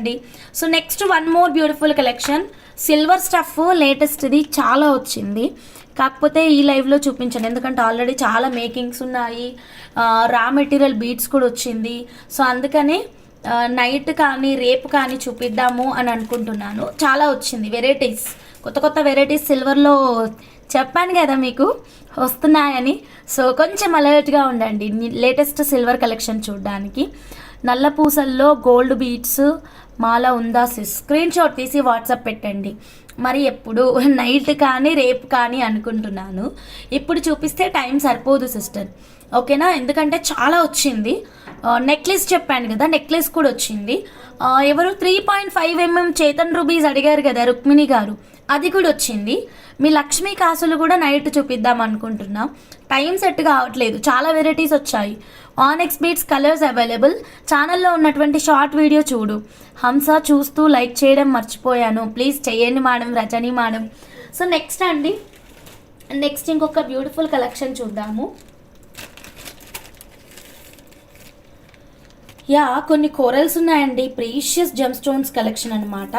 అండి. So next one more beautiful collection silver stuff లేటెస్ట్ది చాలా వచ్చింది. కాకపోతే ఈ లైవ్లో చూపించాను ఎందుకంటే ఆల్రెడీ చాలా మేకింగ్స్ ఉన్నాయి, రా మెటీరియల్ బీట్స్ కూడా వచ్చింది. సో అందుకని నైట్ కానీ రేపు కానీ చూపిద్దాము అని అనుకుంటున్నాను. చాలా వచ్చింది వెరైటీస్, కొత్త కొత్త వెరైటీస్ సిల్వర్లో చెప్పాను కదా మీకు వస్తున్నాయని. సో కొంచెం అలర్ట్గా ఉండండి లేటెస్ట్ సిల్వర్ కలెక్షన్ చూడడానికి. నల్ల పూసల్లో గోల్డ్ బీట్స్ మాల ఉందా సిస్, స్క్రీన్ షాట్ తీసి వాట్సాప్ పెట్టండి. మరి ఎప్పుడు నైట్ కానీ రేపు కానీ అనుకుంటున్నాను. ఇప్పుడు చూపిస్తే టైం సరిపోదు సిస్టర్, ఓకేనా? ఎందుకంటే చాలా వచ్చింది. నెక్లెస్ చెప్పాను కదా, నెక్లెస్ కూడా వచ్చింది. ఎవరు 3.5 mm చేతన్ రూబీస్ అడిగారు కదా రుక్మిణి గారు, అది కూడా వచ్చింది. మీ లక్ష్మీ కాసులు కూడా నైట్ చూపిద్దాం అనుకుంటున్నా, టైం సెట్ కావట్లేదు. చాలా వెరైటీస్ వచ్చాయి. ఆనెక్స్ బీట్స్ కలర్స్ అవైలబుల్. ఛానల్లో ఉన్నటువంటి షార్ట్ వీడియో చూడు. హంస చూస్తూ లైక్ చేయడం మర్చిపోయాను, ప్లీజ్ చేయండి madam, Rajani madam. So next అండి, నెక్స్ట్ ఇంకొక బ్యూటిఫుల్ కలెక్షన్ చూద్దాము. యా కొన్ని కోరల్స్ ఉన్నాయండి, ప్రీషియస్ జెమ్ స్టోన్స్ కలెక్షన్ అనమాట.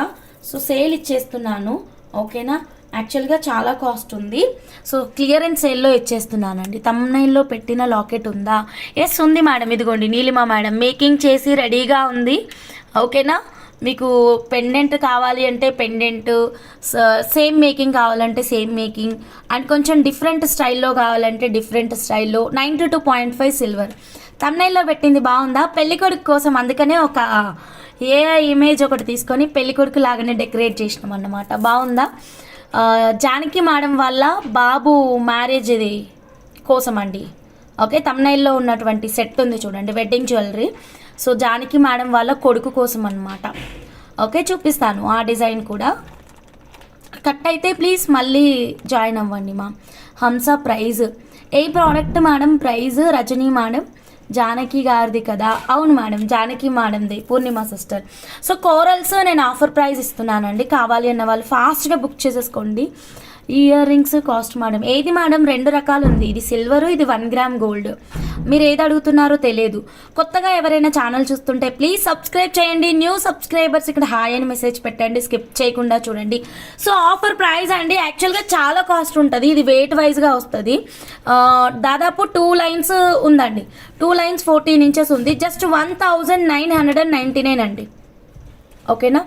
సో సేల్ ఇచ్చేస్తున్నాను, ఓకేనా? యాక్చువల్గా చాలా కాస్ట్ ఉంది. సో క్లియరెన్స్ సేల్లో ఇచ్చేస్తున్నానండి. తమ్నైల్లో పెట్టిన లాకెట్ ఉందా? ఎస్ ఉంది మేడం, ఇదిగోండి నీలిమా మేడం మేకింగ్ చేసి రెడీగా ఉంది, ఓకేనా? మీకు పెండెంట్ కావాలి అంటే పెండెంట్, సేమ్ మేకింగ్ కావాలంటే సేమ్ మేకింగ్, అండ్ కొంచెం డిఫరెంట్ స్టైల్లో కావాలంటే డిఫరెంట్ స్టైల్లో. 92.5 సిల్వర్. తమ్నైల్లో పెట్టింది బాగుందా? పెళ్ళికొడుకు కోసం, అందుకనే ఒక ఏఐ ఇమేజ్ ఒకటి తీసుకొని పెళ్ళికొడుకు లాగానే డెకరేట్ చేసినాం అన్నమాట. బాగుందా? జానకి మేడం వాళ్ళ బాబు మ్యారేజ్ ఇది కోసం అండి, ఓకే? తమ్నైల్లో ఉన్నటువంటి సెట్ ఉంది చూడండి, wedding jewellery. So Janaki madam వాళ్ళ కొడుకు కోసం అనమాట, ఓకే? చూపిస్తాను ఆ డిజైన్ కూడా. కట్ అయితే ప్లీజ్ మళ్ళీ జాయిన్ అవ్వండి మా. హంస ప్రైజ్ ఏ product madam? Price Rajani madam Janaki గారిది కదా? అవును మేడం, జానకి మేడంది, పూర్ణిమ సిస్టర్. సో కోరల్స్ నేను ఆఫర్ ప్రైస్ ఇస్తున్నానండి, కావాలి అన్న వాళ్ళు ఫాస్ట్గా బుక్ చేసేసుకోండి. ఇయర్ రింగ్స్ కాస్ట్ మేడం ఏది మేడం? 2 రకాలు ఉంది, ఇది సిల్వరు, ఇది 1 గ్రామ్ గోల్డ్. మీరు ఏది అడుగుతున్నారో తెలియదు. కొత్తగా ఎవరైనా ఛానల్ చూస్తుంటే ప్లీజ్ సబ్స్క్రైబ్ చేయండి. న్యూ సబ్స్క్రైబర్స్ ఇక్కడ హాయ్ అని మెసేజ్ పెట్టండి, స్కిప్ చేయకుండా చూడండి. సో ఆఫర్ ప్రైస్ అండి, యాక్చువల్గా చాలా కాస్ట్ ఉంటుంది. ఇది వెయిట్ వైజ్గా వస్తుంది. దాదాపు 2 లైన్స్ ఉందండి, 2 లైన్స్ 14 ఇంచెస్ ఉంది. జస్ట్ 1999 అండి, ఓకేనా?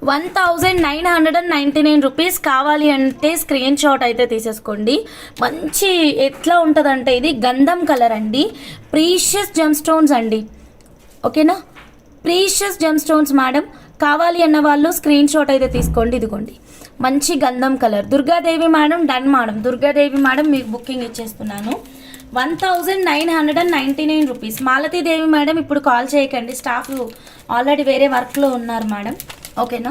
1999 రూపీస్. కావాలి అంటే స్క్రీన్ షాట్ అయితే తీసేసుకోండి. మంచి ఎట్లా ఉంటుందంటే ఇది గంధం కలర్ అండి, ప్రీషియస్ జెమ్ స్టోన్స్ అండి, ఓకేనా? ప్రీషియస్ జెమ్ స్టోన్స్ మేడం, కావాలి అన్న వాళ్ళు స్క్రీన్ షాట్ అయితే తీసుకోండి. ఇదిగోండి మంచి గంధం colour. Durgadevi madam done madam, Durgadevi madam మీకు బుకింగ్ ఇచ్చేస్తున్నాను. 1999 రూపీస్. మాలతీదేవి మేడం ఇప్పుడు కాల్ చేయకండి, స్టాఫ్ ఆల్రెడీ వేరే వర్క్లో ఉన్నారు మేడం, ఓకేనా?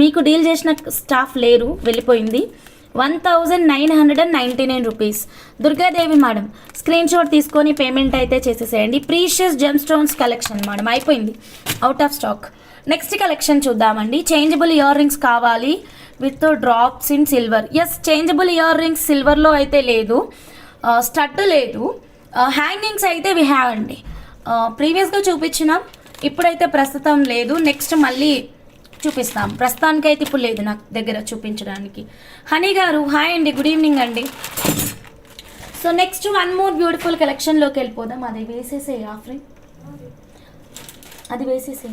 మీకు డీల్ చేసిన స్టాఫ్ లేరు, వెళ్ళిపోయింది. 1999 rupees. Durgadevi madam screen shot తీసుకొని పేమెంట్ అయితే చేసేసేయండి. Precious gem stones collection madam అయిపోయింది, out of stock. Next collection చూద్దామండి. చేంజబుల్ ఇయర్ రింగ్స్ కావాలి with drops in silver. Yes, changeable earrings సిల్వర్లో అయితే లేదు, స్టడ్ లేదు. హ్యాంగింగ్స్ అయితే వి హ్యావ్ అండి, ప్రీవియస్గా చూపించినాం, ఇప్పుడైతే ప్రస్తుతం లేదు. నెక్స్ట్ మళ్ళీ చూపిస్తాం, ప్రస్తుతానికైతే ఇప్పుడు లేదు నాకు దగ్గర చూపించడానికి. హనీ గారు హాయ్ అండి, గుడ్ ఈవినింగ్ అండి. So next one more beautiful కలెక్షన్లోకి వెళ్ళిపోదాం. అది వేసేసే ఆఫరింగ్, అది వేసేసే.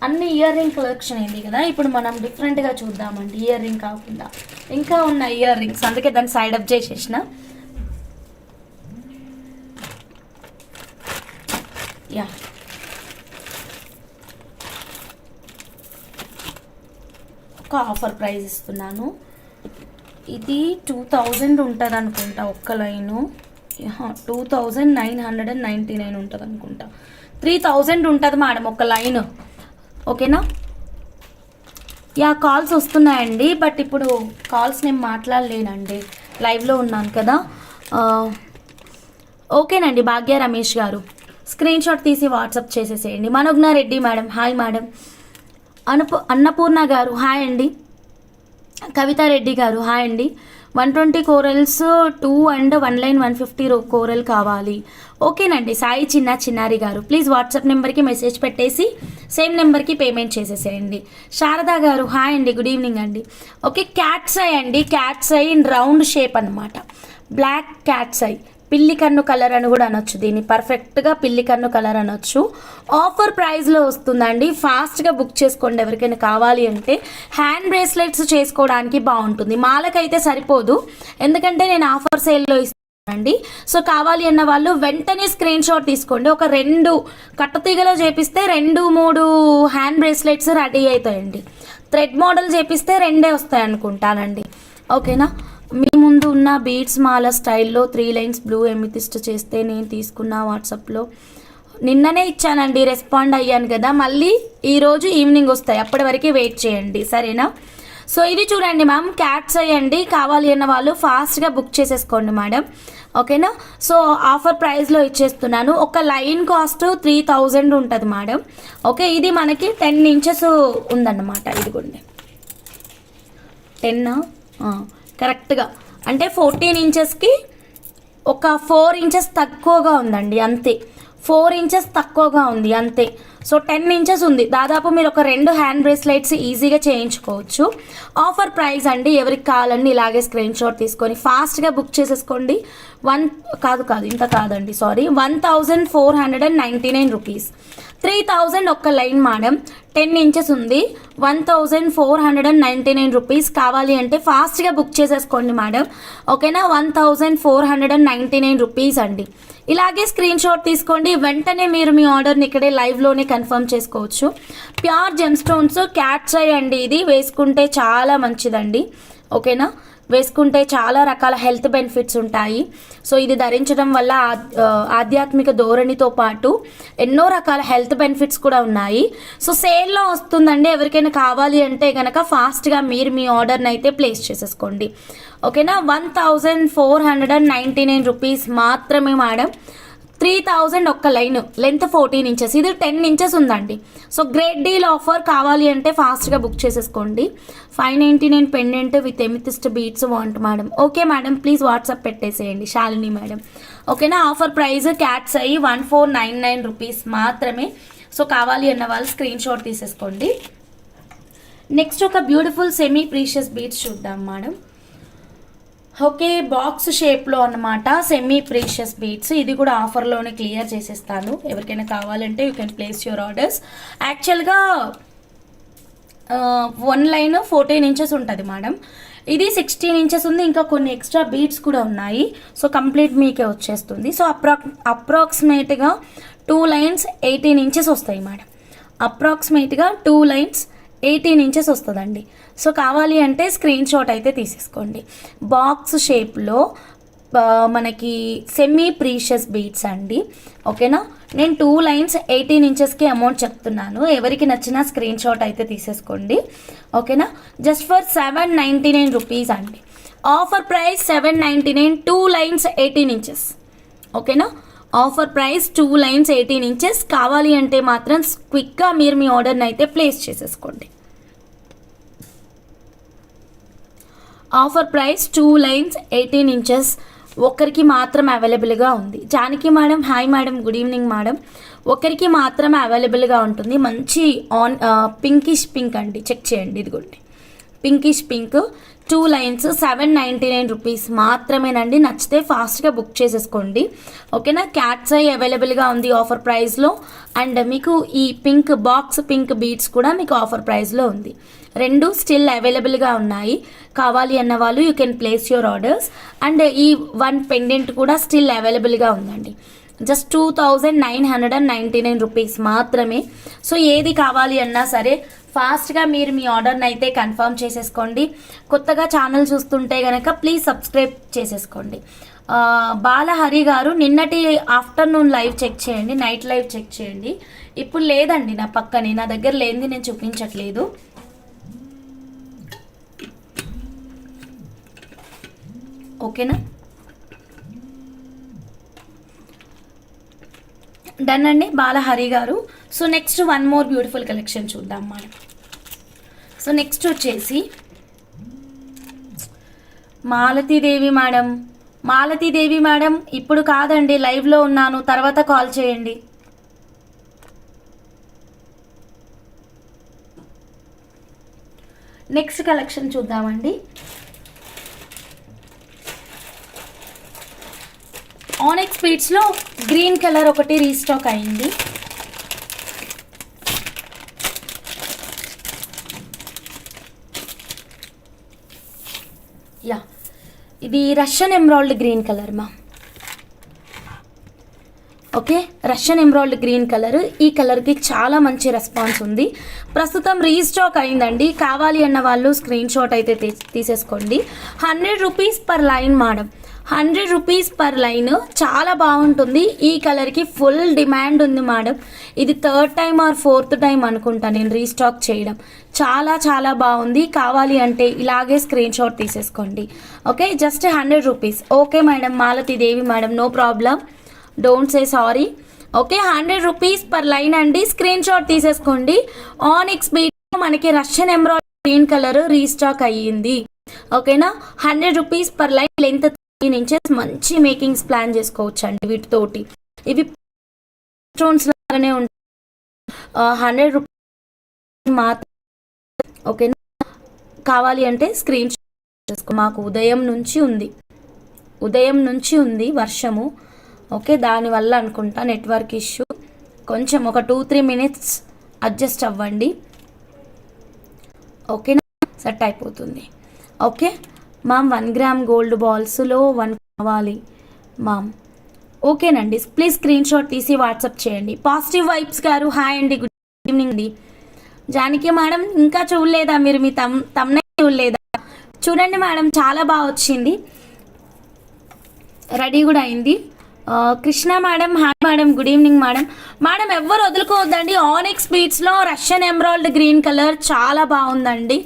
అన్ని ఇయర్ రింగ్ కలెక్షన్ అయింది కదా, ఇప్పుడు మనం డిఫరెంట్గా చూద్దామండి. ఇయర్ రింగ్ కాకుండా ఇంకా ఉన్న ఇయర్ రింగ్స్, అందుకే దాన్ని సైడ్ అప్ చేసేసిన. యా ఒక ఆఫర్ ప్రైస్ ఇస్తున్నాను. ఇది 2000 ఉంటుంది అనుకుంటా ఒక్క లైను. 2999 ఉంటుంది అనుకుంటా. 3000 ఉంటుంది మేడం ఒక లైన్, ఓకేనా? యా కాల్స్ వస్తున్నాయండి, బట్ ఇప్పుడు కాల్స్ నేను మాట్లాడలేనండి, లైవ్లో ఉన్నాను కదా. ఓకేనండి. భాగ్య రమేష్ గారు స్క్రీన్ షాట్ తీసి వాట్సాప్ చేసేసేయండి. Manogna Reddy madam hi madam. Annapurna గారు హాయ్ అండి. కవితారెడ్డి గారు హాయ్ అండి. 120 కోరల్స్ 2 అండ్ 1 లైన్ 150 కోరల్ కావాలి. ఓకేనండి. సాయి చిన్నారి గారు ప్లీజ్ వాట్సాప్ నెంబర్కి మెసేజ్ పెట్టేసి సేమ్ నెంబర్కి పేమెంట్ చేసేసేయండి. శారదా గారు హాయ్ అండి, గుడ్ ఈవినింగ్ అండి. ఓకే, క్యాట్స్ ఐ అండి, cats I in round shape అనమాట. బ్లాక్ క్యాట్స్ ఐ, పిల్లి కన్ను కలర్ అని కూడా అనొచ్చు, దీన్ని పర్ఫెక్ట్గా పిల్లి కన్ను కలర్ అనొచ్చు. ఆఫర్ ప్రైస్లో వస్తుందండి, ఫాస్ట్గా బుక్ చేసుకోండి. ఎవరికైనా కావాలి అంటే హ్యాండ్ బ్రేస్లెట్స్ చేసుకోవడానికి బాగుంటుంది, మాలకైతే సరిపోదు ఎందుకంటే నేను ఆఫర్ సేల్లో ఇస్తానండి. సో కావాలి అన్న వాళ్ళు వెంటనే స్క్రీన్ షాట్ తీసుకోండి. ఒక 2 కట్టతీగలో చేపిస్తే 2-3 హ్యాండ్ బ్రేస్లెట్స్ రెడీ అవుతాయండి. థ్రెడ్ మోడల్ చేపిస్తే 2 వస్తాయి అనుకుంటానండి. ఓకేనా. మీ ముందు ఉన్న బీడ్స్ మాల స్టైల్లో 3 లైన్స్ బ్లూ ఎమితిస్ట్ చేస్తే నేను తీసుకున్న వాట్సాప్లో నిన్ననే ఇచ్చానండి, రెస్పాండ్ అయ్యాను కదా, మళ్ళీ ఈరోజు ఈవినింగ్ వస్తాయి, అప్పటి వరకు వెయిట్ చేయండి సరేనా. సో ఇది చూడండి మ్యామ్, క్యాట్స్ అయ్యండి, కావాలి అన్న వాళ్ళు ఫాస్ట్గా బుక్ చేసేసుకోండి మేడం. ఓకేనా. సో ఆఫర్ ప్రైస్లో ఇచ్చేస్తున్నాను. ఒక లైన్ కాస్ట్ 3000 ఉంటుంది మేడం. ఓకే, ఇది మనకి 10 ఇంచెస్ ఉందన్నమాట. ఇదిగోండి 10 కరెక్ట్గా అంటే 14 ఇంచెస్కి ఒక 4 ఇంచెస్ తక్కువగా ఉందండి అంతే, 4 ఇంచెస్ తక్కువగా ఉంది అంతే. సో 10 ఇంచెస్ ఉంది, దాదాపు మీరు ఒక 2 హ్యాండ్ బ్రేస్లెట్స్ ఈజీగా చేయించుకోవచ్చు. ఆఫర్ ప్రైస్ అండి, ఎవరికి కావాలండి ఇలాగే స్క్రీన్ షాట్ తీసుకొని ఫాస్ట్గా బుక్ చేసేసుకోండి. ఇంత కాదండి, సారీ, 1499 రూపీస్. 3000 ఒక్క లైన్ మేడం, 10 ఇంచెస్ ఉంది, 1499 రూపీస్. కావాలి అంటే ఫాస్ట్గా బుక్ చేసేసుకోండి మేడం. ఓకేనా, 1499 రూపీస్ అండి. ఇలాగే స్క్రీన్ షాట్ తీసుకోండి, వెంటనే మీరు మీ ఆర్డర్ని ఇక్కడే లైవ్లోనే కన్ఫర్మ్ చేసుకోవచ్చు. Pure gem stones cats eye అండి, ఇది వేసుకుంటే చాలా మంచిదండి. ఓకేనా, వేసుకుంటే చాలా రకాల హెల్త్ బెనిఫిట్స్ ఉంటాయి. సో ఇది ధరించడం వల్ల ఆధ్యాత్మిక ధోరణితో పాటు ఎన్నో రకాల హెల్త్ బెనిఫిట్స్ కూడా ఉన్నాయి. సో సేల్లో వస్తుందండి, ఎవరికైనా కావాలి అంటే కనుక ఫాస్ట్గా మీరు మీ ఆర్డర్ని అయితే ప్లేస్ చేసేసుకోండి. ఓకేనా, 1499 రూపీస్ మాత్రమే మేడం. 3000 ఒక్క లైన్, లెంత్ 14 ఇంచెస్, ఇది 10 ఇంచెస్ ఉందండి. సో గ్రేట్ డీల్ ఆఫర్, కావాలి అంటే ఫాస్ట్గా బుక్ చేసేసుకోండి. 599 pendant with amethyst beads want madam. Okay madam, please WhatsApp పెట్టేసేయండి శాలిని మేడం. ఓకేనా, ఆఫర్ ప్రైస్ క్యాట్స్ అయ్యి 1499 రూపీస్ మాత్రమే. సో కావాలి అన్న వాళ్ళు స్క్రీన్ షాట్ తీసేసుకోండి. నెక్స్ట్ ఒక బ్యూటిఫుల్ సెమీ ప్రీషియస్ బీట్స్ చూద్దాం మేడం. ఓకే, బాక్స్ షేప్లో అన్నమాట, సెమీ ప్రీషియస్ బీట్స్. ఇది కూడా ఆఫర్లోనే క్లియర్ చేసేస్తాను, ఎవరికైనా కావాలంటే you can place your orders. యాక్చువల్గా 1 లైన్ 14 ఇంచెస్ ఉంటుంది మేడం, ఇది 16 ఇంచెస్ ఉంది, ఇంకా కొన్ని ఎక్స్ట్రా బీట్స్ కూడా ఉన్నాయి. సో కంప్లీట్ మీకే వచ్చేస్తుంది. సో అప్రాక్సిమేట్గా 2 లైన్స్ 18 ఇంచెస్ వస్తాయి మేడం. అప్రాక్సిమేట్గా 2 లైన్స్ 18 ఇంచెస్ వస్తుందండి. సో కావాలి అంటే స్క్రీన్ షాట్ అయితే తీసేసుకోండి. బాక్స్ షేప్లో మనకి సెమీ ప్రీషియస్ బీట్స్ అండి. ఓకేనా, నేను 2 లైన్స్ 18 ఇంచెస్కి అమౌంట్ చెప్తున్నాను, ఎవరికి నచ్చినా స్క్రీన్ షాట్ అయితే తీసేసుకోండి. ఓకేనా, జస్ట్ ఫర్ 799 రూపీస్ అండి. Offer price 799, 2 lines 18 inches. ఓకేనా, ఆఫర్ ప్రైస్ 2 లైన్స్ 18 ఇంచెస్. కావాలి అంటే మాత్రం క్విక్గా మీరు మీ ఆర్డర్ని అయితే ప్లేస్ చేసేసుకోండి. ఆఫర్ ప్రైస్ 2 లైన్స్ 18 ఇంచెస్ ఒక్కరికి మాత్రం అవైలబుల్గా ఉంది. Janaki madam hi madam, good evening madam. ఒకరికి మాత్రమే అవైలబుల్గా ఉంటుంది. మంచి పింకిష్ పింక్ అండి, చెక్ చేయండి, ఇదిగోండి పింకిష్ పింక్, 2 లైన్స్ 799 రూపీస్ మాత్రమేనండి. నచ్చితే ఫాస్ట్గా బుక్ చేసేసుకోండి. ఓకేనా, క్యాట్స్ ఐ అవైలబుల్గా ఉంది ఆఫర్ ప్రైస్లో. అండ్ మీకు ఈ పింక్ బాక్స్ పింక్ బీడ్స్ కూడా మీకు ఆఫర్ ప్రైస్లో ఉంది. 2 స్టిల్ అవైలబుల్గా ఉన్నాయి. కావాలి అన్న వాళ్ళు you can place your orders. And ఈ 1 పెండెంట్ కూడా స్టిల్ అవైలబుల్గా ఉందండి. జస్ట్ 2999 రూపీస్ మాత్రమే. సో ఏది కావాలి అన్నా సరే ఫాస్ట్గా మీరు మీ ఆర్డర్ని అయితే కన్ఫర్మ్ చేసేసుకోండి. కొత్తగా ఛానల్ చూస్తుంటే కనుక ప్లీజ్ సబ్స్క్రైబ్ చేసేసుకోండి. బాలహరి గారు నిన్నటి ఆఫ్టర్నూన్ లైవ్ చెక్ చేయండి, నైట్ లైవ్ చెక్ చేయండి. ఇప్పుడు లేదండి, నా పక్కనే, నా దగ్గర లేనిది నేను చూపించట్లేదు. ఓకేనా, డన్ అండి బాలహరి గారు. So next 1 more beautiful collection చూద్దాం మనం. సో నెక్స్ట్ వచ్చేసి మాలతీదేవి మేడం, మాలతీదేవి మేడం ఇప్పుడు కాదండి, లైవ్లో ఉన్నాను, తర్వాత కాల్ చేయండి. నెక్స్ట్ కలెక్షన్ చూద్దామండి. ఆనెక్స్ బీడ్స్లో గ్రీన్ కలర్ ఒకటి రీస్టాక్ అయింది. యా, ఇది రష్యన్ ఎంబ్రాయిడ్ గ్రీన్ కలర్ మా. Okay, Russian emerald green colour. ఈ కలర్కి చాలా మంచి రెస్పాన్స్ ఉంది. ప్రస్తుతం రీస్టాక్ అయిందండి. కావాలి అన్న వాళ్ళు స్క్రీన్ షాట్ అయితే తీసేసుకోండి. 100 rupees per line madam, 100 rupees per line. చాలా బాగుంటుంది. ఈ కలర్కి ఫుల్ డిమాండ్ ఉంది మేడం. ఇది 3rd time are 4th time అనుకుంటా నేను రీస్టాక్ చేయడం. చాలా చాలా బాగుంది. కావాలి అంటే ఇలాగే స్క్రీన్ షాట్ తీసేసుకోండి. Okay, just 100 rupees. Okay madam, Malathidevi madam, no problem, don't say sorry. Okay, 100 rupees per line అండి. స్క్రీన్ షాట్ తీసేసుకోండి. ఆనెక్స్ బీట్ మనకి Russian emerald green colour restock అయ్యింది. ఓకేనా, 100 rupees per line. Length 3 inches. మంచి makings plan చేసుకోవచ్చు అండి వీటితోటి. ఇవి స్టోన్స్ లాగానే ఉంటాయి. 100 రూపీస్ మాత్రం. ఓకేనా, కావాలి అంటే స్క్రీన్ షాట్ చేసుకో. మాకు ఉదయం నుంచి ఉంది వర్షము. ఓకే, దానివల్ల అనుకుంటా నెట్వర్క్ ఇష్యూ. కొంచెం ఒక 2-3 మినిట్స్ అడ్జస్ట్ అవ్వండి. ఓకేనా, సెట్ అయిపోతుంది. ఓకే మామ్, 1 గ్రామ్ గోల్డ్ బాల్స్లో 1 కావాలి మామ్. ఓకేనండి, ప్లీజ్ స్క్రీన్ షాట్ తీసి వాట్సాప్ చేయండి. పాజిటివ్ వైబ్స్ గారు హాయ్ అండి, గుడ్ ఈవినింగ్ అండి. జానకి మేడం ఇంకా చూడలేదా మీరు? మీ తమ్నైల్ చూడలేదా? చూడండి మేడం, చాలా బాగా వచ్చింది. రెడీ కూడా అయింది. Krishna madam hi madam, good evening madam. Madam ఎవ్వరు వదులుకోవద్దండి. ఆనెక్స్ బీడ్స్లో రష్యన్ ఎంబ్రాయిడ్ గ్రీన్ కలర్ చాలా బాగుందండి.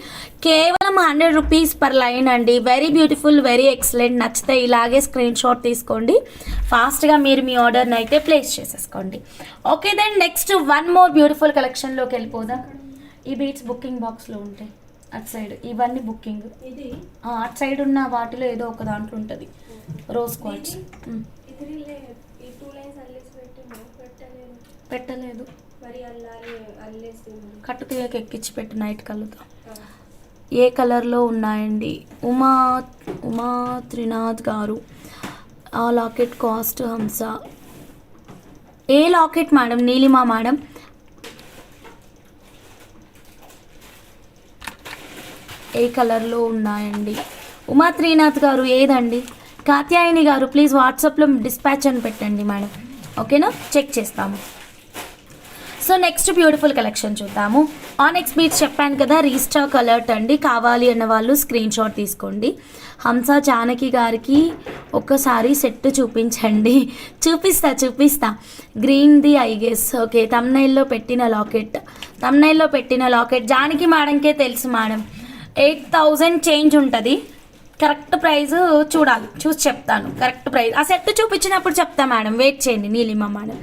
కేవలం 100 రూపీస్ పర్ లైన్ అండి. Very beautiful, very excellent. నచ్చితే ఇలాగే స్క్రీన్ షాట్ తీసుకోండి. ఫాస్ట్గా మీరు మీ ఆర్డర్ని అయితే ప్లేస్ చేసేసుకోండి. Okay then next 1 more beautiful కలెక్షన్లోకి వెళ్ళిపోదాం. ఈ బీడ్స్ బుకింగ్ బాక్స్లో ఉంటాయి అటు సైడ్. ఇవన్నీ బుకింగ్. ఇది అటు సైడ్ ఉన్న వాటిలో ఏదో ఒక దాంట్లో ఉంటుంది. రోజ్ క్వార్ట్స్ పెట్టలేదు. కట్టుకు ఎక్కించి పెట్టు నైట్ కలుతా. ఏ కలర్లో ఉన్నాయండి? ఉమా త్రినాథ్ గారు. ఆ లాకెట్ కాస్ట్ హంస. ఏ లాకెట్ మేడం? నీలిమా మేడం. ఏ కలర్లో ఉన్నాయండి? ఉమా త్రినాథ్ గారు ఏదండి? కాత్యాయని గారు ప్లీజ్ వాట్సాప్లో డిస్పాచ్ అని పెట్టండి మేడం. ఓకేనా, చెక్ చేస్తాము. సో నెక్స్ట్ బ్యూటిఫుల్ కలెక్షన్ చూద్దాము. ఆనెక్స్ బీట్స్ చెప్పాను కదా, రీస్టాక్ అలర్ట్ అండి. కావాలి అన్న వాళ్ళు స్క్రీన్ షాట్ తీసుకోండి. హంస జానకి గారికి ఒక్కసారి సెట్ చూపించండి. చూపిస్తా. గ్రీన్ది ఐ గెస్. ఓకే, తమ్నైల్లో పెట్టిన లాకెట్ జానకి మేడంకే తెలుసు మేడం. 8000 చేంజ్ ఉంటుంది. కరెక్ట్ ప్రైస్ చూసి చెప్తాను. కరెక్ట్ ప్రైస్ ఆ సెట్ చూపించినప్పుడు చెప్తా మేడం, వెయిట్ చేయండి నీలిమా మేడం.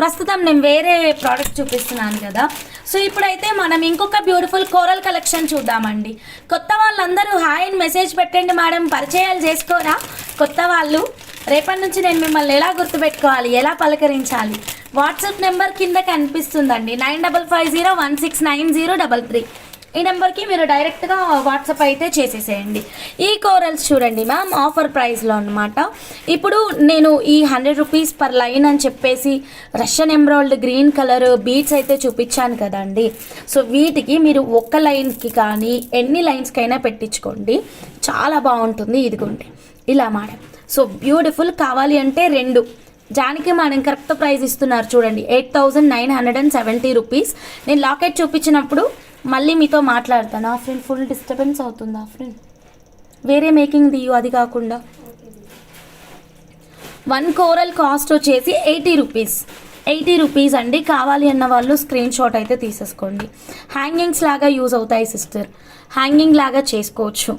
ప్రస్తుతం నేను వేరే ప్రోడక్ట్ చూపిస్తున్నాను కదా. సో ఇప్పుడైతే మనం ఇంకొక బ్యూటిఫుల్ కోరల్ కలెక్షన్ చూద్దామండి. కొత్త వాళ్ళందరూ హాయ్ అని మెసేజ్ పెట్టండి మేడం. పరిచయాలు చేసుకోరా కొత్త వాళ్ళు? రేపటి నుంచి నేను మిమ్మల్ని ఎలా గుర్తుపెట్టుకోవాలి, ఎలా పలకరించాలి? వాట్సాప్ నెంబర్ కింద కనిపిస్తుందండి, 9550169033. ఈ నెంబర్కి మీరు డైరెక్ట్గా వాట్సాప్ అయితే చేసేసేయండి. ఈ కోరల్స్ చూడండి మ్యామ్, ఆఫర్ ప్రైస్లో అనమాట. ఇప్పుడు నేను ఈ 100 రూపీస్ పర్ లైన్ అని చెప్పేసి Russian emerald green colour beads అయితే చూపించాను కదండి. సో వీటికి మీరు ఒక్క లైన్కి కానీ ఎన్ని లైన్స్కైనా పెట్టించుకోండి, చాలా బాగుంటుంది. ఇదిగోండి ఇలా మేడం. So beautiful. కావాలి అంటే 2 జానకి మేడం కరెక్ట్ ప్రైస్ ఇస్తున్నారు చూడండి, 8970 రూపీస్. నేను లాకెట్ చూపించినప్పుడు మళ్ళీ మీతో మాట్లాడతాను. ఆ ఫ్రెండ్ ఫుల్ డిస్టర్బెన్స్ అవుతుంది. ఆ ఫ్రెండ్ వేరే మేకింగ్ దియు, అది కాకుండా 1 కోరల్ కాస్ట్ వచ్చేసి 80 రూపీస్ అండి. కావాలి అన్న వాళ్ళు స్క్రీన్ షాట్ అయితే తీసేసుకోండి. హ్యాంగింగ్స్ లాగా యూజ్ అవుతాయి సిస్టర్, హ్యాంగింగ్ లాగా చేసుకోవచ్చు.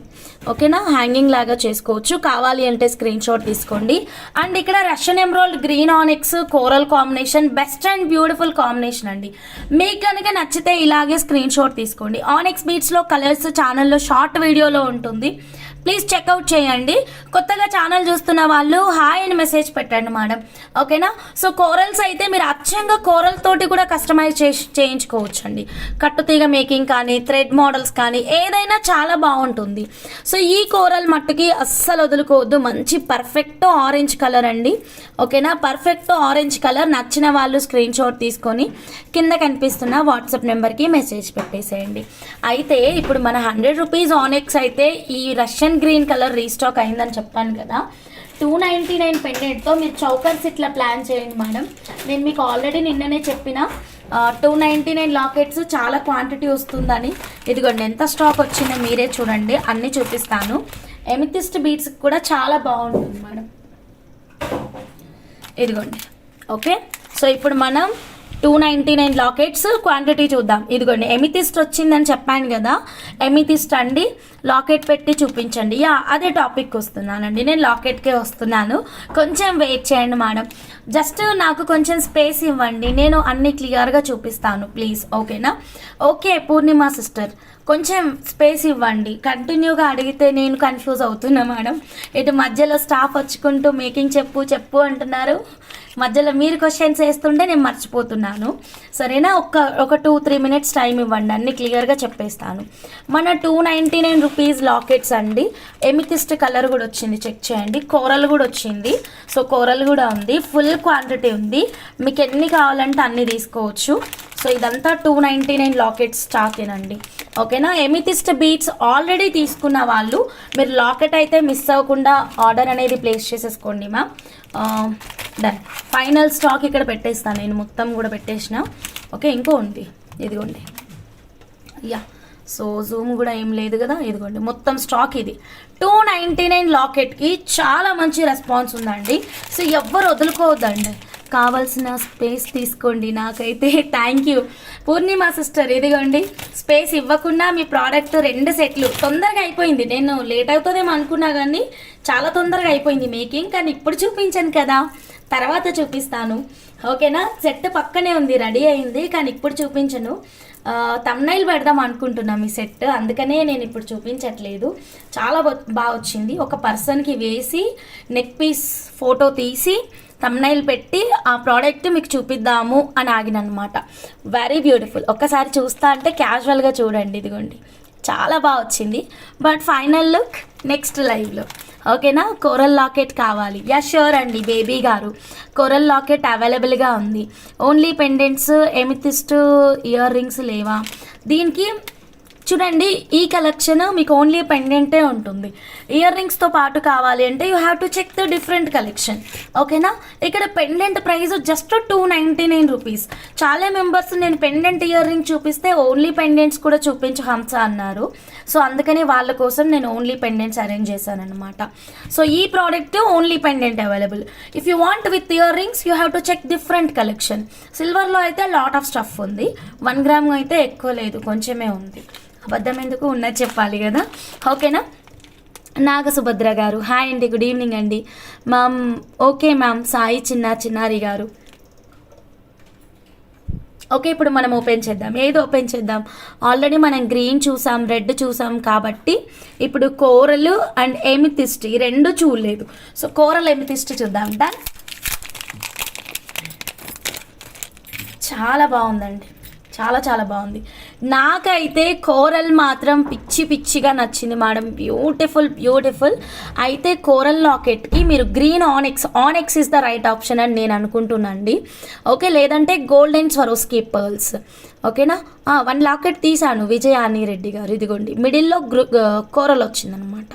ఓకేనా, హ్యాంగింగ్ లాగా చేసుకోవచ్చు. కావాలి అంటే స్క్రీన్ షాట్ తీసుకోండి. అండ్ ఇక్కడ Russian emerald green onyx coral combination best and beautiful combination అండి. మీకు కనుక నచ్చితే ఇలాగే స్క్రీన్ షాట్ తీసుకోండి. ఆనెక్స్ బీట్స్లో కలర్స్ ఛానల్లో షార్ట్ వీడియోలో ఉంటుంది. ప్లీజ్ చెక్అవుట్ చేయండి. కొత్తగా ఛానల్ చూస్తున్న వాళ్ళు హాయ్ అని మెసేజ్ పెట్టండి మేడం, ఓకేనా. సో కోరల్స్ అయితే మీరు అచ్చంగా కోరల్ తోటి కూడా కస్టమైజ్ చేయించుకోవచ్చు అండి. కట్టుతీగ మేకింగ్ కానీ థ్రెడ్ మోడల్స్ కానీ ఏదైనా చాలా బాగుంటుంది. సో ఈ కోరల్ మట్టుకి అస్సలు వదులుకోవద్దు. మంచి పర్ఫెక్ట్ ఆరెంజ్ కలర్ అండి, ఓకేనా. పర్ఫెక్ట్ ఆరెంజ్ కలర్ నచ్చిన వాళ్ళు స్క్రీన్ షాట్ తీసుకొని కింద కనిపిస్తున్న వాట్సాప్ నెంబర్కి మెసేజ్ పెట్టేసేయండి. అయితే ఇప్పుడు మన 100 రూపీస్ ఆనెక్స్ అయితే ఈ రష్యన్ గ్రీన్ కలర్ రీస్టాక్ అయిందని చెప్పాను కదా. 299 పెండెంట్తో మీరు చౌకర్స్ ఇట్లా ప్లాన్ చేయండి మేడం. నేను మీకు ఆల్రెడీ నిన్ననే చెప్పిన 299 లాకెట్స్ చాలా క్వాంటిటీ వస్తుందని. ఇదిగోండి ఎంత స్టాక్ వచ్చిందో మీరే చూడండి, అన్నీ చూపిస్తాను. ఎమితిస్ట్ బీడ్స్ కూడా చాలా బాగుంటుంది మేడం, ఇదిగోండి. ఓకే, సో ఇప్పుడు మనం 299 లాకెట్స్ క్వాంటిటీ చూద్దాం. ఇదిగోండి ఎమితిస్ట్ వచ్చిందని చెప్పాను కదా, ఎమితిస్ట్ అండి. లాకెట్ పెట్టి చూపించండి. అదే టాపిక్ వస్తున్నానండి, నేను లాకెట్కే వస్తున్నాను. కొంచెం వెయిట్ చేయండి మేడం, జస్ట్ నాకు కొంచెం స్పేస్ ఇవ్వండి, నేను అన్ని క్లియర్గా చూపిస్తాను ప్లీజ్, ఓకేనా. ఓకే పూర్ణిమ సిస్టర్, కొంచెం స్పేస్ ఇవ్వండి. కంటిన్యూగా అడిగితే నేను కన్ఫ్యూజ్ అవుతున్నా మేడం. ఇటు మధ్యలో స్టాఫ్ వచ్చుకుంటూ మేకింగ్ చెప్పు అంటున్నారు, మధ్యలో మీరు క్వశ్చన్స్ వేస్తుంటే నేను మర్చిపోతున్నాను, సరేనా. ఒక 2-3 మినిట్స్ టైం ఇవ్వండి, అన్ని క్లియర్గా చెప్పేస్తాను. మన 299 రూపీస్ లాకెట్స్ అండి. ఎమితిస్ట్ కలర్ కూడా వచ్చింది, చెక్ చేయండి. కోరల్ కూడా వచ్చింది, సో కోరల్ కూడా ఉంది. ఫుల్ క్వాంటిటీ ఉంది, మీకు ఎన్ని కావాలంటే అన్ని తీసుకోవచ్చు. సో ఇదంతా 299 లాకెట్స్ స్టాకేనండి, ఓకేనా. ఎమితిస్ట్ బీట్స్ ఆల్రెడీ తీసుకున్న వాళ్ళు మీరు లాకెట్ అయితే మిస్ అవ్వకుండా ఆర్డర్ అనేది ప్లేస్ చేసేసుకోండి మ్యామ్. డన్. ఫైనల్ స్టాక్ ఇక్కడ పెట్టేస్తాను, నేను మొత్తం కూడా పెట్టేసిన. ఓకే, ఇంకో ఉంది, ఇదిగోండి. యా, సో జూమ్ కూడా ఏం లేదు కదా, ఇదిగోండి మొత్తం స్టాక్ ఇది. 299 లాకెట్కి చాలా మంచి రెస్పాన్స్ ఉందండి. సో ఎవ్వరు వదులుకోవద్దండి, కావాల్సిన స్పేస్ తీసుకోండి. నాకైతే థ్యాంక్ యూ పూర్ణిమ సిస్టర్, ఇదిగోండి. స్పేస్ ఇవ్వకుండా మీ ప్రోడక్ట్ 2 సెట్లు తొందరగా అయిపోయింది. నేను లేట్ అవుతుందేమో అనుకున్నా కానీ చాలా తొందరగా అయిపోయింది మేకింగ్. కానీ ఇప్పుడు చూపించాను కదా, తర్వాత చూపిస్తాను, ఓకేనా. సెట్ పక్కనే ఉంది, రెడీ అయింది, కానీ ఇప్పుడు చూపించను. థంబ్నైల్ పెడదాం అనుకుంటున్నాం ఈ సెట్, అందుకనే నేను ఇప్పుడు చూపించట్లేదు. చాలా బాగా వచ్చింది. ఒక పర్సన్కి వేసి నెక్ పీస్ ఫోటో తీసి థంబ్నైల్ పెట్టి ఆ ప్రోడక్ట్ మీకు చూపిద్దాము అని ఆగిననమాట. Very beautiful. ఒక్కసారి చూస్తా అంటే క్యాజువల్గా చూడండి, ఇదిగోండి చాలా బాగా వచ్చింది. బట్ ఫైనల్ లుక్ నెక్స్ట్ లైవ్లో, ఓకేనా. కోరల్ లాకెట్ కావాలి? యా ష్యూర్ అండి బేబీ గారు, కోరల్ లాకెట్ అవైలబుల్గా ఉంది. Only pendants, amethyst ear rings లేవా? దీనికి చూడండి, ఈ కలెక్షన్ మీకు ఓన్లీ పెండెంటే ఉంటుంది. ఇయర్ రింగ్స్తో పాటు కావాలి అంటే you have to check the different collection, ఓకేనా. ఇక్కడ పెండెంట్ ప్రైస్ జస్ట్ 299 రూపీస్. చాలా మెంబర్స్ నేను పెండెంట్ ఇయర్ రింగ్ చూపిస్తే ఓన్లీ పెండెంట్స్ కూడా చూపించు హంస అన్నారు. సో అందుకని వాళ్ళ కోసం నేను ఓన్లీ పెండెంట్స్ అరేంజ్ చేశాను అనమాట. సో ఈ product only pendant available. If you want with earrings you have to check different collection. సిల్వర్లో అయితే లాట్ ఆఫ్ స్టఫ్ ఉంది, 1 గ్రామ్ అయితే ఎక్కువ లేదు, కొంచెమే ఉంది. అబద్ధం ఎందుకు, ఉన్నది చెప్పాలి కదా, ఓకేనా. నాగ సుభద్ర గారు హాయ్ అండి, గుడ్ ఈవినింగ్ అండి ma'am. Okay ma'am. Sai Chinnari గారు, ఓకే. ఇప్పుడు మనం ఓపెన్ చేద్దాం, ఏది ఓపెన్ చేద్దాం? ఆల్రెడీ మనం గ్రీన్ చూసాం, రెడ్ చూసాం, కాబట్టి ఇప్పుడు కోరల్ అండ్ ఎమితిస్ట్ ఈ 2 చూడలేదు. సో కోరల్ ఎమితిస్ట్ చూద్దాం. డన్. చాలా బాగుందండి, చాలా చాలా బాగుంది. నాకైతే కోరల్ మాత్రం పిచ్చిగా నచ్చింది మేడం. బ్యూటిఫుల్. అయితే కోరల్ లాకెట్కి మీరు green onyx is the right option అని నేను అనుకుంటున్నాండి, ఓకే. లేదంటే గోల్డెన్ స్వరోస్కీ పర్ల్స్, ఓకేనా. 1 లాకెట్ తీసాను విజయాని రెడ్డి గారు, ఇదిగోండి. మిడిల్లో కోరల్ వచ్చిందనమాట.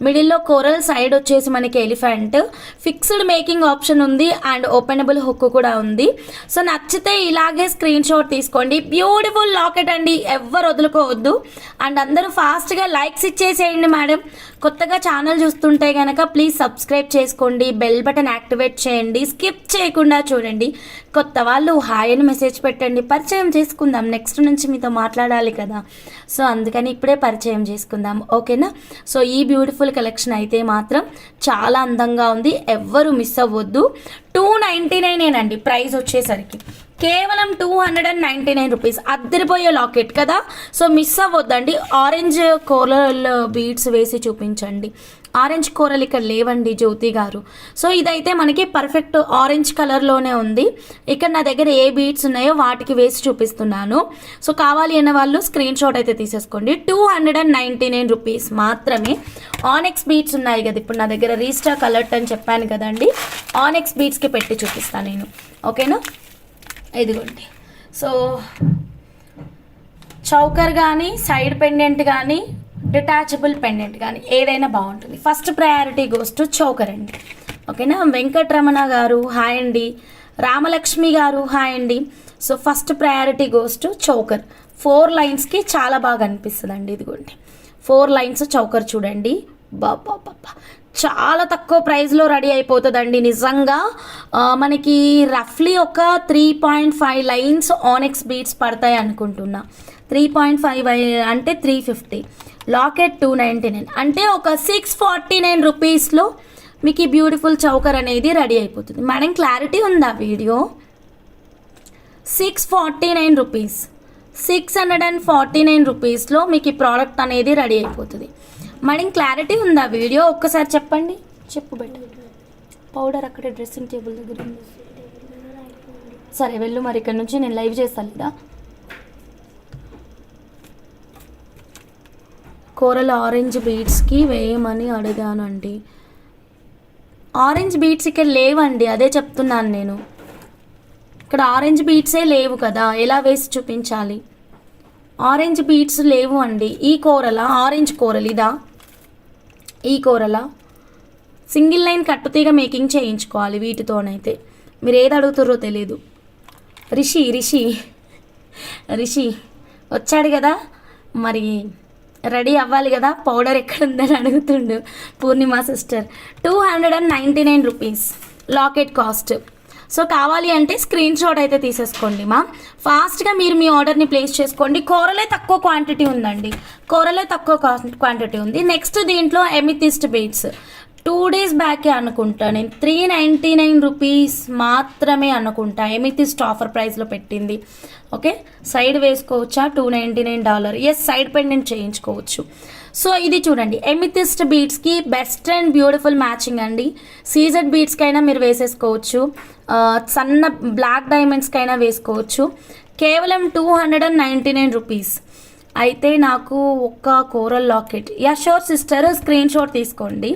మిడిల్లో కోరల్, సైడ్ వచ్చేసి మనకి ఎలిఫెంట్. ఫిక్స్డ్ మేకింగ్ ఆప్షన్ ఉంది అండ్ ఓపెనబుల్ హుక్ కూడా ఉంది. సో నచ్చితే ఇలాగే స్క్రీన్ షాట్ తీసుకోండి. బ్యూటిఫుల్ లాకెట్ అండి, ఎవ్వరు వదులుకోవద్దు. అండ్ అందరూ ఫాస్ట్గా లైక్స్ ఇచ్చేసేయండి మేడం. కొత్తగా ఛానల్ చూస్తుంటే కనుక ప్లీజ్ సబ్స్క్రైబ్ చేసుకోండి, బెల్ బటన్ యాక్టివేట్ చేయండి, స్కిప్ చేయకుండా చూడండి. కొత్త వాళ్ళు హాయ్ అని మెసేజ్ పెట్టండి, పరిచయం చేసుకుందాం. నెక్స్ట్ నుంచి మీతో మాట్లాడాలి కదా, సో అందుకని ఇప్పుడే పరిచయం చేసుకుందాం, ఓకేనా. సో ఈ బ్యూటిఫుల్ కలెక్షన్ అయితే మాత్రం చాలా అందంగా ఉంది, ఎవ్వరు మిస్ అవ్వద్దు. 299 ప్రైస్ వచ్చేసరికి కేవలం 299 రూపీస్. అద్దరిపోయే లాకెట్ కదా, సో మిస్ అవ్వద్దండి. ఆరెంజ్ కోరల్ బీడ్స్ వేసి చూపించండి. ఆరెంజ్ కోరల్ ఇక్కడ లేవండి జ్యోతి గారు. సో ఇదైతే మనకి పర్ఫెక్ట్ ఆరెంజ్ కలర్లోనే ఉంది. ఇక్కడ నా దగ్గర ఏ బీడ్స్ ఉన్నాయో వాటికి వేసి చూపిస్తున్నాను. సో కావాలి అన్న వాళ్ళు స్క్రీన్ షాట్ అయితే తీసేసుకోండి. 299 రూపీస్ మాత్రమే. ఆనెక్స్ బీడ్స్ ఉన్నాయి కదా ఇప్పుడు నా దగ్గర, రీస్టాక్ అలర్ట్ అని చెప్పాను కదండి, ఆనెక్స్ బీడ్స్కి పెట్టి చూపిస్తాను నేను. ఓకేనా, ఇదిగోండి. సో చౌకర్ కానీ సైడ్ పెండెంట్ కానీ డిటాచబుల్ పెండెంట్ కానీ ఏదైనా బాగుంటుంది. First priority goes to choker అండి. ఓకేనా, వెంకటరమణ గారు హాయ్ అండి, రామలక్ష్మి గారు హాయ్ అండి. So first priority goes to choker. 4 లైన్స్కి చాలా బాగా అనిపిస్తుంది అండి. ఇదిగోండి 4 లైన్స్ చౌకర్ చూడండి. బాబా చాలా తక్కువ ప్రైస్లో రెడీ అయిపోతుందండి నిజంగా. మనకి రఫ్లీ ఒక 3.5 లైన్స్ ఆనెక్స్ బీడ్స్ పడతాయి అనుకుంటున్నా. 3.5 అంటే 350. లాకెట్ 299 అంటే ఒక 649 రూపీస్లో మీకు ఈ బ్యూటిఫుల్ చౌకర్ అనేది రెడీ అయిపోతుంది. మేడం క్లారిటీ ఉందా వీడియో? 649 రూపీస్, 649 రూపీస్లో మీకు ఈ ప్రోడక్ట్ అనేది రెడీ అయిపోతుంది. మేడం క్లారిటీ ఉందా వీడియో? ఒక్కసారి చెప్పండి. చెప్పు బెట్ట. పౌడర్ అక్కడ డ్రెస్సింగ్ టేబుల్ దగ్గర ఉంది. సరే వెళ్ళు మరి, ఇక్కడ నుంచి నేను లైవ్ చేస్తాను లేదా. కోరల్ ఆరెంజ్ బీడ్స్కి వేయమని అడిగానండి. ఆరెంజ్ బీడ్స్ ఇక్కడ లేవండి, అదే చెప్తున్నాను నేను. ఇక్కడ ఆరెంజ్ బీడ్సే లేవు కదా, ఎలా వేసి చూపించాలి? ఆరెంజ్ బీడ్స్ లేవు అండి. ఈ కోరలా ఆరెంజ్ కోరల్ ఇదా? ఈ కోరలా సింగిల్ లైన్ కట్టుతీగ మేకింగ్ చేయించుకోవాలి వీటితోనైతే. మీరు ఏది అడుగుతారో తెలీదు. రిషి వచ్చాడు కదా, మరి రెడీ అవ్వాలి కదా. పౌడర్ ఎక్కడుందని అడుగుతుండు Purnima sister. 299 rupees locket cost. So కావాలి అంటే స్క్రీన్ షాట్ అయితే తీసేసుకోండి మా. ఫాస్ట్గా మీరు మీ ఆర్డర్ని ప్లేస్ చేసుకోండి. కోరలే తక్కువ క్వాంటిటీ ఉందండి, కోరలే తక్కువ క్వాంటిటీ ఉంది. నెక్స్ట్ దీంట్లో ఎమితిస్ట్ బీడ్స్ 2 days బ్యాకే అనుకుంటా నేను 399 రూపీస్ మాత్రమే అనుకుంటా ఎమితిస్ట్ ఆఫర్ ప్రైస్లో పెట్టింది. ఓకే, సైడ్ వేసుకోవచ్చా? $299. ఎస్, సైడ్ పెండెంట్ చేయించుకోవచ్చు. సో ఇది చూడండి, ఎమితిస్ట్ బీడ్స్కి బెస్ట్ అండ్ బ్యూటిఫుల్ మ్యాచింగ్ అండి. సీజెడ్ బీడ్స్కైనా మీరు వేసేసుకోవచ్చు, సన్న బ్లాక్ డైమండ్స్కైనా వేసుకోవచ్చు. కేవలం 299 రూపీస్. అయితే నాకు ఒక్క coral locket. Yeah sure sister, screen shot తీసుకోండి.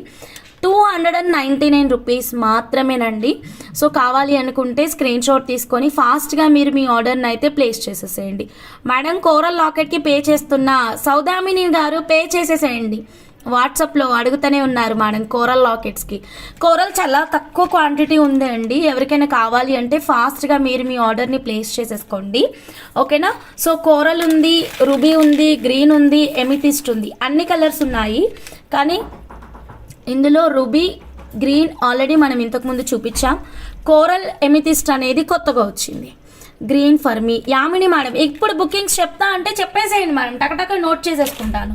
299 రూపీస్ మాత్రమేనండి. సో కావాలి అనుకుంటే స్క్రీన్ షాట్ తీసుకొని ఫాస్ట్గా మీరు మీ ఆర్డర్ని అయితే ప్లేస్ చేసేసేయండి. మేడం కోరల్ లాకెట్కి పే చేస్తున్నా, సౌదామిని గారు పే చేసేసేయండి. వాట్సాప్లో అడుగుతూనే ఉన్నారు మేడం కోరల్ లాకెట్స్కి. కోరల్ చాలా తక్కువ క్వాంటిటీ ఉంది అండి. ఎవరికైనా కావాలి అంటే ఫాస్ట్గా మీరు మీ ఆర్డర్ని ప్లేస్ చేసేసుకోండి. ఓకేనా. సో కోరల్ ఉంది, రూబీ ఉంది, గ్రీన్ ఉంది, ఎమితిస్ట్ ఉంది, అన్ని కలర్స్ ఉన్నాయి. కానీ ఇందులో రూబీ, గ్రీన్ ఆల్రెడీ మనం ఇంతకుముందు చూపించాం. కోరల్ ఎమితిస్ట్ అనేది కొత్తగా వచ్చింది. Green for me. Yamini madam ఇప్పుడు బుకింగ్స్ చెప్తా అంటే చెప్పేసేయండి మేడం, టకటక నోట్ చేసేసుకుంటాను.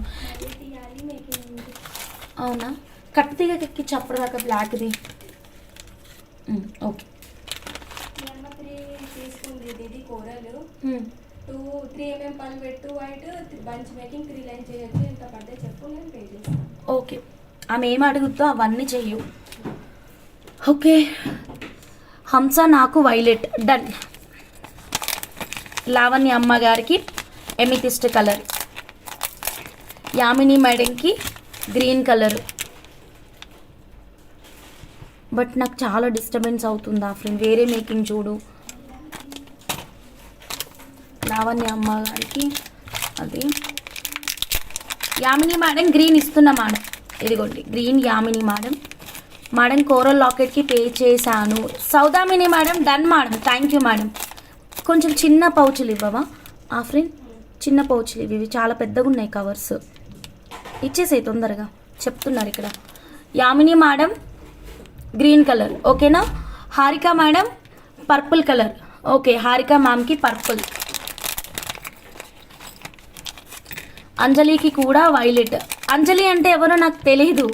అవునా, కట్టుతీగకి ఎక్కి చప్పటిదాకా బ్లాక్ది. Okay, okay. ఆమె ఏం అడుగుతో అవన్నీ చెయ్యు. ఓకే, హంస నాకు వైలెట్ డన్. లావణ్య అమ్మగారికి ఎమితిస్ట్ కలర్, యామిని మేడంకి గ్రీన్ కలర్. బట్ నాకు చాలా డిస్టర్బెన్స్ అవుతుంది ఫ్రెండ్, వేరే మేకింగ్ చూడు. లావణ్య అమ్మగారికి అది యామిని మేడం గ్రీన్ ఇస్తున్నా మేడం. ఇదిగోండి green Yamini madam. Madam coral లాకెట్కి పే చేశాను. Soudamini madam done madam, thank you madam. కొంచెం చిన్న పౌచులు ఇవ్వవా ఆఫ్రిన్? చిన్న పౌచులు ఇవి చాలా పెద్దగా ఉన్నాయి కవర్స్, ఇచ్చేసేయి తొందరగా, చెప్తున్నారు ఇక్కడ. యామిని మేడం గ్రీన్ కలర్, ఓకేనా. Harika madam purple colour, okay. Harika మ్యామ్కి పర్పుల్. అంజలికి కూడా వైలెట్. అంజలి అంటే ఎవరో నాకు తెలీదు.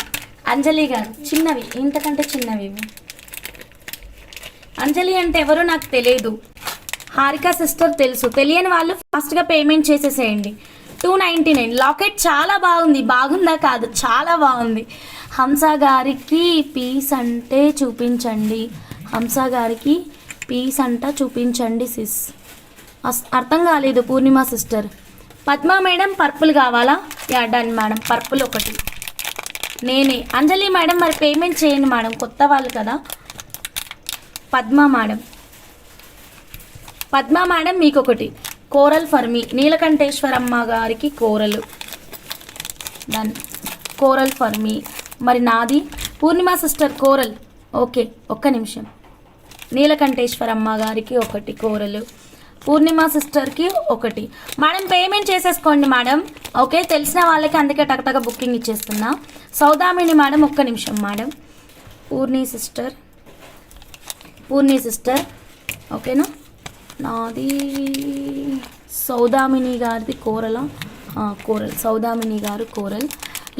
అంజలి గారు చిన్నవి, ఇంతకంటే చిన్నవి ఇవి. అంజలి అంటే ఎవరో నాకు తెలియదు. హారిక సిస్టర్ తెలుసు, తెలియని వాళ్ళు ఫాస్ట్గా పేమెంట్ చేసేసేయండి. 299 లాకెట్ చాలా బాగుంది. బాగుందా కాదు, చాలా బాగుంది. హంస గారికి పీస్ అంటే చూపించండి. హంస గారికి పీస్ అంట చూపించండి సిస్. అర్థం కాలేదు పూర్ణిమ సిస్టర్. పద్మ మేడం పర్పుల్ కావాలా? యా డన్ మేడం, పర్పుల్ ఒకటి నేనే. అంజలి మేడం మరి పేమెంట్ చేయండి మేడం, కొత్త వాళ్ళు కదా. పద్మ మేడం మీకు ఒకటి కోరల్ ఫర్ మీ. నీలకంఠేశ్వరమ్మ గారికి కోరలు డన్, కోరల్ ఫర్ మీ. మరి నాది పూర్ణిమ సిస్టర్ కోరల్. ఓకే ఒక్క నిమిషం. నీలకంఠేశ్వరమ్మ గారికి ఒకటి కోరలు, పూర్ణిమ సిస్టర్కి ఒకటి. మేడం పేమెంట్ చేసేసుకోండి మేడం. ఓకే తెలిసిన వాళ్ళకి అందుకే టకటక బుకింగ్ ఇచ్చేస్తున్నా. సౌదామిని మేడం ఒక్క నిమిషం మేడం. పూర్ణి సిస్టర్ ఓకేనా. నాది సౌదామిని గారిది కోరల, కోరల్. సౌదామిని గారు కోరల్.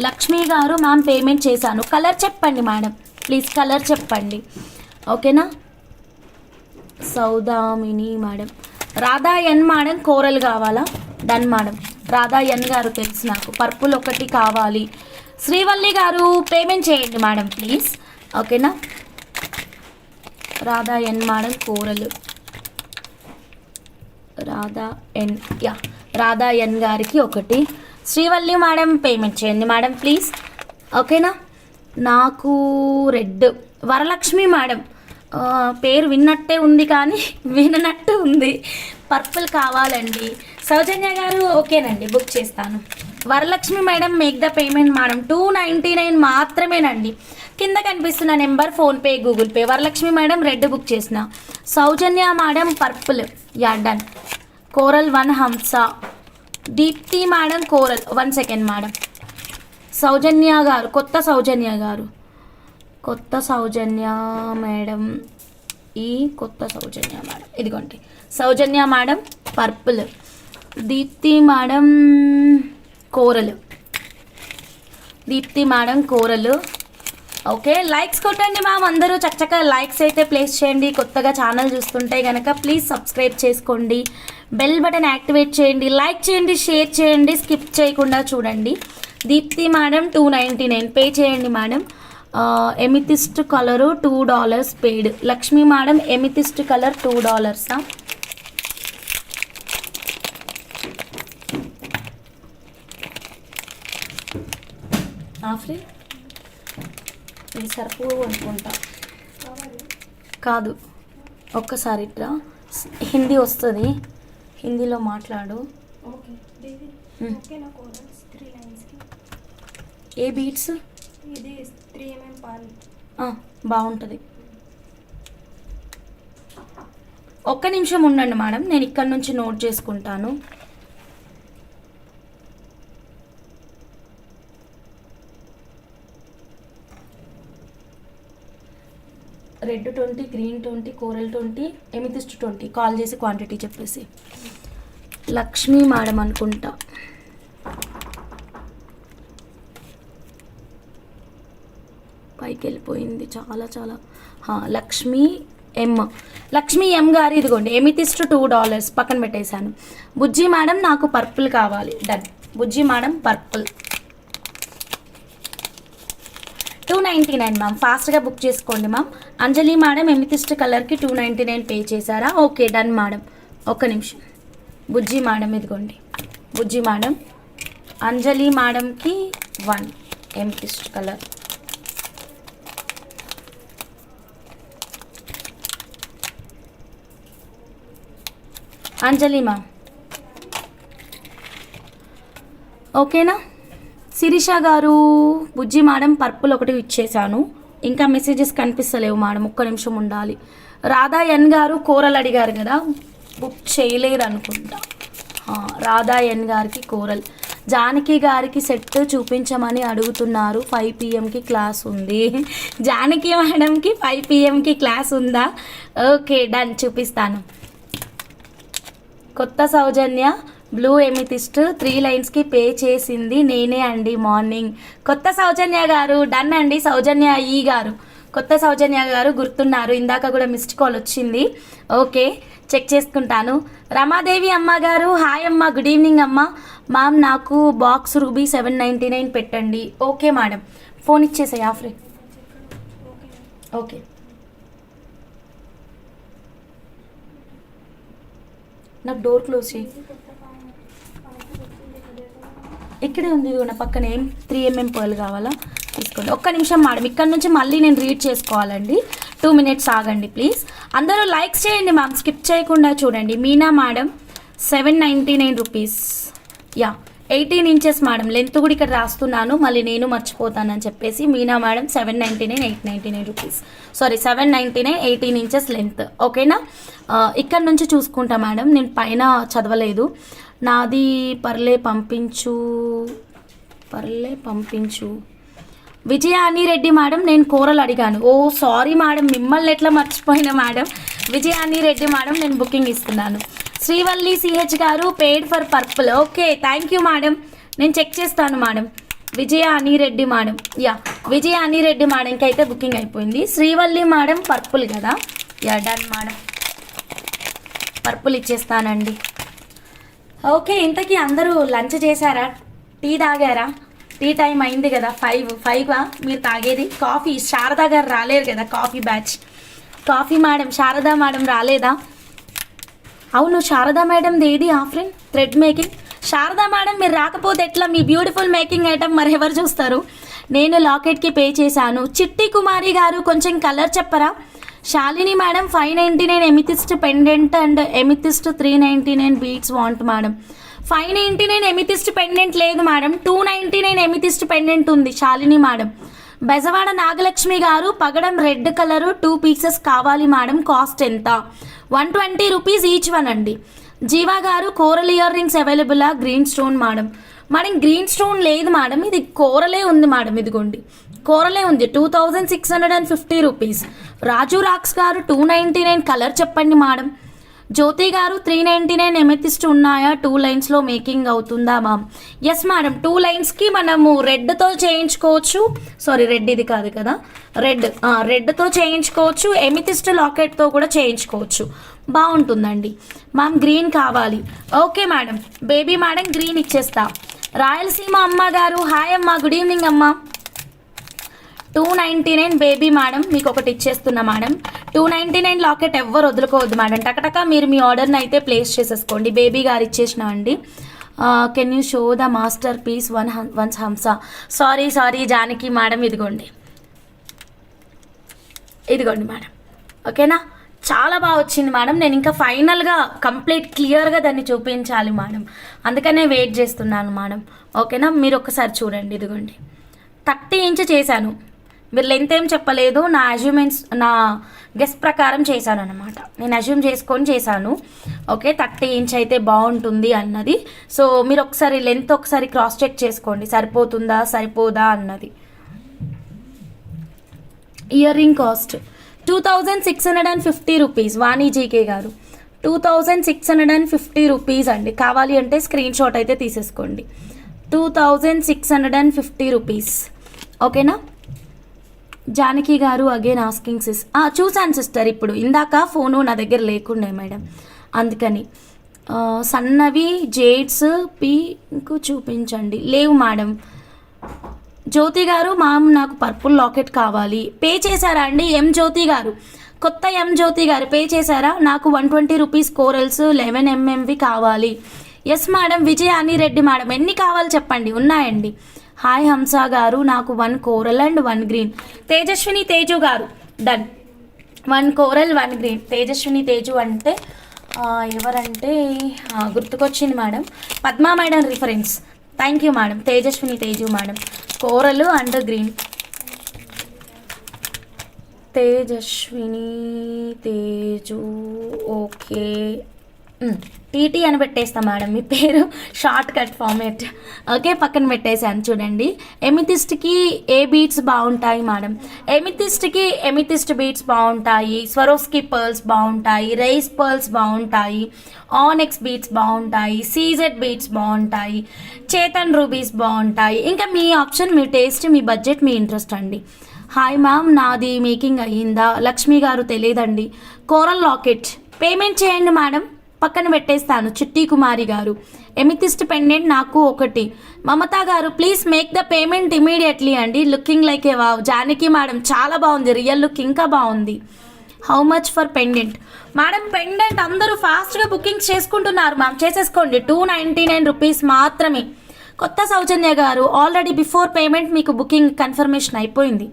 లక్ష్మి గారు మ్యామ్ పేమెంట్ చేశాను. కలర్ చెప్పండి మేడం ప్లీజ్, కలర్ చెప్పండి ఓకేనా. Soudamini madam. Radha N madam coral కావాలా? Done madam. రాధా ఎన్ గారు తెలుసు నాకు, పర్పుల్ ఒకటి కావాలి. శ్రీవల్లి గారు పేమెంట్ చేయండి మేడం ప్లీజ్ ఓకేనా. Radha N madam coral. Radha ఎన్ గారికి ఒకటి. శ్రీవల్లి మేడం పేమెంట్ చేయండి మేడం ప్లీజ్ ఓకేనా. నాకు రెడ్. వరలక్ష్మి మేడం పేరు విన్నట్టే ఉంది కానీ విననట్టు ఉంది. పర్పుల్ కావాలండి. సౌజన్య గారు ఓకేనండి, బుక్ చేస్తాను. Varalakshmi madam make the payment madam. 299 మాత్రమేనండి. కింద కనిపిస్తున్న number PhonePe Google Pay. Varalakshmi madam red book చేసిన. Soujanya madam purple. Yeah done. Coral 1 Hamsa. Deepthi madam coral. 1 second madam. Soujanya గారు కొత్త సౌజన్య మేడం. కొత్త సౌజన్య మేడం ఇదిగోండి. Soujanya madam purple. Deepthi madam కోరలు. ఓకే లైక్స్ కొట్టండి మ్యామ్, అందరూ చక్కగా లైక్స్ అయితే ప్లేస్ చేయండి. కొత్తగా ఛానల్ చూస్తుంటే కనుక ప్లీజ్ సబ్స్క్రైబ్ చేసుకోండి, బెల్ బటన్ యాక్టివేట్ చేయండి, లైక్ చేయండి, షేర్ చేయండి, స్కిప్ చేయకుండా చూడండి. దీప్తి మేడం 299 పే చేయండి madam. Amethyst colour $2 paid. Lakshmi madam amethyst colour $2. Free సరుపు అనుకుంటా కాదు. ఒక్కసారి ఇట్లా హిందీ వస్తుంది, హిందీలో మాట్లాడు. ఏ బీట్స్? ఇది 3mm పాలు బాగుంటుంది. ఒక్క నిమిషం ఉండండి మేడం, నేను ఇక్కడ నుంచి నోట్ చేసుకుంటాను. Red 20, green 20, coral 20, amethyst 20. Call చేసి క్వాంటిటీ చెప్పేసి. లక్ష్మీ మేడం అనుకుంటా. పైకి వెళ్ళిపోయింది చాలా. లక్ష్మీ ఎం గారు ఇదిగోండి ఎమితిస్ట్ $2 పక్కన పెట్టేశాను. బుజ్జి మేడం నాకు పర్పుల్ కావాలి. డన్. బుజ్జి మేడం పర్పుల్ 299 మ్యామ్. ఫాస్ట్గా బుక్ చేసుకోండి మ్యామ్. అంజలి మేడం ఎమితిస్ట్ కలర్కి 299 పే చేశారా? Okay done madam. ఒక్క నిమిషం. బుజ్జి మేడం ఇదిగోండి. బుజ్జి మేడం. అంజలి మేడంకి 1 ఎమితిస్ట్ కలర్. అంజలి మ్యామ్ ఓకేనా. శిరీష గారు బుజ్జి మేడం పర్పుల్ ఒకటి ఇచ్చేసాను. ఇంకా మెసేజెస్ కనిపిస్తలేవు మేడం, ఒక్క నిమిషం ఉండాలి. రాధా ఎన్ గారు కోరల్ అడిగారు కదా, బుక్ చేయలేరు అనుకుంటా. రాధా ఎన్ గారికి కోరల్. జానకి గారికి సెట్ చూపించమని అడుగుతున్నారు. 5 PM క్లాస్ ఉంది. జానకి మేడంకి 5 PM క్లాస్ ఉందా? ఓకే డన్, చూపిస్తాను. కొత్త సౌజన్య బ్లూ ఎమితిస్ట్ 3 లైన్స్కి పే చేసింది నేనే అండి మార్నింగ్. కొత్త సౌజన్య గారు డన్ అండి. సౌజన్య ఈ గారు కొత్త సౌజన్య గారు గుర్తున్నారు, ఇందాక కూడా మిస్డ్ కాల్ వచ్చింది. ఓకే, చెక్ చేసుకుంటాను. రమాదేవి అమ్మ గారు హాయ్ అమ్మ, గుడ్ ఈవినింగ్ అమ్మ. మ్యామ్ నాకు బాక్స్ రూబీ 799 పెట్టండి. ఓకే మేడం, ఫోన్ ఇచ్చేసాయి ఆఫ్రే. ఓకే, నాకు డోర్ క్లోజ్ చేయి. ఇక్కడే ఉంది, ఇది నా పక్కన. 3mm పర్ల్ కావాలా, తీసుకోండి. ఒక్క నిమిషం మేడం, ఇక్కడ నుంచి మళ్ళీ నేను రీడ్ చేసుకోవాలండి. 2 minutes ఆగండి ప్లీజ్. అందరూ లైక్స్ చేయండి మ్యామ్, స్కిప్ చేయకుండా చూడండి. Meena madam 799 rupees. Yeah 18 inches madam, length కూడా ఇక్కడ రాస్తున్నాను, మళ్ళీ నేను మర్చిపోతానని చెప్పేసి. Meena madam 799, 899 rupees. Sorry 799, 18 inches length. ఓకేనా, ఇక్కడ నుంచి చూసుకుంటా మేడం, నేను పైన చదవలేదు. నాది పర్లే పంపించు. విజయాని రెడ్డి మేడం, నేను కూరలు అడిగాను. ఓ సారీ మేడం, మిమ్మల్ని ఎట్లా మర్చిపోయినా మేడం. విజయాని రెడ్డి మేడం, నేను బుకింగ్ ఇస్తున్నాను. శ్రీవల్లి సిహెచ్ గారు paid for purple. Okay, thank you madam, నేను చెక్ చేస్తాను madam. Vijaya Anireddy madam, yeah Vijaya Anireddy మేడంకి అయితే బుకింగ్ అయిపోయింది. శ్రీవల్లి మేడం పర్పుల్ కదా, యా డన్ మేడం, పర్పుల్ ఇచ్చేస్తానండి. ఓకే, ఇంతకీ అందరూ లంచ్ చేశారా, టీ తాగారా? టీ టైం అయింది కదా, 5 మీరు తాగేది కాఫీ. శారదా గారు రాలేరు కదా, coffee batch. Coffee madam, Sharada madam రాలేదా? అవును, శారదా మేడం ఏది Afrin thread making. Sharada madam మీరు రాకపోతే ఎట్లా, మీ బ్యూటిఫుల్ మేకింగ్ ఐటమ్ మరి ఎవరు చూస్తారు? నేను లాకెట్కి పే చేశాను. చిట్టి కుమారి గారు కొంచెం కలర్ చెప్పరా? Shalini madam 599 amethyst pendant and amethyst 399 beads want madam. 599 amethyst pendant లేదు మేడం, 299 ఎమితిస్ట్ పెండెంట్ ఉంది శాలిని మేడం. బెజవాడ నాగలక్ష్మి గారు పగడం రెడ్ కలరు 2 pieces కావాలి మేడం, కాస్ట్ ఎంత? 120 రూపీస్ ఈచ్ వన్ అండి. జీవా గారు కోరల్ ఇయర్ రింగ్స్ అవైలబులా? Green stone madam. Madam green stone లేదు మేడం, ఇది కోరలే ఉంది మేడం, ఇదిగోండి కోరలే ఉంది. 2650 రూపీస్. రాజు రాక్స్ గారు 299 కలర్ చెప్పండి మేడం. జ్యోతి గారు 399 ఎమెతిస్ట్ ఉన్నాయా? 2 లైన్స్లో మేకింగ్ అవుతుందా మ్యామ్? ఎస్ మేడం, 2 లైన్స్కి మనము రెడ్తో చేయించుకోవచ్చు. సారీ, రెడ్ ఇది కాదు కదా, రెడ్తో చేయించుకోవచ్చు, ఎమితిస్ట్ లాకెట్తో కూడా చేయించుకోవచ్చు, బాగుంటుందండి. మ్యామ్ గ్రీన్ కావాలి. Okay madam, Baby madam green ఇచ్చేస్తా. రాయలసీమ అమ్మ గారు హాయ్ అమ్మ, గుడ్ ఈవినింగ్ అమ్మ. 299 బేబీ మేడం, మీకు ఒకటి ఇచ్చేస్తున్నా మేడం. 299 లాకెట్ ఎవ్వరు వదులుకోవద్దు మేడం, టకటక మీరు మీ ఆర్డర్ని అయితే ప్లేస్ చేసేసుకోండి. బేబీ గారు ఇచ్చేసిన అండి. Can you show the master piece ones Hamsa? Sorry Janaki madam, ఇదిగోండి మేడం. ఓకేనా, చాలా బాగా వచ్చింది మేడం. నేను ఇంకా ఫైనల్గా కంప్లీట్ క్లియర్గా దాన్ని చూపించాలి మేడం, అందుకనే వెయిట్ చేస్తున్నాను మేడం. ఓకేనా, మీరు ఒకసారి చూడండి, ఇదిగోండి 30 inch చేశాను. మీరు లెంత్ ఏం చెప్పలేదు, నా అజ్యూమెంట్స్ నా గెస్ ప్రకారం చేశాను అనమాట, నేను అజ్యూమ్ చేసుకొని చేశాను. ఓకే, 30 inch అయితే బాగుంటుంది అన్నది. సో మీరు ఒకసారి లెంత్ ఒకసారి క్రాస్ చెక్ చేసుకోండి, సరిపోతుందా సరిపోదా అన్నది. Ear ring cost 2650 rupees. వాణిజీకే గారు 2650 రూపీస్ అండి. కావాలి అంటే స్క్రీన్ షాట్ అయితే తీసేసుకోండి. 2650 రూపీస్. ఓకేనా. జానకి గారు అగైన్ ఆస్కింగ్ సిస్. చూసాను సిస్టర్, ఇప్పుడు ఇందాక ఫోను నా దగ్గర లేకుండే మేడం, అందుకని. సన్నవి జేడ్స్ పింక్ చూపించండి. లేవు మేడం. జ్యోతి గారు మామ్ నాకు పర్పుల్ లాకెట్ కావాలి. పే చేశారా అండి? జ్యోతి గారు, కొత్త జ్యోతి గారు పే చేశారా? నాకు 120 రూపీస్ కోరల్స్ 11mmవి కావాలి. Yes madam. Vijaya Anireddy madam, ఎన్ని కావాలి చెప్పండి, ఉన్నాయండి. హాయ్ హంస గారు, నాకు 1 coral and 1 green. Tejaswini Teju గారు done. 1 coral 1 green. Tejaswini Teju అంటే ఎవరంటే గుర్తుకొచ్చింది madam, Padma madam reference. Thank you madam. Tejaswini Teju madam, coral and green. Tejaswini Teju, okay. TT అని పెట్టేస్తా మేడం మీ పేరు, షార్ట్ కట్ ఫార్మేట్. ఓకే, పక్కన పెట్టేసాను చూడండి. ఎమితిస్ట్కి ఏ బీట్స్ బాగుంటాయి మేడం? ఎమితిస్ట్కి ఎమితిస్ట్ బీట్స్ బాగుంటాయి, స్వరోస్కి పర్ల్స్ బాగుంటాయి, రైస్ పర్ల్స్ బాగుంటాయి, ఆనెక్స్ బీట్స్ బాగుంటాయి, సీజెడ్ బీట్స్ బాగుంటాయి, చేతన్ రూబీస్ బాగుంటాయి. ఇంకా మీ ఆప్షన్, మీ టేస్ట్, మీ బడ్జెట్, మీ ఇంట్రెస్ట్ అండి. హాయ్ మ్యామ్, నాది మేకింగ్ అయ్యిందా? లక్ష్మి గారు తెలియదండి. కోరల్ లాకెట్ పేమెంట్ చేయండి మేడం, పక్కన పెట్టేస్తాను. చిట్టి కుమారి గారు ఎమితిస్ట్ పెండెంట్ నాకు ఒకటి. మమతా గారు please make the payment immediately అండి. Looking like a wow. Janaki madam చాలా బాగుంది, రియల్ లుక్ ఇంకా బాగుంది. How much for pendant madam? Pendant అందరూ ఫాస్ట్గా బుకింగ్స్ చేసుకుంటున్నారు మ్యామ్, చేసేసుకోండి. 299 రూపీస్ మాత్రమే. కొత్త సౌజన్య గారు ఆల్రెడీ బిఫోర్ పేమెంట్ మీకు బుకింగ్ కన్ఫర్మేషన్ అయిపోయింది.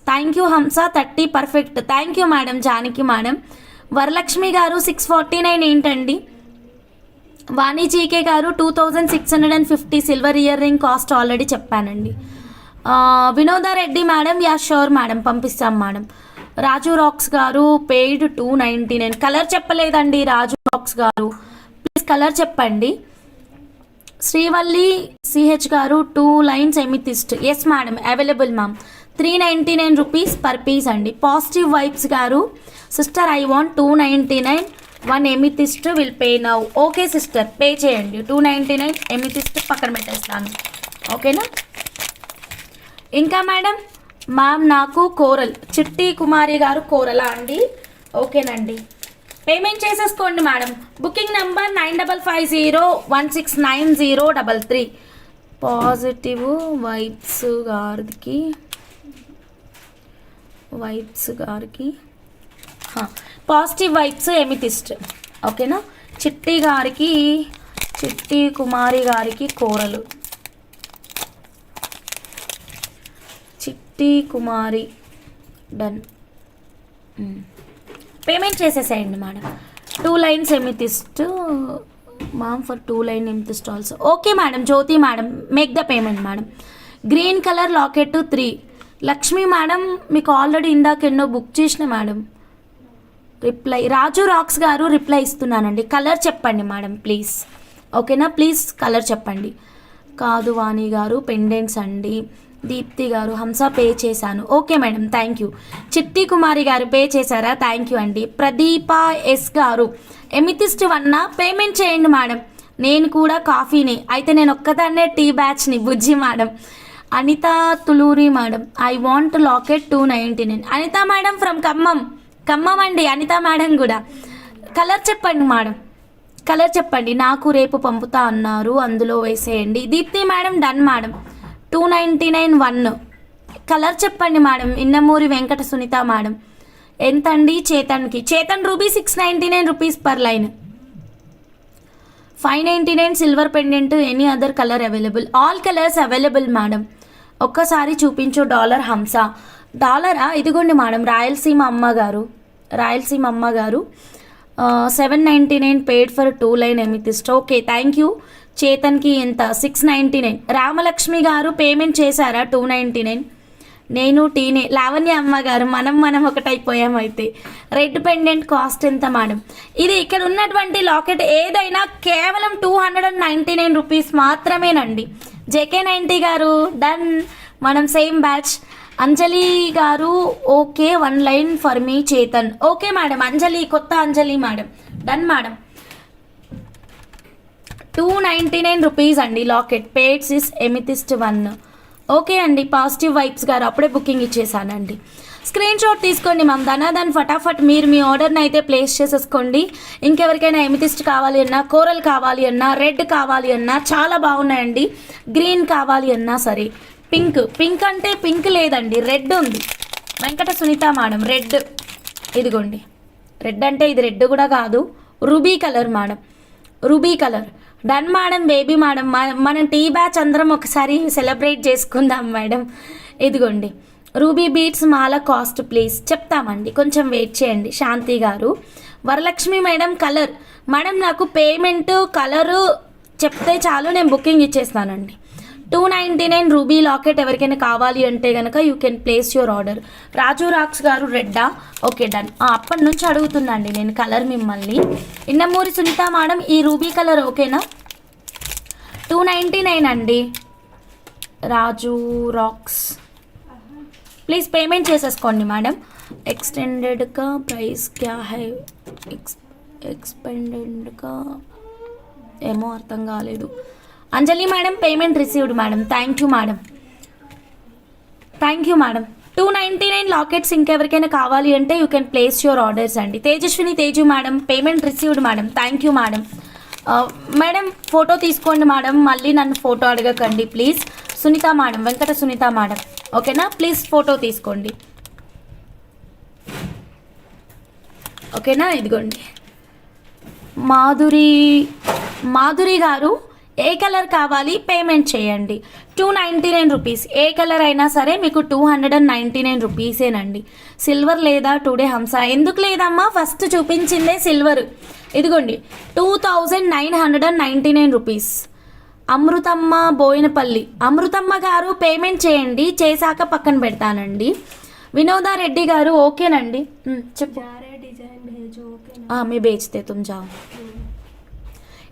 Thank you Hamsa 30 perfect. Thank you madam Janaki madam. Varalakshmi గారు 649 ఏంటండి? వాణి జీకే గారు 2650 silver ear ring cost already చెప్పానండి. Vinodareddy madam yeah sure madam, పంపిస్తాం మేడం. రాజు రాక్స్ గారు పెయిడ్ 299. కలర్ చెప్పలేదండి రాజు రాక్స్ గారు, ప్లీజ్ కలర్ చెప్పండి. శ్రీవల్లి సిహెచ్ గారు 2 lines amethyst. Yes madam available ma'am. 399 rupees per piece అండి. పాజిటివ్ వైబ్స్ గారు sister I want 299 1 amethyst will pay now. Okay sister, pay చేయండి. 299 ఎమితిస్ట్ పక్కన పెట్టేస్తాను, ఓకేనా? ఇంకా మేడం మ్యామ్ నాకు కోరల్. చిట్టి కుమారి గారు కోరలా అండి? ఓకేనండి, పేమెంట్ చేసేసుకోండి madam. Booking number 9550169033. Positive vibes గారికి పాజిటివ్ వైబ్స్ ఎమితిస్ట్, ఓకేనా? చిట్టి కుమారి గారికి కోరలు. చిట్టి కుమారి డన్. పేమెంట్ చేసేసేయండి madam. 2 lines amethyst ma'am for 2 line amethyst also. Okay madam. Jyoti madam make the payment madam. Green colour locket 3. Lakshmi madam మీకు ఆల్రెడీ ఇందాక ఎన్నో book చేసిన madam. Reply Raju rocks గారు రిప్లై ఇస్తున్నానండి. కలర్ చెప్పండి మేడం ప్లీజ్, ఓకేనా? ప్లీజ్ కలర్ చెప్పండి. కాదు వాణి గారు పెండెంట్స్ అండి. దీప్తి గారు హంస పే చేశాను. Okay madam thank you. Chitti Kumari గారు పే చేశారా? థ్యాంక్ యూ అండి. ప్రదీప ఎస్ గారు ఎమితిస్ట్ 1 పేమెంట్ చేయండి మేడం. నేను కూడా కాఫీని, అయితే నేను ఒక్కదాన్నే టీ బ్యాచ్ని. Bujji madam. Anitha Tuluri madam I want locket 299. Anitha madam from Khammam అండి. అనిత మేడం కూడా కలర్ చెప్పండి మేడం, కలర్ చెప్పండి. నాకు రేపు పంపుతా అన్నారు, అందులో వేసేయండి. Deepthi madam done madam. 299 1. Colour చెప్పండి మేడం. ఇన్నమూరి వెంకట సునీత మేడం ఎంత అండి? Chetan ruby 699 rupees per line. 599 silver pendant. Any other colour available? All colours available madam. ఒక్కసారి చూపించు. డాలర్ హంస. డాలరా? ఇదిగోండి మేడం. రాయలసీమ అమ్మ గారు 799 paid for 2 line amethyst. Okay thank you. చేతన్కి ఎంత? 699. రామలక్ష్మి గారు పేమెంట్ చేశారా? 299. నేను టీనే. లావణ్య అమ్మ గారు మనం ఒకటైపోయాం. అయితే రెడ్ పెండెంట్ కాస్ట్ ఎంత మేడం? ఇది ఇక్కడ ఉన్నటువంటి లాకెట్ ఏదైనా కేవలం 299 రూపీస్ మాత్రమేనండి. జేకే 90 గారు డన్. మనం సేమ్ బ్యాచ్. అంజలి గారు okay 1 line for me Chetan. Okay madam. Anjali, కొత్త Anjali madam done madam. 299 rupees అండి locket. Paids is amethyst 1. Okay అండి. పాజిటివ్ వైబ్స్ గారు అప్పుడే బుకింగ్ ఇచ్చేసానండి. స్క్రీన్ షాట్ తీసుకోండి మ్యామ్. దాని ఫటాఫట్ మీరు మీ ఆర్డర్ని అయితే ప్లేస్ చేసేసుకోండి. ఇంకెవరికైనా ఎమితిస్ట్ కావాలి అన్నా, కోరల్ కావాలి అన్నా, రెడ్ కావాలి అన్నా చాలా బాగున్నాయండి. గ్రీన్ కావాలి అన్నా సరే. పింక్ అంటే పింక్ లేదండి, రెడ్ ఉంది. Venkata Sunitha madam red. ఇదిగోండి రెడ్ అంటే ఇది రెడ్ కూడా కాదు, ruby colour madam. Ruby colour done madam. Baby madam మనం టీ బ్యాచ్ అందరం ఒకసారి సెలబ్రేట్ చేసుకుందాం మేడం. ఇదిగోండి రూబీ బీట్స్ మాల కాస్ట్ ప్లీజ్ చెప్తామండి, కొంచెం వెయిట్ చేయండి. శాంతి గారు. Varalakshmi madam colour. మేడం నాకు పేమెంట్ కలరు చెప్తే చాలు, నేను బుకింగ్ ఇచ్చేస్తానండి. 299 రూబీ లాకెట్ ఎవరికైనా కావాలి అంటే కనుక you can place your order. Raju rocks గారు రెడ్డా? Okay done. అప్పటి నుంచి అడుగుతున్నాండి నేను కలర్ మిమ్మల్ని. ఇన్నమూరి సునీత మేడం ఈ రూబీ కలర్ ఓకేనా? 299 అండి. రాజు రాక్స్ ప్లీజ్ పేమెంట్ చేసేసుకోండి మేడం. एक्सटेंडेड का प्राइस क्या है? एक्सपेंडेड का ఏమో అర్థం కాలేదు. Anjali madam payment received madam. Thank you madam. 299 lockets ఇంకెవరికైనా కావాలి అంటే you can place your orders అండి. Tejaswini Teju madam, payment received madam, thank you madam. Madam photo తీసుకోండి మేడం, మళ్ళీ నన్ను ఫోటో అడగకండి please. Sunitha madam, Venkata Sunitha madam, ఓకేనా, ప్లీజ్ ఫోటో తీసుకోండి, ఓకేనా. ఇదిగోండి మాధురి గారు, ఏ కలర్ కావాలి పేమెంట్ చేయండి. 299 రూపీస్, ఏ కలర్ అయినా సరే మీకు 299 రూపీసేనండి. సిల్వర్ లేదా టుడే హంస? ఎందుకు లేదమ్మా, ఫస్ట్ చూపించిందే సిల్వర్. ఇదిగోండి 2999 రూపీస్. అమృతమ్మ బోయినపల్లి, అమృతమ్మ గారు పేమెంట్ చేయండి, చేశాక పక్కన పెడతానండి. వినోదారెడ్డి గారు ఓకేనండి, చెప్పు. मैं बेचते तुम जाओ.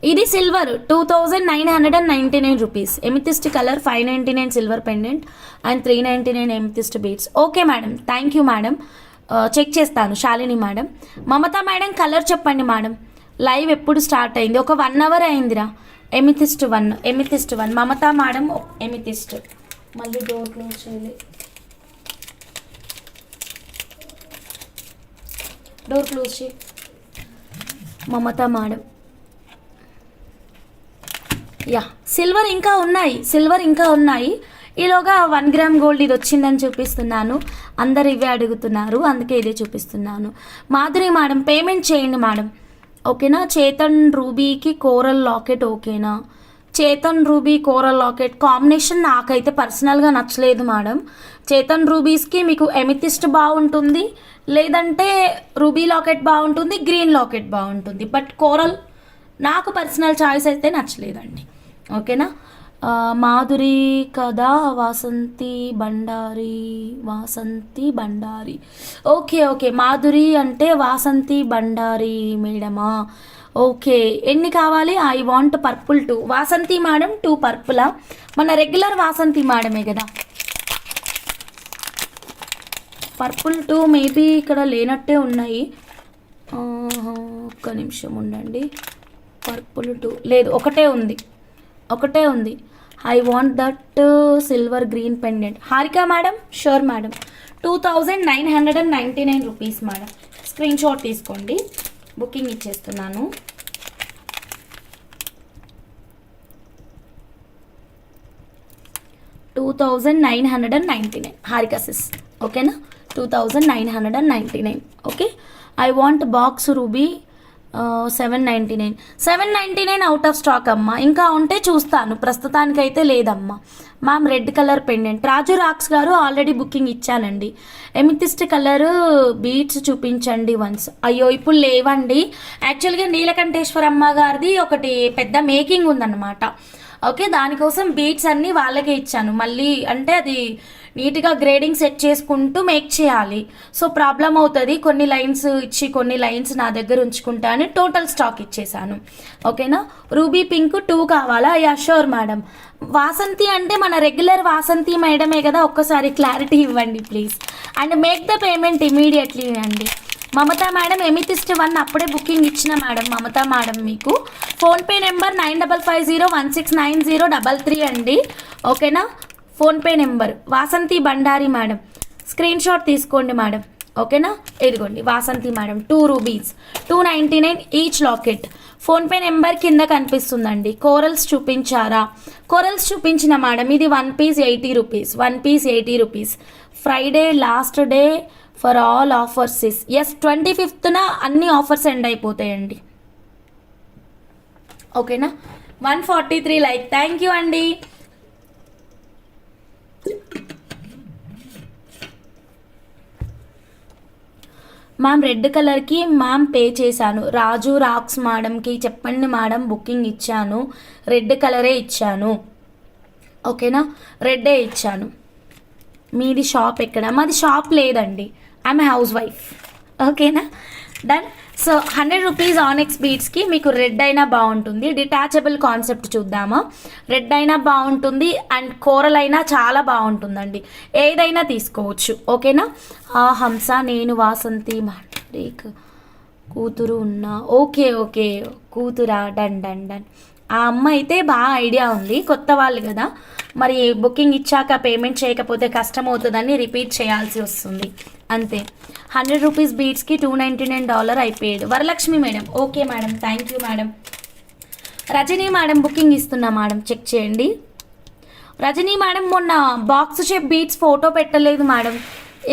ఇది silver 2999 rupees. Amethyst colour 599 silver pendant and 399 amethyst beads. Okay madam, thank you madam, check చేస్తాను. Shalini madam. Mamata madam colour చెప్పండి మేడం. లైవ్ ఎప్పుడు స్టార్ట్ అయింది? ఒక 1 అవర్ అయిందిరా. Amethyst one Mamata madam amethyst. మళ్ళీ డోర్ క్లోజ్ చేయాలి, డోర్ క్లోజ్ చేయి. మమతా మేడం, యా సిల్వర్ ఇంకా ఉన్నాయి. ఈలోగా 1 గ్రామ్ గోల్డ్ ఇది వచ్చిందని చూపిస్తున్నాను. అందరు ఇవే అడుగుతున్నారు, అందుకే ఇదే చూపిస్తున్నాను. మాధురి మేడం పేమెంట్ చేయండి మేడం, ఓకేనా. చేతన్ రూబీకి కోరల్ లాకెట్ ఓకేనా? Chetan ruby coral locket combination నాకైతే పర్సనల్గా నచ్చలేదు మేడం. చేతన్ రూబీస్కి మీకు ఎమితిస్ట్ బాగుంటుంది, లేదంటే రూబీ లాకెట్ బాగుంటుంది, గ్రీన్ లాకెట్ బాగుంటుంది. బట్ కోరల్ నాకు పర్సనల్ చాయిస్ అయితే నచ్చలేదండి, ఓకేనా. మాధురి కదా, వాసంతి బండారి. ఓకే మాధురి అంటే వాసంతి బండారి మేడమా? ఓకే, ఎన్ని కావాలి? I want purple 2. Vasanthi madam 2 పర్పులా? మన రెగ్యులర్ వాసంతి మేడమే కదా. పర్పుల్ 2 మేబీ ఇక్కడ లేనట్టే ఉన్నాయి. ఒక్క నిమిషం ఉండండి. పర్పుల్ 2 లేదు, ఒకటే ఉంది. I want that silver green pendant. Harika madam, sure madam. 2999 rupees madam. Screen shot తీసుకోండి, బుకింగ్ ఇచ్చేస్తున్నాను. $2,999 హారిక సిస్, ఓకేనా. 2,999, okay. I want box ruby 799 out of stock అమ్మా. ఇంకా ఉంటే చూస్తాను, ప్రస్తుతానికైతే లేదమ్మా. Ma'am red colour pendant. Raju rocks garu already booking ఇచ్చానండి. ఎమితిస్ట్ కలర్ బీట్స్ చూపించండి వన్స్. అయ్యో ఇప్పుడు లేవండి. యాక్చువల్గా నీలకంఠేశ్వరమ్మ గారిది ఒకటి పెద్ద మేకింగ్ ఉందన్నమాట, ఓకే. దానికోసం బీట్స్ అన్నీ వాళ్ళకే ఇచ్చాను. మళ్ళీ అంటే అది నీట్గా గ్రేడింగ్ సెట్ చేసుకుంటూ మేక్ చేయాలి, సో ప్రాబ్లం అవుతుంది. కొన్ని లైన్స్ ఇచ్చి కొన్ని లైన్స్ నా దగ్గర ఉంచుకుంటా అని టోటల్ స్టాక్ ఇచ్చేసాను, ఓకేనా. రూబీ పింక్ 2 కావాలా? Yeah sure madam. వాసంతి అంటే మన రెగ్యులర్ వాసంతి మేడమే కదా, ఒక్కసారి క్లారిటీ ఇవ్వండి please. And make the payment immediately అండి. మమతా మేడం ఎమితిస్ట్ 1 అప్పుడే బుకింగ్ ఇచ్చిన మేడం. మమతా మేడం మీకు ఫోన్పే నెంబర్ 9550169033 అండి, ఓకేనా. PhonePe number. Vasanthi Bandari madam screen shot తీసుకోండి మేడం, ఓకేనా. ఇదిగోండి Vasanthi madam 2 rubies 299 each locket. PhonePe number కింద కనిపిస్తుందండి. కోరల్స్ చూపించారా? కోరల్స్ చూపించిన మేడం. ఇది 1 piece 80 rupees. Friday last day for all offers is. Yes 25th అన్ని ఆఫర్స్ ఎండ్ అయిపోతాయండి, ఓకేనా. 143 లైక్, థ్యాంక్ యూ అండి. మ్యామ్ రెడ్ కలర్కి మ్యామ్ పే చేశాను. రాజు రాక్స్ మేడంకి చెప్పండి మేడం, బుకింగ్ ఇచ్చాను, రెడ్ కలరే ఇచ్చాను, ఓకేనా. రెడ్డే ఇచ్చాను. మీది షాప్ ఎక్కడ? మాది షాప్ లేదండి, ఐఎమ్ హౌస్ వైఫ్, ఓకేనా. డన్. సో 100 రూపీస్ ఆనెక్స్ బీడ్స్కి మీకు రెడ్ అయినా బాగుంటుంది. డిటాచబుల్ కాన్సెప్ట్ చూద్దామా? రెడ్ అయినా బాగుంటుంది అండ్ కోరల్ అయినా చాలా బాగుంటుందండి, ఏదైనా తీసుకోవచ్చు, ఓకేనా. హంస నేను వాసంతి మాట్లాడేక్ కూతురు ఉన్నా. ఓకే కూతురా, డన్. ఆ అమ్మ అయితే బాగా ఐడియా ఉంది, కొత్త వాళ్ళు కదా. మరి బుకింగ్ ఇచ్చాక పేమెంట్ చేయకపోతే కష్టం అవుతుందని రిపీట్ చేయాల్సి వస్తుంది అంతే. 100 రూపీస్ బీట్స్కి $299 అయిపోయాడు. Varalakshmi madam, okay madam, thank you madam. Rajani madam booking ఇస్తున్నా మేడం, చెక్ చేయండి. రజనీ మేడం మొన్న బాక్స్ షేప్ బీట్స్ ఫోటో పెట్టలేదు మేడం,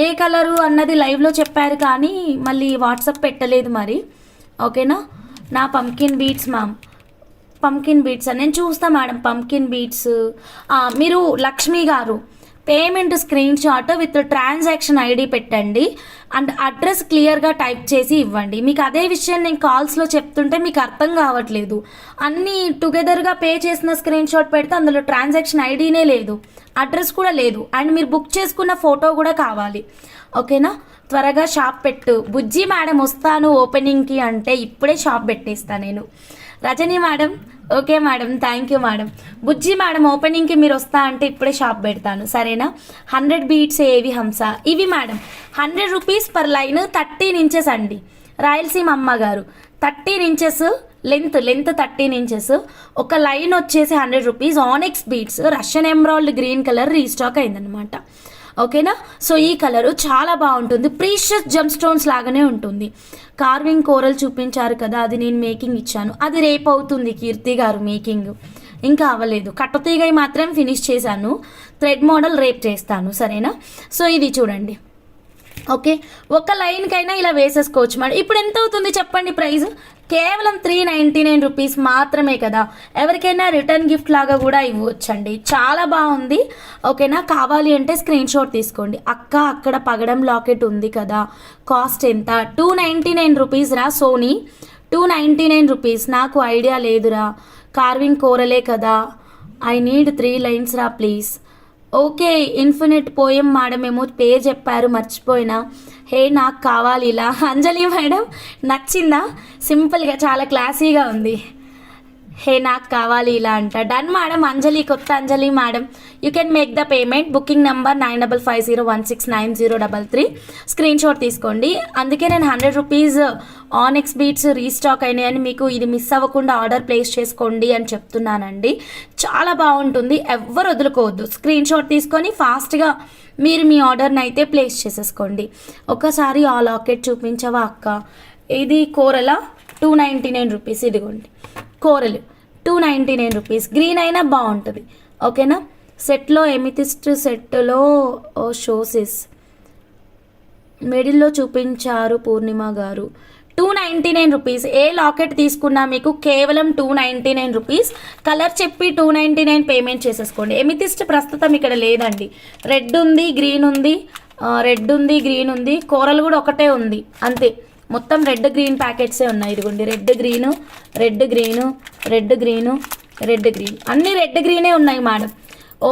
ఏ కలరు అన్నది లైవ్లో చెప్పారు కానీ మళ్ళీ వాట్సాప్ పెట్టలేదు మరి, ఓకేనా. నా pumpkin beats ma'am, pumpkin beats నేను చూస్తా మేడం. పంకిన్ బీట్స్ మీరు లక్ష్మి గారు payment screen shot with transaction ID పెట్టండి అండ్ అడ్రస్ క్లియర్గా టైప్ చేసి ఇవ్వండి. మీకు అదే విషయం నేను కాల్స్లో చెప్తుంటే మీకు అర్థం కావట్లేదు. అన్నీ టుగెదర్గా పే చేసిన స్క్రీన్ షాట్ పెడితే అందులో ట్రాన్సాక్షన్ ఐడినే లేదు, అడ్రస్ కూడా లేదు, అండ్ మీరు బుక్ చేసుకున్న ఫోటో కూడా కావాలి, ఓకేనా. త్వరగా షాప్ పెట్టు. బుజ్జి మేడం వస్తాను ఓపెనింగ్కి అంటే ఇప్పుడే షాప్ పెట్టేస్తాను నేను. Rajani madam, okay madam, thank you madam. Bujji madam ఓపెనింగ్కి మీరు వస్తా అంటే ఇప్పుడే షాప్ పెడతాను, సరేనా. 100 బీట్స్ ఏవి హంస ఇవి madam, 100 rupees per line, 13 inches అండి. రాయలసీమ అమ్మ గారు 13 ఇంచెస్ లెంత్ 13 ఇంచెస్. ఒక లైన్ వచ్చేసి 100 రూపీస్. ఆనెక్స్ beats Russian emerald green colour restock అయిందనమాట, ఓకేనా. సో ఈ కలరు చాలా బాగుంటుంది, ప్రీషియస్ జమ్ స్టోన్స్ లాగానే ఉంటుంది. కార్వింగ్ కోరల్ చూపించారు కదా, అది నేను మేకింగ్ ఇచ్చాను, అది రేపు అవుతుంది కీర్తి గారు మేకింగ్, ఇంకా అవ్వలేదు. కట్టతీగై మాత్రం ఫినిష్ చేశాను, థ్రెడ్ మోడల్ రేపు చేస్తాను, సరేనా. సో ఇది చూడండి, ఓకే. ఒక లైన్కైనా ఇలా వేసేసుకోవచ్చు మేడం. ఇప్పుడు ఎంత అవుతుంది చెప్పండి ప్రైస్? కేవలం 399 రూపీస్ మాత్రమే కదా. ఎవరికైనా రిటర్న్ గిఫ్ట్ లాగా కూడా ఇవ్వచ్చండి, చాలా బాగుంది, ఓకేనా. కావాలి అంటే స్క్రీన్ షాట్ తీసుకోండి. అక్క అక్కడ పగడం లాకెట్ ఉంది కదా, కాస్ట్ ఎంత? 299 రూపీస్ రా సోనీ, 299 రూపీస్. నాకు ఐడియా లేదురా, కార్వింగ్ కోరలే కదా, ఐ నీడ్ 3 లైన్స్ రా please. Okay, infinite poem madam ఏమో పేరు చెప్పారు మర్చిపోయినా. హే నాకు కావాలి ఇలా. అంజలి మేడం నచ్చిందా? సింపుల్గా చాలా క్లాసీగా ఉంది. హే నాకు కావాలి ఇలా అంట. Done madam. అంజలి, కొత్త Anjali madam, you can make the payment. Booking number 9550169033. Screen shot తీసుకోండి. అందుకే నేను 100 రూపీస్ ఆనెక్స్ బీట్స్ రీస్టాక్ అయినాయని మీకు ఇది మిస్ అవ్వకుండా ఆర్డర్ ప్లేస్ చేసుకోండి అని చెప్తున్నానండి. చాలా బాగుంటుంది, ఎవ్వరు వదులుకోవద్దు. స్క్రీన్ షాట్ తీసుకొని ఫాస్ట్గా మీరు మీ ఆర్డర్ని అయితే ప్లేస్ చేసేసుకోండి. ఒకసారి ఆ లాకెట్ చూపించవా అక్క? ఇది కోరల 299 రూపీస్. ఇదిగోండి కోరలు 299 రూపీస్. గ్రీన్ అయినా బాగుంటుంది, ఓకేనా. సెట్లో ఎమితిస్ట్ సెట్లో షోసిస్ మిడిల్లో చూపించారు పూర్ణిమ గారు. 299 రూపీస్. ఏ లాకెట్ తీసుకున్నా మీకు కేవలం 299 రూపీస్. కలర్ చెప్పి 299 పేమెంట్ చేసేసుకోండి. ఎమితిస్ట్ ప్రస్తుతం ఇక్కడ లేదండి. రెడ్ ఉంది, గ్రీన్ ఉంది, రెడ్ ఉంది, గ్రీన్ ఉంది, కోరల్ కూడా ఒకటే ఉంది అంతే. మొత్తం రెడ్ గ్రీన్ ప్యాకెట్సే ఉన్నాయి. ఇదిగోండి red green, red green, red green, red green, అన్నీ రెడ్ గ్రీనే ఉన్నాయి మేడం.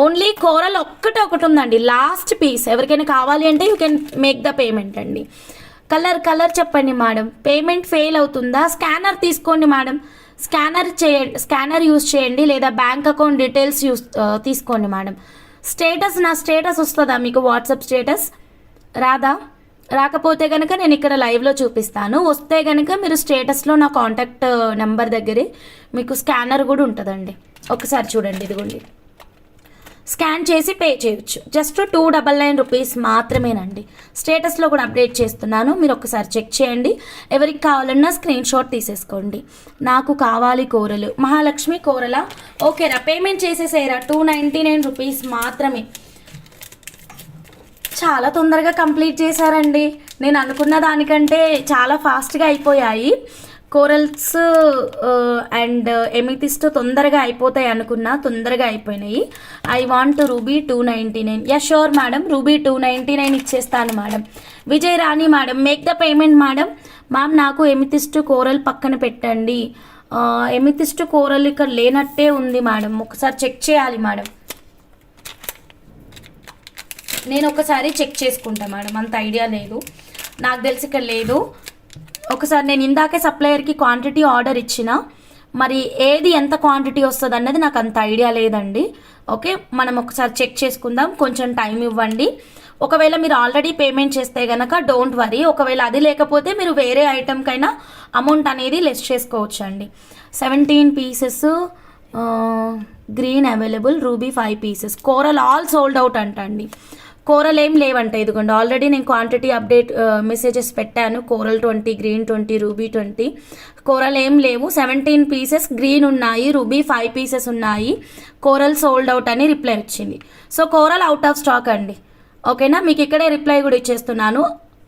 ఓన్లీ కోరల్ ఒకటి ఉందండి, లాస్ట్ పీస్. ఎవరికైనా కావాలి అంటే you can make the payment అండి. కలర్ చెప్పండి మేడం. పేమెంట్ ఫెయిల్ అవుతుందా? స్కానర్ తీసుకోండి మేడం, స్కానర్ యూజ్ చేయండి, లేదా బ్యాంక్ అకౌంట్ డీటెయిల్స్ తీసుకోండి మేడం. నా స్టేటస్ వస్తుందా మీకు? వాట్సాప్ స్టేటస్ రాదా? రాకపోతే కనుక నేను ఇక్కడ లైవ్లో చూపిస్తాను. వస్తే కనుక మీరు స్టేటస్లో నా కాంటాక్ట్ నెంబర్ దగ్గరే మీకు స్కానర్ కూడా ఉంటుందండి. ఒకసారి చూడండి, ఇదిగోండి స్కాన్ చేసి పే చేయొచ్చు. జస్ట్ 299 రూపీస్ మాత్రమేనండి. స్టేటస్లో కూడా అప్డేట్ చేస్తున్నాను, మీరు ఒకసారి చెక్ చేయండి. ఎవరికి కావాలన్నా స్క్రీన్ షాట్ తీసేసుకోండి. నాకు కావాలి కోరలు. మహాలక్ష్మి కోరల, ఓకేరా, పేమెంట్ చేసేసేరా. 299 రూపీస్ మాత్రమే. చాలా తొందరగా కంప్లీట్ చేశారండి. నేను అనుకున్న దానికంటే చాలా ఫాస్ట్గా అయిపోయాయి. కోరల్స్ అండ్ ఎమితిస్ట్ తొందరగా అయిపోతాయి అనుకున్నా, తొందరగా అయిపోయినాయి. I want ruby 299. Yeah sure madam, ruby 299 ఇచ్చేస్తాను madam. Vijay Rani madam, make the payment madam. Ma'am నాకు ఎమితిస్ట్ కోరల్ పక్కన పెట్టండి. ఎమితిస్ట్ కోరల్ ఇక్కడ లేనట్టే ఉంది మేడం, ఒకసారి చెక్ చేయాలి మేడం. నేను ఒకసారి చెక్ చేసుకుంటా మేడం, అంత ఐడియా లేదు, నాకు తెలిసి ఇక్కడ లేదు. ఒకసారి నేను ఇందాకే సప్లయర్కి క్వాంటిటీ ఆర్డర్ ఇచ్చిన, మరి ఏది ఎంత క్వాంటిటీ వస్తుంది అన్నది నాకు అంత ఐడియా లేదండి. ఓకే, మనం ఒకసారి చెక్ చేసుకుందాం, కొంచెం టైం ఇవ్వండి. ఒకవేళ మీరు ఆల్రెడీ పేమెంట్ చేస్తే కనుక డోంట్ వరీ. ఒకవేళ అది లేకపోతే మీరు వేరే ఐటెంకైనా అమౌంట్ అనేది లెస్ చేసుకోవచ్చు అండి. 17 pieces green available, ruby 5 pieces, coral all sold out అంటండి. కోరల్ ఏం లేవంట, ఇదిగోండి ఆల్రెడీ నేను క్వాంటిటీ అప్డేట్ మెసేజెస్ పెట్టాను. Coral 20, green 20, ruby 20. కోరల్ ఏం లేవు. 17 పీసెస్ గ్రీన్ ఉన్నాయి, రూబీ 5 పీసెస్ ఉన్నాయి, కోరల్ సోల్డ్ అవుట్ అని రిప్లై వచ్చింది. So coral out of stock అండి. ఓకేనా, మీకు ఇక్కడే రిప్లై కూడా ఇచ్చేస్తున్నాను.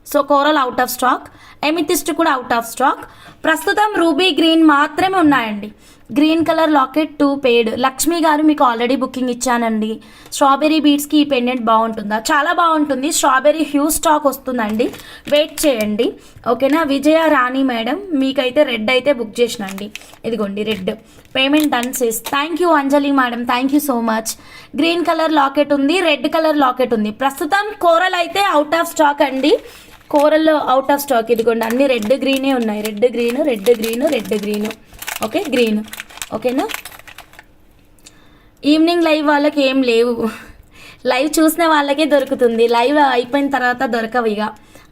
So coral out of stock, amethyst కూడా అవుట్ ఆఫ్ స్టాక్. ప్రస్తుతం రూబీ గ్రీన్ మాత్రమే ఉన్నాయండి. Green colour locket 2 paid. Lakshmi గారు మీకు ఆల్రెడీ బుకింగ్ ఇచ్చానండి. స్ట్రాబెర్రీ బీడ్స్కి ఈ పెండెంట్ బాగుంటుందా? చాలా బాగుంటుంది. స్ట్రాబెర్రీ హ్యూజ్ స్టాక్ వస్తుందండి, వెయిట్ చేయండి. ఓకేనా. విజయ రాణి మేడం మీకైతే రెడ్ అయితే బుక్ చేసినండి, ఇదిగోండి రెడ్. పేమెంట్ డన్ చేసి thank you Anjali madam, thank you so much. Green colour locket ఉంది, రెడ్ కలర్ లాకెట్ ఉంది. ప్రస్తుతం కోరల్ అయితే అవుట్ ఆఫ్ స్టాక్ అండి. కోరల్ అవుట్ ఆఫ్ స్టాక్, ఇదిగోండి అన్ని రెడ్ గ్రీనే ఉన్నాయి. Red green, red green, red green. Okay, green. ఓకేనా. Evening live వాళ్ళకి ఏం లేవు, లైవ్ చూసిన వాళ్ళకే దొరుకుతుంది. లైవ్ అయిపోయిన తర్వాత దొరకవు, ఇక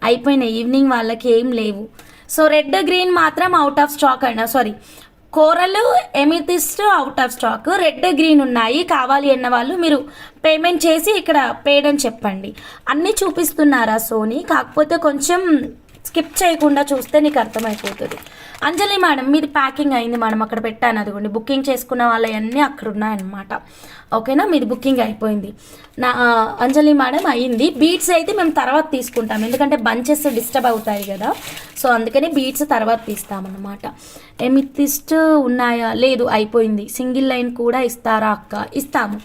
అయిపోయినాయి. ఈవినింగ్ వాళ్ళకి ఏం లేవు. సో రెడ్ గ్రీన్ మాత్రం అవుట్ ఆఫ్ స్టాక్ అండి. Sorry, coral amethyst out of stock, red green ఉన్నాయి. కావాలి అన్న వాళ్ళు మీరు పేమెంట్ చేసి ఇక్కడ పేడ్ అని చెప్పండి. అన్నీ చూపిస్తున్నారా సోనీ? కాకపోతే కొంచెం స్కిప్ చేయకుండా చూస్తే నీకు అర్థమైపోతుంది. అంజలి మేడం మీది ప్యాకింగ్ అయింది మేడం, అక్కడ పెట్టాను అదిగోండి. బుకింగ్ చేసుకున్న వాళ్ళవన్నీ అక్కడ ఉన్నాయన్నమాట. ఓకేనా, మీది బుకింగ్ అయిపోయింది. నా అంజలి మేడం అయ్యింది. బీట్స్ అయితే మేము తర్వాత తీసుకుంటాం, ఎందుకంటే బంచెస్ డిస్టర్బ్ అవుతాయి కదా. సో అందుకని బీట్స్ తర్వాత తీస్తామన్నమాట. ఎమితిస్ట్ ఉన్నాయా? లేదు, అయిపోయింది. సింగిల్ లైన్ కూడా ఇస్తారా అక్క? ఇస్తాము.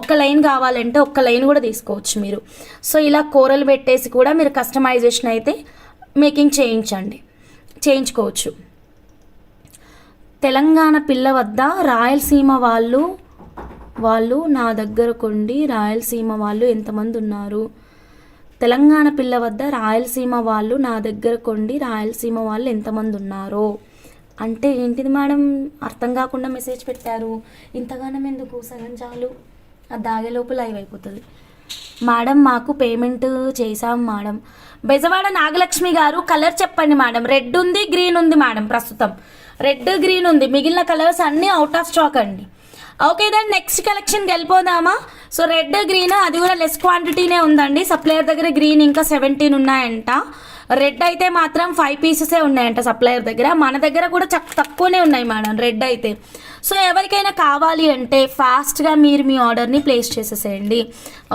ఒక్క లైన్ కావాలంటే ఒక్క లైన్ కూడా తీసుకోవచ్చు మీరు. సో ఇలా కూరలు పెట్టేసి కూడా మీరు కస్టమైజేషన్ అయితే మేకింగ్ చేయించుకోవచ్చు. తెలంగాణ పిల్ల వద్ద రాయలసీమ వాళ్ళు నా దగ్గర కొండి. రాయలసీమ వాళ్ళు ఎంతమంది ఉన్నారు? తెలంగాణ పిల్ల వద్ద రాయలసీమ వాళ్ళు నా దగ్గర కొండి. రాయలసీమ వాళ్ళు ఎంతమంది ఉన్నారో అంటే ఏంటిది మేడం? అర్థం కాకుండా మెసేజ్ పెట్టారు. ఇంతగానం ఎందుకు? సగం చాలు, అది దాగే లోపు లైవ్ అయిపోతుంది. మేడం మాకు పేమెంట్ చేసాం మేడం. బెజవాడ నాగలక్ష్మి గారు కలర్ చెప్పండి మేడం. రెడ్ ఉంది, గ్రీన్ ఉంది మేడం. ప్రస్తుతం రెడ్ గ్రీన్ ఉంది, మిగిలిన కలర్స్ అన్నీ అవుట్ ఆఫ్ స్టాక్ అండి. ఓకే దెన్ నెక్స్ట్ కలెక్షన్కి వెళ్ళిపోదామా? సో రెడ్ గ్రీన్ అది కూడా లెస్ క్వాంటిటీనే ఉందండి. సప్లయర్ దగ్గర గ్రీన్ ఇంకా 17 ఉన్నాయంట. రెడ్ అయితే మాత్రం 5 పీసెసే ఉన్నాయంట సప్లయర్ దగ్గర. మన దగ్గర కూడా తక్కువనే ఉన్నాయి మేడం రెడ్ అయితే. సో ఎవరికైనా కావాలి అంటే ఫాస్ట్గా మీరు మీ ఆర్డర్ని ప్లేస్ చేసేసేయండి.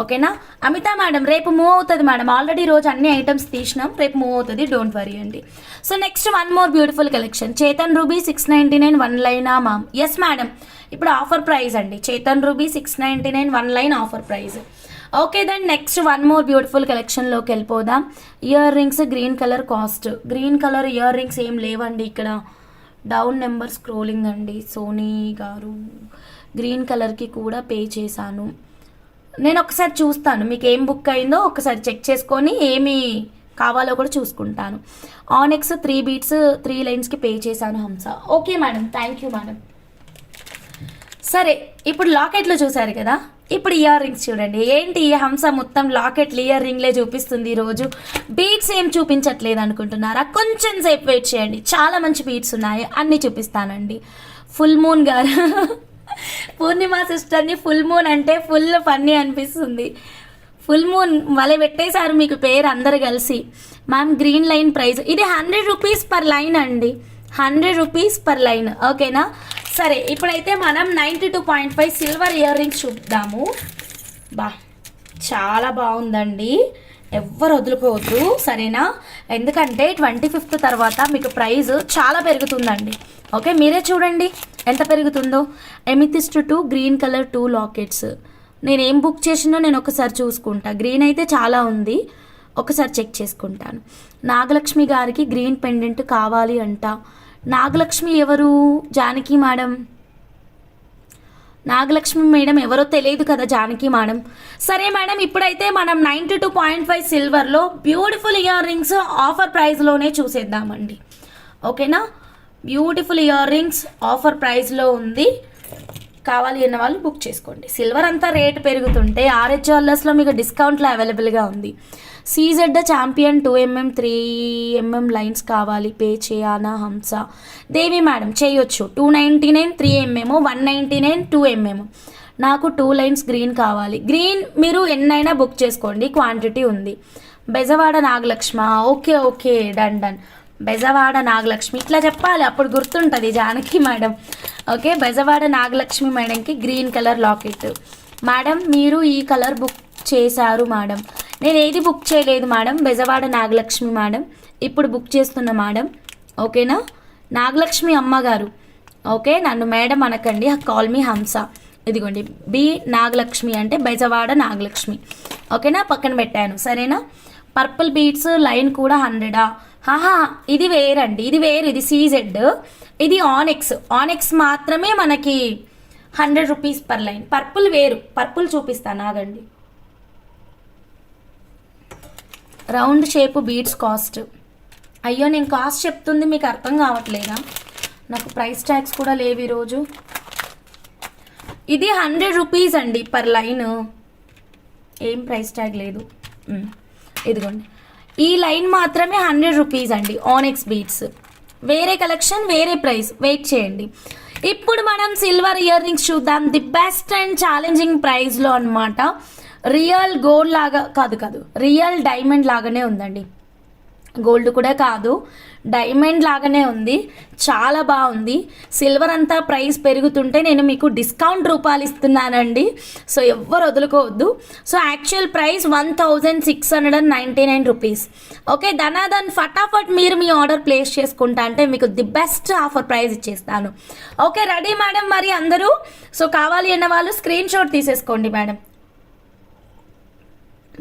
ఓకేనా. అమితా మేడం రేపు మూవ్ అవుతుంది మేడం. ఆల్రెడీ రోజు అన్ని ఐటమ్స్ తీసినాం, రేపు మూవ్ అవుతుంది, డోంట్ వరీ అండి. So next one more beautiful collection. Chetan ruby 699 1 లైనా మామ్? ఎస్ మేడం, ఇప్పుడు ఆఫర్ ప్రైస్ అండి. Chetan ruby 699 1 line offer price. Okay then next one more beautiful కలెక్షన్లోకి వెళ్ళిపోదాం. Earrings green colour cost. Green colour earrings ఏం లేవండి ఇక్కడ. Down number scrolling అండి. Sony గారు గ్రీన్ కలర్కి కూడా పే చేశాను. నేను ఒకసారి చూస్తాను మీకు ఏం బుక్ అయిందో, ఒకసారి చెక్ చేసుకొని ఏమి కావాలో కూడా చూసుకుంటాను. ఆనెక్స్ 3 బీట్స్ 3 లైన్స్కి పే చేశాను హంస. Okay madam, thank you madam. సరే, ఇప్పుడు లాకెట్లు చూసారు కదా, ఇప్పుడు ఇయర్ రింగ్స్ చూడండి. ఏంటి ఈ హంస మొత్తం లాకెట్లు ఇయర్ రింగ్లే చూపిస్తుంది ఈరోజు, బీట్స్ ఏం చూపించట్లేదు అనుకుంటున్నారా? కొంచెం సేపు వెయిట్ చేయండి, చాలా మంచి బీట్స్ ఉన్నాయి, అన్నీ చూపిస్తానండి. ఫుల్ మూన్ గారు పూర్ణిమ సిస్టర్ని ఫుల్ మూన్ అంటే ఫుల్ ఫన్నీ అనిపిస్తుంది. ఫుల్ మూన్ వాళ్ళే పెట్టేశారు మీకు పేరు అందరు కలిసి. మ్యామ్ గ్రీన్ లైన్ ప్రైస్ ఇది 100 రూపీస్ పర్ లైన్ అండి, 100 రూపీస్ పర్ లైన్. ఓకేనా. సరే, ఇప్పుడైతే మనం 92.5 సిల్వర్ ఇయర్ రింగ్స్ చూద్దాము. బా చాలా బాగుందండి, ఎవ్వరు వదులుకోవద్దు సరేనా, ఎందుకంటే 25th తర్వాత మీకు ప్రైస్ చాలా పెరుగుతుందండి. ఓకే, మీరే చూడండి ఎంత పెరుగుతుందో. Amethyst 2 green colour 2 lockets. నేను ఏం బుక్ చేసినో నేను ఒకసారి చూసుకుంటా. గ్రీన్ అయితే చాలా ఉంది, ఒకసారి చెక్ చేసుకుంటాను. నాగలక్ష్మి గారికి గ్రీన్ పెండెంట్ కావాలి అంట. నాగలక్ష్మి ఎవరు? జానకి మేడం. నాగలక్ష్మి మేడం ఎవరో తెలియదు కదా జానకి మేడం. సరే మేడం, ఇప్పుడైతే మనం 92.5 సిల్వర్లో బ్యూటిఫుల్ ఇయర్ రింగ్స్ ఆఫర్ ప్రైస్లోనే చూసేద్దామండి. ఓకేనా. బ్యూటిఫుల్ ఇయర్ రింగ్స్ ఆఫర్ ప్రైస్లో ఉంది. కావాలి అన్న వాళ్ళు బుక్ చేసుకోండి. సిల్వర్ అంతా రేట్ పెరుగుతుంటే ఆర్హెచ్ జ్యువెలర్స్లో మీకు డిస్కౌంట్లో అవైలబుల్గా ఉంది. CZ champion 2mm 3mm lines కావాలి, పే చేయానా హంస దేవి మేడం చేయొచ్చు. 299 3mm, 199 2mm. నాకు 2 లైన్స్ గ్రీన్ కావాలి. గ్రీన్ మీరు ఎన్నైనా బుక్ చేసుకోండి, క్వాంటిటీ ఉంది. Bezawada Nagalakshmi okay okay done. Bezawada Nagalakshmi ఇట్లా చెప్పాలి, అప్పుడు గుర్తుంటుంది జానకి మేడం. ఓకే, బెజవాడ నాగలక్ష్మి మేడంకి గ్రీన్ కలర్ లాకెట్. మేడం మీరు ఈ కలర్ బుక్ చేశారు మేడం. నేను ఏది బుక్ చేయలేదు మేడం, బెజవాడ నాగలక్ష్మి మేడం ఇప్పుడు బుక్ చేస్తున్నా మేడం. ఓకేనా, నాగలక్ష్మి అమ్మగారు. ఓకే, నన్ను మేడం అనకండి, కాల్ మీ హంస. ఇదిగోండి బి నాగలక్ష్మి అంటే బెజవాడ నాగలక్ష్మి. ఓకేనా, పక్కన పెట్టాను సరేనా. పర్పుల్ బీడ్స్ లైన్ కూడా 100. ఇది వేరండి, ఇది వేరు. ఇది సీజెడ్, ఇది ఆనెక్స్ మాత్రమే మనకి 100 రూపీస్ పర్ లైన్. పర్పుల్ వేరు, పర్పుల్ చూపిస్తాను ఆగండి. Round shape beads cost. అయ్యో నేను కాస్ట్ చెప్తుంది మీకు అర్థం కావట్లేదా? నాకు ప్రైస్ ట్యాగ్స్ కూడా లేవు ఈరోజు. ఇది 100 రూపీస్ అండి పర్ లైన్, ఏం ప్రైస్ ట్యాగ్ లేదు. ఇదిగోండి ఈ లైన్ మాత్రమే 100 రూపీస్ అండి. ఆనెక్స్ బీడ్స్ వేరే కలెక్షన్, వేరే ప్రైస్. వెయిట్ చేయండి. ఇప్పుడు మనం సిల్వర్ ఇయర్ రింగ్స్ చూద్దాం. ది బెస్ట్ అండ్ ఛాలెంజింగ్ ప్రైస్లో అనమాట. రియల్ గోల్డ్ లాగా కాదు, రియల్ డైమండ్ లాగానే ఉందండి. గోల్డ్ కూడా కాదు, డైమండ్ లాగానే ఉంది. చాలా బాగుంది. సిల్వర్ అంతా ప్రైస్ పెరుగుతుంటే నేను మీకు డిస్కౌంట్ రూపాయలు ఇస్తున్నానండి. సో ఎవ్వరు వదులుకోవద్దు. So actual price 1699 rupees. Okay, ధనాధన్ ఫటాఫట్ మీరు మీ ఆర్డర్ ప్లేస్ చేసుకుంటా అంటే మీకు ది బెస్ట్ ఆఫర్ ప్రైస్ ఇచ్చేస్తాను. ఓకే రెడీ మేడం మరి అందరూ? సో కావాలి అన్న వాళ్ళు స్క్రీన్ షాట్ తీసేసుకోండి madam.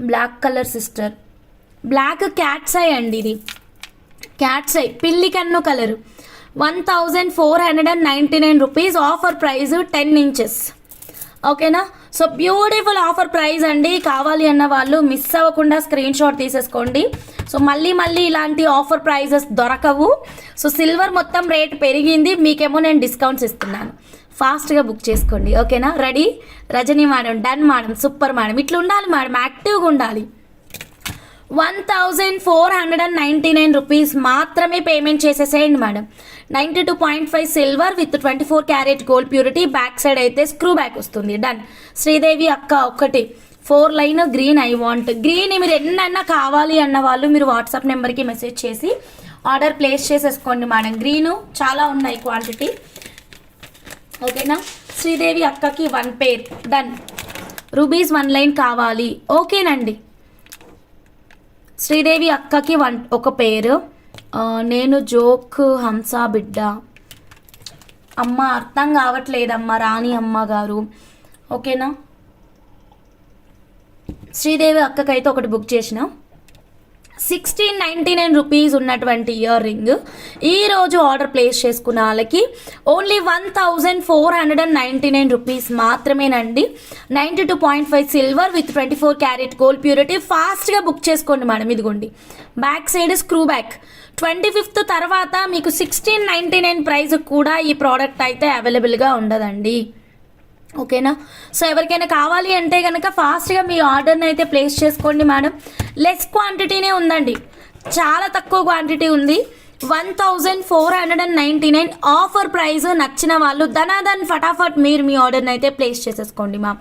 Black colour sister, black cat's eye అండి. ఇది క్యాట్స్ ఐ పిల్లి కన్ను colour. 1499 rupees. Offer price 10 inches. ఓకేనా, సో బ్యూటిఫుల్ ఆఫర్ ప్రైస్ అండి. కావాలి అన్న వాళ్ళు మిస్ అవ్వకుండా స్క్రీన్ షాట్ తీసేసుకోండి. సో మళ్ళీ ఇలాంటి ఆఫర్ ప్రైజెస్ దొరకవు. సో సిల్వర్ మొత్తం రేట్ పెరిగింది, మీకేమో నేను డిస్కౌంట్స్ ఇస్తున్నాను. ఫాస్ట్గా బుక్ చేసుకోండి. ఓకేనా, ready Rajani madam, done madam, super madam. ఇట్లా ఉండాలి మేడం, యాక్టివ్గా ఉండాలి. 1499 రూపీస్ మాత్రమే పేమెంట్ చేసేసేయండి madam. 92.5 silver with 24 carat gold purity. Back side అయితే స్క్రూ బ్యాక్ వస్తుంది. డన్. శ్రీదేవి అక్క ఒకటి 4 line green I want. Green మీరు ఎన్నైనా కావాలి అన్న వాళ్ళు మీరు వాట్సాప్ నెంబర్కి మెసేజ్ చేసి ఆర్డర్ ప్లేస్ చేసేసుకోండి మేడం. గ్రీను చాలా ఉన్నాయి క్వాంటిటీ. ఓకేనా, శ్రీదేవి అక్కకి 1 పేర్. డన్. రూబీస్ 1 లైన్ కావాలి. ఓకేనండి, శ్రీదేవి అక్కకి 1 పేరు. నేను జోక్ హంస బిడ్డ. అమ్మ అర్థం కావట్లేదమ్మా రాణి అమ్మ గారు. ఓకేనా, శ్రీదేవి అక్కకైతే ఒకటి బుక్ చేసిన. 1699 రూపీస్ ఉన్నటువంటి ఇయర్ రింగ్ ఈరోజు ఆర్డర్ ప్లేస్ చేసుకున్న వాళ్ళకి ఓన్లీ 1499 రూపీస్ మాత్రమేనండి. 92.5 silver with 24 carat gold purity. ఫాస్ట్గా బుక్ చేసుకోండి మేడం. ఇదిగోండి back side screw back. 25th తర్వాత మీకు 1699 ప్రైస్ కూడా ఈ ప్రోడక్ట్ అయితే అవైలబుల్గా ఉండదండి. ఓకేనా, సో ఎవరికైనా కావాలి అంటే కనుక ఫాస్ట్గా మీ ఆర్డర్ని అయితే ప్లేస్ చేసుకోండి మేడం. లెస్ క్వాంటిటీనే ఉందండి, చాలా తక్కువ క్వాంటిటీ ఉంది. 1499 ఆఫర్ ప్రైస్. నచ్చిన వాళ్ళు ధనాధన్ ఫటాఫట్ మీరు మీ ఆర్డర్ని అయితే ప్లేస్ చేసేసుకోండి మా.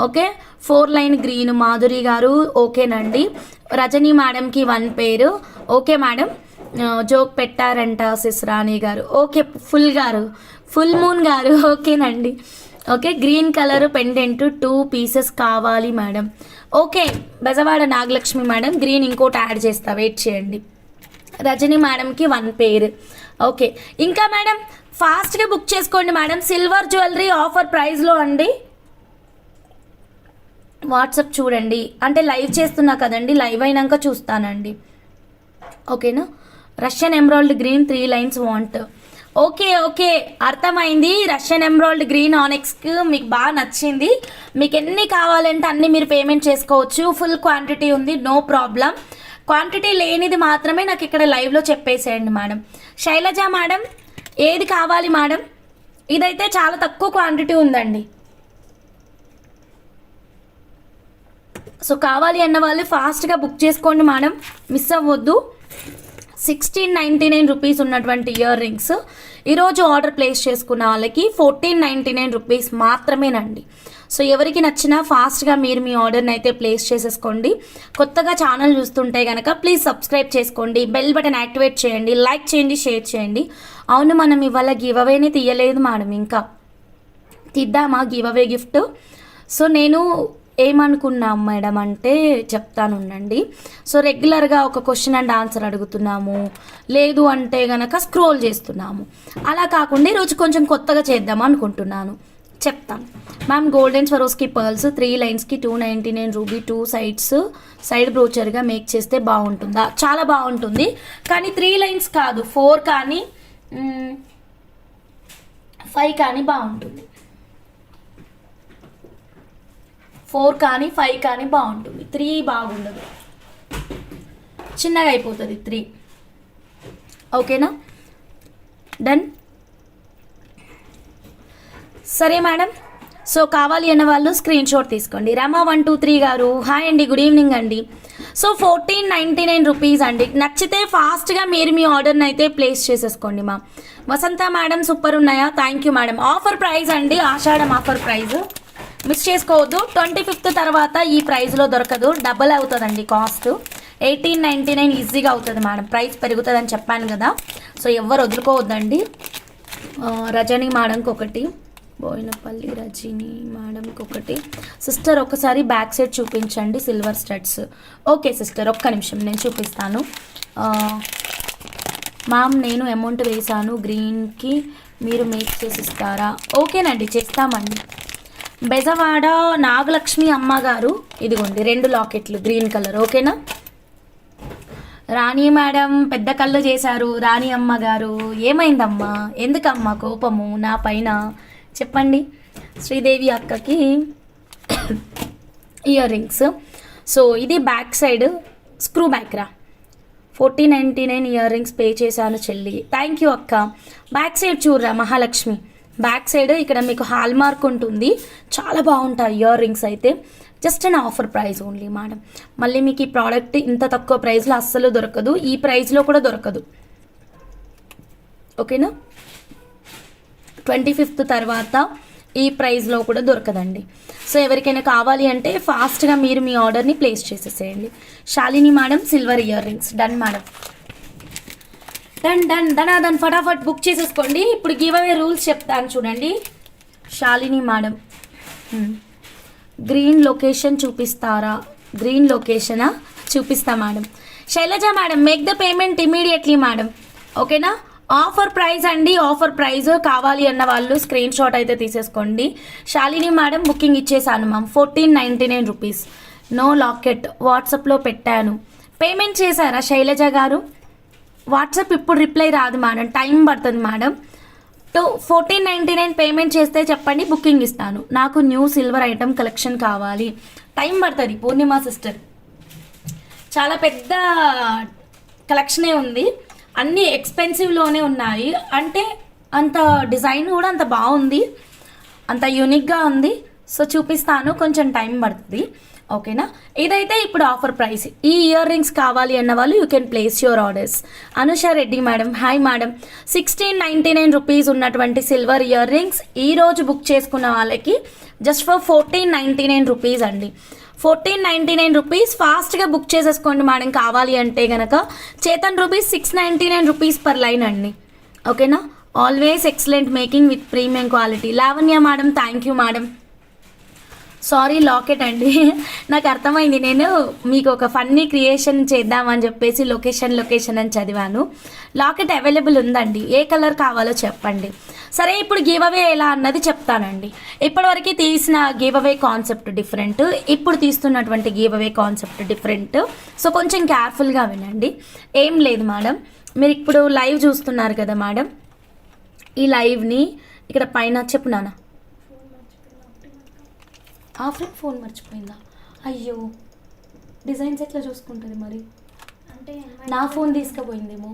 ఓకే, 4 లైన్ గ్రీన్ మాధురి గారు. ఓకేనండి, రజనీ మేడంకి 1 పేరు. ఓకే మేడం, జోక్ పెట్టారంట సిస్రాణి గారు. Okay, full moon garu. ఓకేనండి. Okay, green colour pendant 2 pieces కావాలి madam. Okay, Bezawada Nagalakshmi madam green ఇంకోటి యాడ్ చేస్తా, వెయిట్ చేయండి. రజనీ మేడంకి 1 పేరు. ఓకే, ఇంకా మేడం ఫాస్ట్గా బుక్ చేసుకోండి మేడం. సిల్వర్ జ్యువెలరీ ఆఫర్ ప్రైస్లో అండి. వాట్సాప్ చూడండి, అంటే లైవ్ చేస్తున్నా కదండి, లైవ్ అయినాక చూస్తానండి. ఓకేనా, Russian emerald green 3 lines want. Okay అర్థమైంది. రష్యన్ ఎమరాల్డ్ గ్రీన్ ఆనెక్స్కి మీకు బాగా నచ్చింది. మీకు ఎన్ని కావాలంటే అన్ని మీరు పేమెంట్ చేసుకోవచ్చు. ఫుల్ క్వాంటిటీ ఉంది, నో ప్రాబ్లం. క్వాంటిటీ లేనిది మాత్రమే నాకు ఇక్కడ లైవ్లో చెప్పేసేయండి మేడం. శైలజ మేడం ఏది కావాలి మేడం? ఇదైతే చాలా తక్కువ క్వాంటిటీ ఉందండి. సో కావాలి అన్న వాళ్ళు ఫాస్ట్గా బుక్ చేసుకోండి మేడం, మిస్ అవ్వద్దు. 1699 రూపీస్ ఉన్నటువంటి ఇయర్ రింగ్స్ ఈరోజు ఆర్డర్ ప్లేస్ చేసుకున్న వాళ్ళకి 1499 రూపీస్ మాత్రమేనండి. సో ఎవరికి నచ్చినా ఫాస్ట్గా మీరు మీ ఆర్డర్ని అయితే ప్లేస్ చేసేసుకోండి. కొత్తగా ఛానల్ చూస్తుంటే కనుక ప్లీజ్ సబ్స్క్రైబ్ చేసుకోండి, బెల్ బటన్ యాక్టివేట్ చేయండి, లైక్ చేయండి, షేర్ చేయండి. అవును, మనం ఇవాళ గివ్ అవేని తీయలేదు మేడం, ఇంకా తీద్దామా గివ్ అవే గిఫ్ట్? సో నేను ఏమనుకున్నాం మేడం అంటే చెప్తాను ఉండండి. సో రెగ్యులర్గా ఒక క్వశ్చన్ అండ్ ఆన్సర్ అడుగుతున్నాము, లేదు అంటే గనక స్క్రోల్ చేస్తున్నాము. అలా కాకుండా ఈరోజు కొంచెం కొత్తగా చేద్దాం అనుకుంటున్నాను, చెప్తాను. మ్యామ్ గోల్డెన్ స్వరోస్కి పర్ల్స్ 3 లైన్స్కి 299 రూబీ 2 సైడ్స్ సైడ్ బ్రోచర్గా మేక్ చేస్తే బాగుంటుందా? చాలా బాగుంటుంది, కానీ 3 లైన్స్ కాదు, 4 కానీ 5 కానీ బాగుంటుంది. 4 కానీ 5 కానీ బాగుంటుంది, 3 బాగుండదు, చిన్నగా అయిపోతుంది 3. ఓకేనా? డన్. సరే మేడం. సో కావాలి అన్న వాళ్ళు స్క్రీన్ షాట్ తీసుకోండి. రమా 123 గారు హాయ్ అండి, గుడ్ ఈవినింగ్ అండి. సో 1499 రూపీస్ అండి. నచ్చితే ఫాస్ట్గా మీరు మీ ఆర్డర్ని అయితే ప్లేస్ చేసేసుకోండి మా. వసంత మేడం సూపర్ ఉన్నాయా? Thank you madam. Offer price అండి, ఆషాఢం ఆఫర్ ప్రైస్ మిస్ చేసుకోవద్దు. 25th తర్వాత ఈ ప్రైస్లో దొరకదు, డబల్ అవుతుందండి కాస్ట్. 1899 ఈజీగా అవుతుంది మేడం, ప్రైస్ పెరుగుతుందని చెప్పాను కదా. సో ఎవరు వదులుకోవద్దండి. రజనీ మేడంకి ఒకటి, బోయినపల్లి రజనీ మేడంకి ఒకటి. సిస్టర్ ఒకసారి బ్యాక్ సైడ్ చూపించండి సిల్వర్ స్టడ్స్. ఓకే సిస్టర్, ఒక్క నిమిషం నేను చూపిస్తాను. మ్యామ్ నేను అమౌంట్ వేశాను గ్రీన్కి, మీరు మేక్ చేసి ఇస్తారా? ఓకేనండి, చేస్తామండి. బెజవాడ నాగలక్ష్మి అమ్మగారు ఇదిగోండి 2 లాకెట్లు గ్రీన్ కలర్. ఓకేనా? రాణి మేడం పెద్ద కళ్ళు చేశారు. రాణి అమ్మగారు ఏమైందమ్మా, ఎందుకమ్మా కోపము నా పైన చెప్పండి. శ్రీదేవి అక్కకి ఇయర్ రింగ్స్. సో ఇది బ్యాక్ సైడ్ స్క్రూ బ్యాక్ రా. 1499 ఇయర్ రింగ్స్ పే చేశాను చెల్లి. థ్యాంక్ యూ అక్క. బ్యాక్ సైడ్ చూడరా మహాలక్ష్మి, బ్యాక్ సైడ్ ఇక్కడ మీకు హాల్ మార్క్ ఉంటుంది. చాలా బాగుంటాయి ఇయర్ రింగ్స్ అయితే. Just an offer price only madam. మళ్ళీ మీకు ఈ ప్రోడక్ట్ ఇంత తక్కువ ప్రైస్లో అస్సలు దొరకదు, ఈ ప్రైస్లో కూడా దొరకదు. ఓకేనా? 25th తర్వాత ఈ ప్రైస్లో కూడా దొరకదండి. సో ఎవరికైనా కావాలి అంటే ఫాస్ట్గా మీరు మీ ఆర్డర్ని ప్లేస్ చేసేసేయండి. Shalini madam silver ear rings. Done madam, done done ధనాధన్ ఫటాఫట్ బుక్ చేసేసుకోండి. ఇప్పుడు గివ్ అవే రూల్స్ చెప్తాను చూడండి. శాలిని మేడం గ్రీన్ లొకేషన్ చూపిస్తారా? గ్రీన్ లొకేషనా? చూపిస్తా madam. Shailaja madam make the payment immediately madam. ఓకేనా? ఆఫర్ ప్రైస్ అండి, ఆఫర్ ప్రైస్. కావాలి అన్న వాళ్ళు స్క్రీన్ షాట్ అయితే తీసేసుకోండి. శాలిని మేడం బుకింగ్ ఇచ్చేసాను మ్యామ్, 1499 రూపీస్. నో లాకెట్ వాట్సాప్లో పెట్టాను. పేమెంట్ చేశారా శైలజ గారు? వాట్సాప్ ఇప్పుడు రిప్లై రాదు మేడం, టైం పడుతుంది మేడం. 1499 పేమెంట్ చేస్తే చెప్పండి, బుకింగ్ ఇస్తాను. నాకు న్యూ సిల్వర్ ఐటమ్ కలెక్షన్ కావాలి. టైం పడుతుంది పూర్ణిమ సిస్టర్, చాలా పెద్ద కలెక్షనే ఉంది, అన్నీ ఎక్స్పెన్సివ్లోనే ఉన్నాయి. అంటే అంత డిజైన్ కూడా అంత బాగుంది, అంత యూనిక్గా ఉంది. సో చూపిస్తాను, కొంచెం టైం పడుతుంది. ఓకేనా? ఇదైతే ఇప్పుడు ఆఫర్ ప్రైస్. ఈ ఇయర్ రింగ్స్ కావాలి అన్న వాళ్ళు you can place your orders. Anusha Reddy madam hi madam. 1699 rupees ఉన్నటువంటి సిల్వర్ ఇయర్ రింగ్స్ ఈరోజు బుక్ చేసుకున్న వాళ్ళకి జస్ట్ ఫర్ 1499 రూపీస్ అండి. 1499 రూపీస్. ఫాస్ట్గా బుక్ చేసేసుకోండి మేడం కావాలి అంటే కనుక. Chetan rupees 699 rupees per line అండి. ఓకేనా? Always excellent making with premium quality. Lavanya madam thank you madam. Sorry locket అండి, నాకు అర్థమైంది. నేను మీకు ఒక ఫన్నీ క్రియేషన్ చేద్దామని చెప్పేసి లొకేషన్ అని చదివాను. లాకెట్ అవైలబుల్ ఉందండి, ఏ కలర్ కావాలో చెప్పండి. సరే ఇప్పుడు గివ్ అవే ఎలా అన్నది చెప్తానండి. ఇప్పటివరకు తీసిన గివ్ అవే కాన్సెప్ట్ డిఫరెంట్, ఇప్పుడు తీస్తున్నటువంటి giveaway concept different. So కొంచెం కేర్ఫుల్గా వినండి. ఏం లేదు మేడం, మీరు ఇప్పుడు లైవ్ చూస్తున్నారు కదా మేడం, ఈ లైవ్ని ఇక్కడ పైన చెప్పు నాన్న. ఆ ఫ్రెండ్ ఫోన్ మర్చిపోయిందా? అయ్యో, డిజైన్స్ ఎట్లా చూసుకుంటుంది మరి? అంటే నా ఫోన్ తీసుకుపోయిందేమో.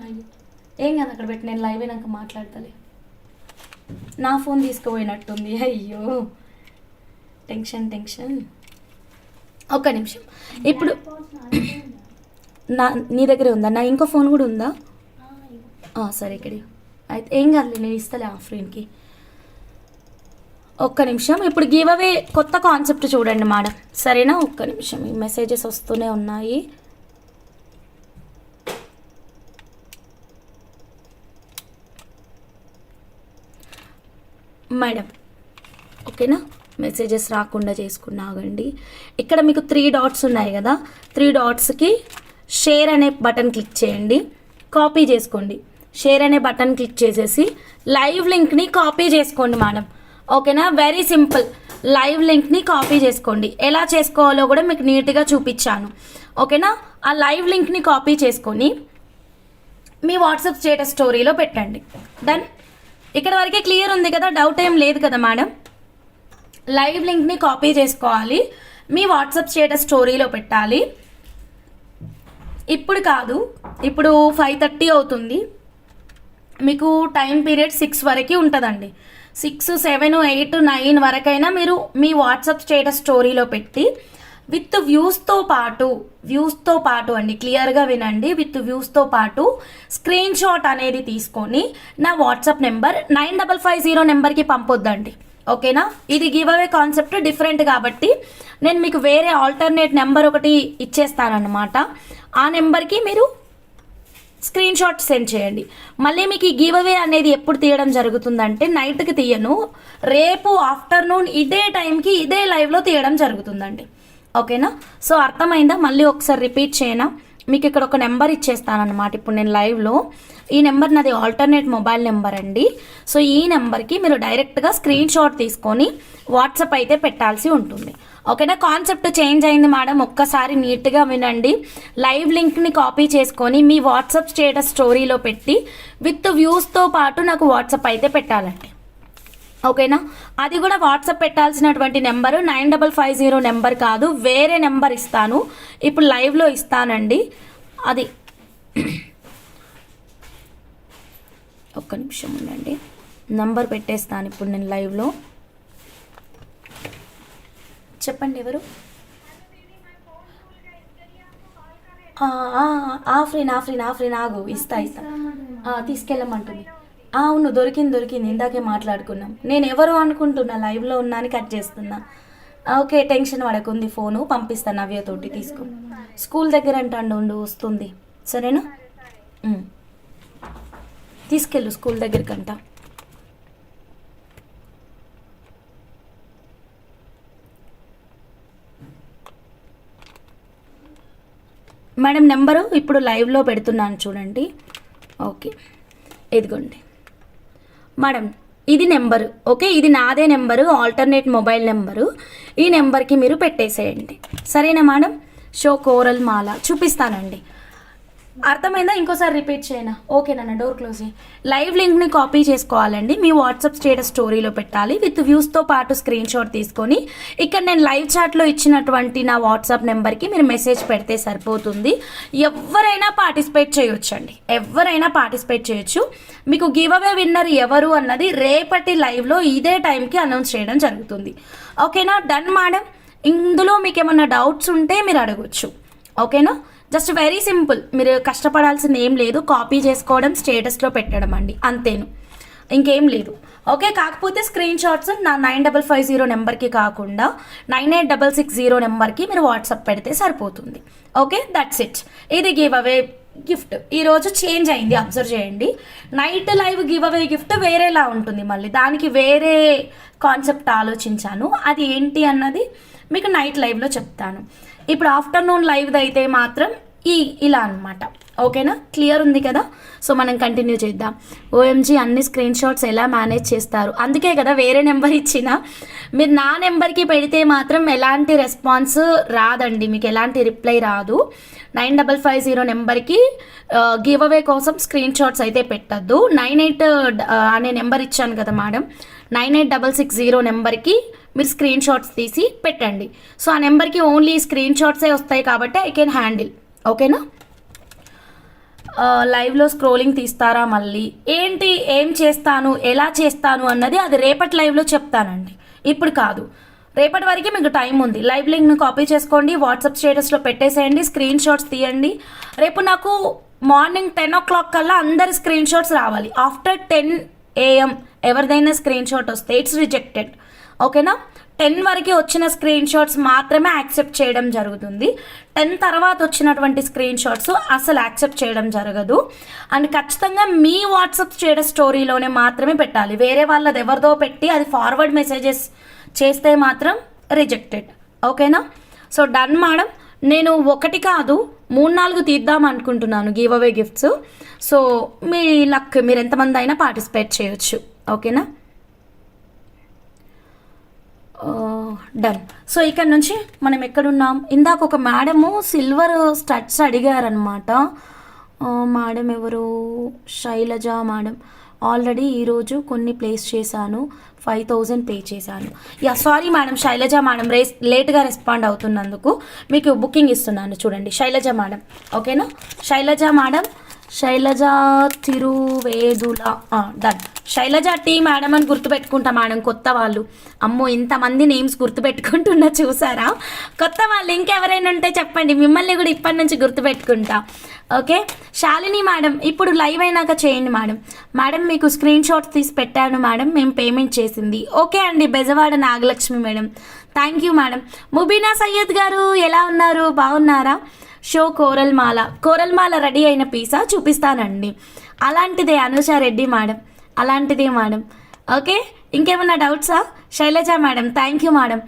అయ్యో ఏం కాదు, అక్కడ పెట్టి నేను లైవ్ అయినాక మాట్లాడతలే. నా ఫోన్ తీసుకుపోయినట్టుంది. అయ్యో టెన్షన్. ఒక్క నిమిషం. ఇప్పుడు నీ దగ్గరే ఉందా? నా ఇంకో ఫోన్ కూడా ఉందా? సరే ఇక్కడ అయితే ఏం కాదులే, నేను ఇస్తాలే ఆఫ్రీన్కి. ఒక్క నిమిషం. ఇప్పుడు గివ్ అవే కొత్త కాన్సెప్ట్ చూడండి మేడం, సరేనా? ఒక్క నిమిషం, ఈ మెసేజెస్ వస్తూనే ఉన్నాయి. మేడం ఓకేనా, మెసేజెస్ రాకుండా చేసుకున్నాగండి. ఇక్కడ మీకు 3 డాట్స్ ఉన్నాయి కదా, 3 డాట్స్కి షేర్ అనే బటన్ క్లిక్ చేయండి, కాపీ చేసుకోండి. షేర్ అనే బటన్ క్లిక్ చేసేసి లైవ్ లింక్ని కాపీ చేసుకోండి మేడం, ఓకేనా? Very simple. లైవ్ లింక్ని కాపీ చేసుకోండి. ఎలా చేసుకోవాలో కూడా మీకు నీట్గా చూపించాను, ఓకేనా? ఆ లైవ్ లింక్ని కాపీ చేసుకొని మీ వాట్సాప్ స్టేటస్ స్టోరీలో పెట్టండి. డన్. ఇక్కడ వరకే క్లియర్ ఉంది కదా, డౌట్ ఏం లేదు కదా మేడం? లైవ్ లింక్ని కాపీ చేసుకోవాలి, మీ వాట్సాప్ స్టేటస్ స్టోరీలో పెట్టాలి. ఇప్పుడు కాదు, ఇప్పుడు 5:30 అవుతుంది, మీకు టైం పీరియడ్ 6 వరకు ఉంటుందండి. 6, 7, 8, 9 వరకైనా మీరు మీ వాట్సాప్ స్టేటస్ స్టోరీలో పెట్టి విత్ వ్యూస్తో పాటు అండి, క్లియర్గా వినండి, విత్ వ్యూస్తో పాటు స్క్రీన్ షాట్ అనేది తీసుకొని నా వాట్సాప్ నెంబర్ 9550 నెంబర్కి పంపొద్దండి, ఓకేనా? ఇది గివ్ అవే కాన్సెప్ట్ డిఫరెంట్ కాబట్టి నేను మీకు వేరే ఆల్టర్నేట్ నెంబర్ ఒకటి ఇచ్చేస్తానన్నమాట. ఆ నెంబర్కి మీరు స్క్రీన్ షాట్ సెండ్ చేయండి. మళ్ళీ మీకు ఈ గివ్ అవే అనేది ఎప్పుడు తీయడం జరుగుతుందంటే నైట్కి తీయను, రేపు ఆఫ్టర్నూన్ ఇదే టైంకి ఇదే లైవ్లో తీయడం జరుగుతుందండి, ఓకేనా? సో అర్థమైందా? మళ్ళీ ఒకసారి రిపీట్ చేయనా? మీకు ఇక్కడ ఒక నెంబర్ ఇచ్చేస్తానన్నమాట ఇప్పుడు నేను లైవ్లో. ఈ నెంబర్ నాది ఆల్టర్నేట్ మొబైల్ నెంబర్ అండి. సో ఈ నెంబర్కి మీరు డైరెక్ట్గా స్క్రీన్ షాట్ తీసుకొని వాట్సాప్ అయితే పెట్టాల్సి ఉంటుంది, ఓకేనా? కాన్సెప్ట్ చేంజ్ అయింది మేడం, ఒక్కసారి నీట్గా వినండి. లైవ్ లింక్ని కాపీ చేసుకొని మీ వాట్సాప్ స్టేటస్ స్టోరీలో పెట్టి విత్ వ్యూస్తో పాటు నాకు వాట్సాప్ అయితే పెట్టాలండి, ఓకేనా? అది కూడా వాట్సాప్ పెట్టాల్సినటువంటి నెంబరు 9550 నెంబర్ కాదు, వేరే నెంబర్ ఇస్తాను, ఇప్పుడు లైవ్లో ఇస్తానండి. అది ఒక్క నిమిషం ఉండండి, నంబర్ పెట్టేస్తాను ఇప్పుడు నేను లైవ్లో. చెప్పండి ఎవరు? ఆఫ్రీన్ ఆగు, ఇస్తా తీసుకెళ్ళమంటుంది. అవును, దొరికింది, ఇందాకే మాట్లాడుకున్నాం. నేను ఎవరు అనుకుంటున్నా, లైవ్లో ఉన్నా అని కట్ చేస్తున్నా. ఓకే, టెన్షన్ పడకుంది, ఫోను పంపిస్తాను నవ్యతోటి, తీసుకో. స్కూల్ దగ్గర అంటాండు, వస్తుంది, సరేనా? తీసుకెళ్ళు స్కూల్ దగ్గరికంట. మేడం నెంబరు ఇప్పుడు లైవ్లో పెడుతున్నాను చూడండి, ఓకే ఇదిగోండి మేడం, ఇది నెంబరు, ఓకే? ఇది నాదే నెంబరు, ఆల్టర్నేట్ మొబైల్ నెంబరు. ఈ నెంబర్కి మీరు పెట్టేసేయండి, సరేనా మేడం? షో కోరల్ మాల చూపిస్తానండి, అర్థమైందా? ఇంకోసారి రిపీట్ చేయనా? ఓకేనా? డోర్ క్లోజ్ చేయి. లైవ్ లింక్ని కాపీ చేసుకోవాలండి, మీ వాట్సాప్ స్టేటస్ స్టోరీలో పెట్టాలి, విత్ వ్యూస్తో పాటు స్క్రీన్ షాట్ తీసుకొని ఇక్కడ నేను లైవ్ చాట్లో ఇచ్చినటువంటి నా వాట్సాప్ నెంబర్కి మీరు మెసేజ్ పెడితే సరిపోతుంది. ఎవరైనా పార్టిసిపేట్ చేయొచ్చండి, ఎవరైనా పార్టిసిపేట్ చేయొచ్చు. మీకు గివ్ అవే విన్నర్ ఎవరు అన్నది రేపటి లైవ్లో ఇదే టైంకి అనౌన్స్ చేయడం జరుగుతుంది, ఓకేనా? Done madam. ఇందులో మీకు ఏమన్నా డౌట్స్ ఉంటే మీరు అడగొచ్చు, ఓకేనా? జస్ట్ వెరీ సింపుల్, మీరు కష్టపడాల్సింది ఏం లేదు, కాపీ చేసుకోవడం, స్టేటస్లో పెట్టడం అండి, అంతేను, ఇంకేం లేదు, ఓకే? కాకపోతే స్క్రీన్ షాట్స్ నా 9550 నెంబర్కి కాకుండా 98660 నెంబర్కి మీరు వాట్సాప్ పెడితే సరిపోతుంది, ఓకే? That's it. ఇది గివ్ అవే గిఫ్ట్ ఈరోజు చేంజ్ అయింది, అబ్జర్వ్ చేయండి. Night live give away gift వేరేలా ఉంటుంది, మళ్ళీ దానికి వేరే కాన్సెప్ట్ ఆలోచించాను, అది ఏంటి అన్నది మీకు నైట్ లైవ్లో చెప్తాను. ఇప్పుడు ఆఫ్టర్నూన్ లైవ్ది అయితే మాత్రం ఇలా అనమాట, ఓకేనా? క్లియర్ ఉంది కదా? సో మనం కంటిన్యూ చేద్దాం. ఓఎంజీ అన్ని స్క్రీన్ షాట్స్ ఎలా మేనేజ్ చేస్తారు? అందుకే కదా వేరే నెంబర్ ఇచ్చిన. మీరు నా నెంబర్కి పెడితే మాత్రం ఎలాంటి రెస్పాన్స్ రాదండి, మీకు ఎలాంటి రిప్లై రాదు. 9550 నెంబర్కి గివ్ అవే కోసం స్క్రీన్ షాట్స్ అయితే పెట్టద్దు. 98 అనే నెంబర్ ఇచ్చాను కదా మేడం, 98660 నెంబర్కి మీరు స్క్రీన్ షాట్స్ తీసి పెట్టండి. సో ఆ నెంబర్కి ఓన్లీ స్క్రీన్ షాట్సే వస్తాయి కాబట్టి ఐ కెన్ హ్యాండిల్, ఓకేనా? లైవ్లో స్క్రోలింగ్ తీస్తారా మళ్ళీ ఏంటి ఏం చేస్తాను ఎలా చేస్తాను అన్నది అది రేపటి లైవ్లో చెప్తానండి, ఇప్పుడు కాదు. రేపటి వరకు మీకు టైం ఉంది. లైవ్ లింక్ను కాపీ చేసుకోండి, వాట్సాప్ స్టేటస్లో పెట్టేసేయండి, స్క్రీన్ షాట్స్ తీయండి. రేపు నాకు మార్నింగ్ 10 o'clock కల్లా అందరి స్క్రీన్ షాట్స్ రావాలి. ఆఫ్టర్ 10 AM ఎవరిదైనా స్క్రీన్ షాట్ వస్తే ఇట్స్ రిజెక్టెడ్. ఓకేనా? 10 వరకు వచ్చిన స్క్రీన్ షాట్స్ మాత్రమే యాక్సెప్ట్ చేయడం జరుగుతుంది. 10 తర్వాత వచ్చినటువంటి స్క్రీన్ షాట్స్ అసలు యాక్సెప్ట్ చేయడం జరగదు. అండ్ ఖచ్చితంగా మీ వాట్సాప్ స్టేటస్ స్టోరీలోనే మాత్రమే పెట్టాలి. వేరే వాళ్ళది ఎవరిదో పెట్టి అది ఫార్వర్డ్ మెసేజెస్ చేస్తే మాత్రం రిజెక్టెడ్. ఓకేనా? So done madam. నేను 1 కాదు 3-4 తీద్దాం అనుకుంటున్నాను గివ్ అవే గిఫ్ట్స్. సో మీ లక్, మీరు ఎంతమంది అయినా పార్టిసిపేట్ చేయొచ్చు. ఓకేనా? డన్. సో ఇక్కడ నుంచి మనం ఎక్కడున్నాం? ఇందాక ఒక మేడము సిల్వర్ స్టడ్స్ అడిగారనమాట. మేడం ఎవరు? శైలజ మేడం. ఆల్రెడీ ఈరోజు కొన్ని ప్లేస్ చేశాను, 5000 పే చేశాను. Yeah sorry madam, Shailaja madam లేట్గా రెస్పాండ్ అవుతున్నందుకు మీకు బుకింగ్ ఇస్తున్నాను. చూడండి శైలజ మేడం. ఓకేనా? Shailaja madam, Shailaja Thiruvedula. Done. Shailaja T madam అని గుర్తుపెట్టుకుంటా మేడం. కొత్త వాళ్ళు, అమ్మో ఇంతమంది నేమ్స్ గుర్తుపెట్టుకుంటున్నా చూసారా? కొత్త వాళ్ళు ఇంకెవరైనా ఉంటే చెప్పండి, మిమ్మల్ని కూడా ఇప్పటి నుంచి గుర్తుపెట్టుకుంటా. ఓకే. శాలిని మేడం ఇప్పుడు లైవ్ అయినాక చేయండి మేడం. మేడం మీకు స్క్రీన్ షాట్స్ తీసి పెట్టాను మేడం, మేము పేమెంట్ చేసింది. ఓకే అండి. Bezawada Nagalakshmi madam, thank you madam. Mubeena Syed garu ఎలా ఉన్నారు? బాగున్నారా? షో కోరల్ మాల రెడీ అయిన పీసా చూపిస్తానండి. అలాంటిదే అనుష రెడ్డి మేడం, అలాంటిదే మేడం. ఓకే. ఇంకేమన్నా డౌట్సా? Shailaja madam thank you madam.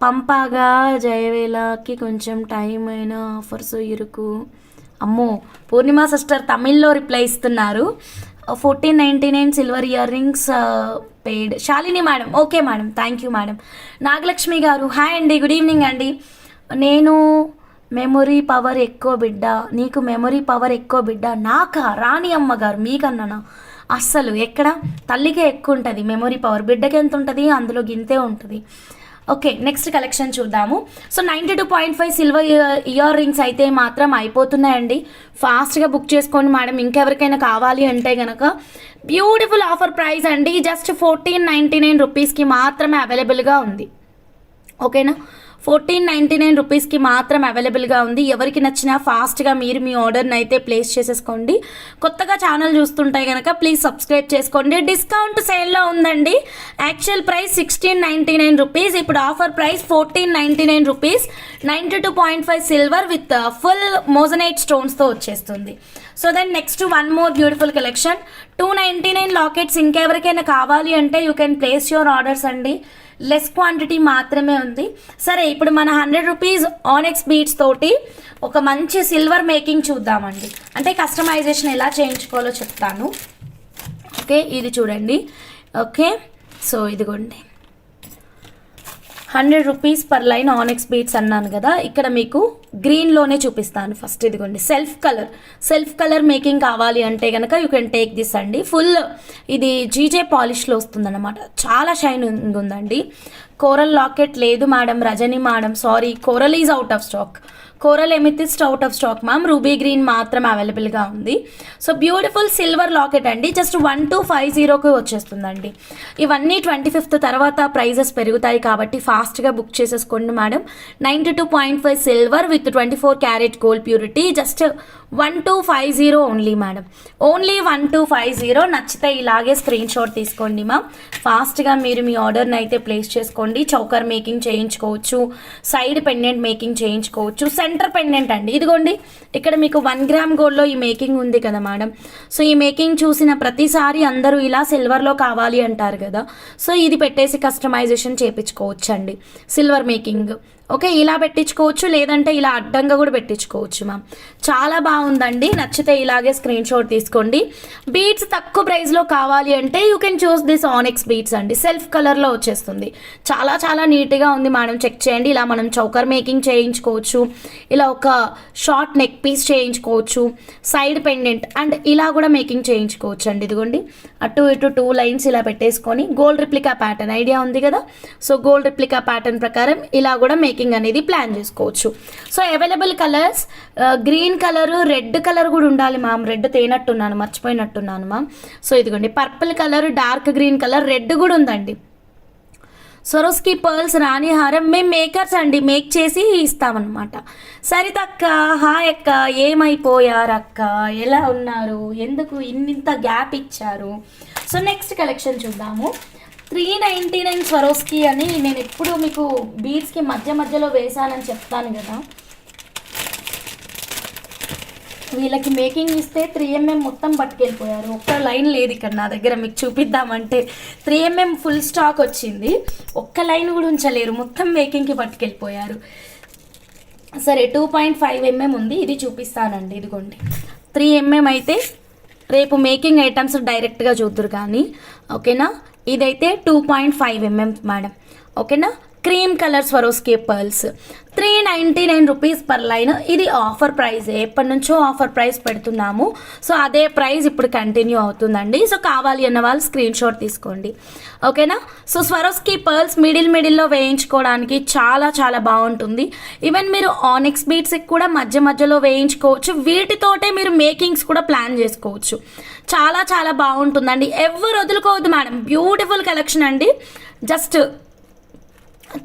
పంపాగా జయవేళకి కొంచెం టైం అయినా ఆఫర్స్ ఇరుకు. అమ్మో పూర్ణిమ సిస్టర్ తమిళ్లో రిప్లై ఇస్తున్నారు. 1499 silver ear rings paid. Shalini madam okay madam, thank you madam. Nagalakshmi గారు హాయ్ అండి, గుడ్ ఈవినింగ్ అండి. నేను మెమొరీ పవర్ ఎక్కువ బిడ్డ, నీకు మెమొరీ పవర్ ఎక్కువ బిడ్డ. నాకా? రాణి అమ్మ గారు మీకన్నానా? అస్సలు ఎక్కడ, తల్లికే ఎక్కువ ఉంటుంది మెమొరీ పవర్, బిడ్డకి ఎంత ఉంటుంది అందులో గింతే ఉంటుంది. ఓకే నెక్స్ట్ కలెక్షన్ చూద్దాము. సో 92.5 సిల్వర్ ఇయర్ రింగ్స్ అయితే మాత్రం అయిపోతున్నాయండి. ఫాస్ట్గా బుక్ చేసుకోండి మేడం. ఇంకెవరికైనా కావాలి అంటే కనుక బ్యూటిఫుల్ ఆఫర్ ప్రైస్ అండి, జస్ట్ 1499 రూపీస్కి మాత్రమే అవైలబుల్గా ఉంది. ఓకేనా? 1499 రూపీస్కి మాత్రం అవైలబుల్గా ఉంది. ఎవరికి నచ్చినా ఫాస్ట్గా మీరు మీ ఆర్డర్ని అయితే ప్లేస్ చేసేసుకోండి. కొత్తగా ఛానల్ చూస్తుంటే కనుక ప్లీజ్ సబ్స్క్రైబ్ చేసుకోండి. డిస్కౌంట్ సేల్లో ఉందండి. యాక్చువల్ ప్రైస్ 1699 రూపీస్, ఇప్పుడు offer price 1499 rupees. 92.5 silver with full moissanite స్టోన్స్తో వచ్చేస్తుంది. So then next one more beautiful collection, 299 lockets. ఇంకెవరికైనా కావాలి అంటే you can place your orders అండి. లెస్ క్వాంటిటీ మాత్రమే ఉంది. సరే ఇప్పుడు మన 100 రూపీస్ ఆనెక్స్ బీడ్స్ తోటి ఒక మంచి సిల్వర్ మేకింగ్ చూద్దామండి. అంటే కస్టమైజేషన్ ఎలా చేయించుకోవాలో చెప్తాను. ఓకే ఇది చూడండి. ఓకే సో ఇదిగోండి 100 రూపీస్ పర్ లైన్ ఆనెక్స్ బీడ్స్ అన్నాను కదా, ఇక్కడ మీకు గ్రీన్లోనే చూపిస్తాను. ఫస్ట్ ఇదిగోండి సెల్ఫ్ కలర్ మేకింగ్ కావాలి అంటే కనుక యూ కెన్ టేక్ దిస్ అండి. ఫుల్ ఇది జీజే పాలిష్లో వస్తుందన్నమాట, చాలా షైనింగ్ ఉందండి. కోరల్ లాకెట్ లేదు madam, Rajani madam sorry, coral is out of stock. Coral amethyst out of stock ma'am. Ruby green మాత్రం అవైలబుల్గా ఉంది. సో బ్యూటిఫుల్ సిల్వర్ లాకెట్ అండి, జస్ట్ 1250కి వచ్చేస్తుందండి. ఇవన్నీ 25th తర్వాత ప్రైజెస్ పెరుగుతాయి కాబట్టి ఫాస్ట్గా బుక్ చేసేసుకోండి madam. 92.5 silver with 24 carat gold purity, just 1250 only madam, only 1250. నచ్చితే ఇలాగే స్క్రీన్ షాట్ తీసుకోండి మ్యామ్. ఫాస్ట్గా మీరు మీ ఆర్డర్ని అయితే ప్లేస్ చేసుకోండి. చౌకర్ మేకింగ్ చేయించుకోవచ్చు, సైడ్ పెండెంట్ మేకింగ్ చేయించుకోవచ్చు, సెంటర్ పెండెంట్ అండి. ఇదిగోండి ఇక్కడ మీకు 1 గ్రామ్ గోల్డ్లో ఈ మేకింగ్ ఉంది కదా మేడం. సో ఈ మేకింగ్ చూసిన ప్రతిసారి అందరూ ఇలా సిల్వర్లో కావాలి అంటారు కదా, సో ఇది పెట్టేసి కస్టమైజేషన్ చేయించుకోవచ్చు అండి సిల్వర్ మేకింగ్. ఓకే ఇలా పెట్టించుకోవచ్చు, లేదంటే ఇలా అడ్డంగా కూడా పెట్టించుకోవచ్చు మ్యామ్. చాలా బాగుందండి, నచ్చితే ఇలాగే స్క్రీన్ షాట్ తీసుకోండి. బీడ్స్ తక్కువ ప్రైస్లో కావాలి అంటే you can choose this ఆనెక్స్ beads అండి, సెల్ఫ్ కలర్లో వచ్చేస్తుంది. చాలా చాలా నీట్గా ఉంది మేడం, చెక్ చేయండి. ఇలా మనం చౌకర్ మేకింగ్ చేయించుకోవచ్చు, ఇలా ఒక షార్ట్ నెక్ పీస్ చేయించుకోవచ్చు, సైడ్ పెండెంట్ అండ్ ఇలా కూడా మేకింగ్ చేయించుకోవచ్చు అండి. ఇదిగోండి అటు ఇటు 2 లైన్స్ ఇలా పెట్టేసుకొని గోల్డ్ రిప్లికా ప్యాటర్న్ ఐడియా ఉంది కదా, సో గోల్డ్ రిప్లికా ప్యాటర్న్ ప్రకారం ఇలా కూడా మేకింగ్ అనేది ప్లాన్ చేసుకోవచ్చు. So available colours green colour, red colour కూడా ఉండాలి మ్యామ్. రెడ్ తేనట్టున్నాను, మర్చిపోయినట్టున్నాను మ్యామ్. సో ఇదిగోండి purple colour, dark green colour, red కూడా ఉందండి. స్వరోస్కి పర్ల్స్ రాణి హారం మేము మేకర్స్ అండి, మేక్ చేసి ఇస్తామన్నమాట. సరితక్క హాయ్ అక్క, ఏమైపోయారు అక్క, ఎలా ఉన్నారు, ఎందుకు ఇంత గ్యాప్ ఇచ్చారు? సో నెక్స్ట్ కలెక్షన్ చూద్దాము. 399 స్వరోస్కి అని నేను ఎప్పుడు మీకు బీడ్స్కి మధ్యలో వేసానని చెప్తాను కదా. వీళ్ళకి మేకింగ్ ఇస్తే 3mm మొత్తం పట్టుకెళ్ళిపోయారు. ఒక్క లైన్ లేదు ఇక్కడ నా దగ్గర, మీకు చూపిద్దామంటే 3mm ఫుల్ స్టాక్ వచ్చింది, ఒక్క లైన్ కూడా ఉంచలేరు, మొత్తం మేకింగ్కి పట్టుకెళ్ళిపోయారు. సరే 2.5mm ఉంది, ఇది చూపిస్తానండి. ఇదిగోండి 3mm అయితే రేపు మేకింగ్ ఐటమ్స్ డైరెక్ట్గా చూద్దరు కానీ, ఓకేనా. ఇదైతే 2.5mm మేడం, ఓకేనా. Cream colour Swarovski pearls 399 rupees per line. ఇది ఆఫర్ ప్రైస్, ఎప్పటి నుంచో ఆఫర్ ప్రైస్ పెడుతున్నాము. సో అదే ప్రైస్ ఇప్పుడు కంటిన్యూ అవుతుందండి. సో కావాలి అన్న వాళ్ళు స్క్రీన్ షాట్ తీసుకోండి, ఓకేనా. సో స్వరోస్కి పర్ల్స్ మిడిల్లో వేయించుకోవడానికి చాలా బాగుంటుంది. ఈవెన్ మీరు ఆనిక్స్ బీట్స్కి కూడా మధ్యలో వేయించుకోవచ్చు. వీటితోటే మీరు మేకింగ్స్ కూడా ప్లాన్ చేసుకోవచ్చు. చాలా బాగుంటుందండి, ఎవరు వదులుకోవద్దు మేడం. బ్యూటిఫుల్ కలెక్షన్ అండి. Just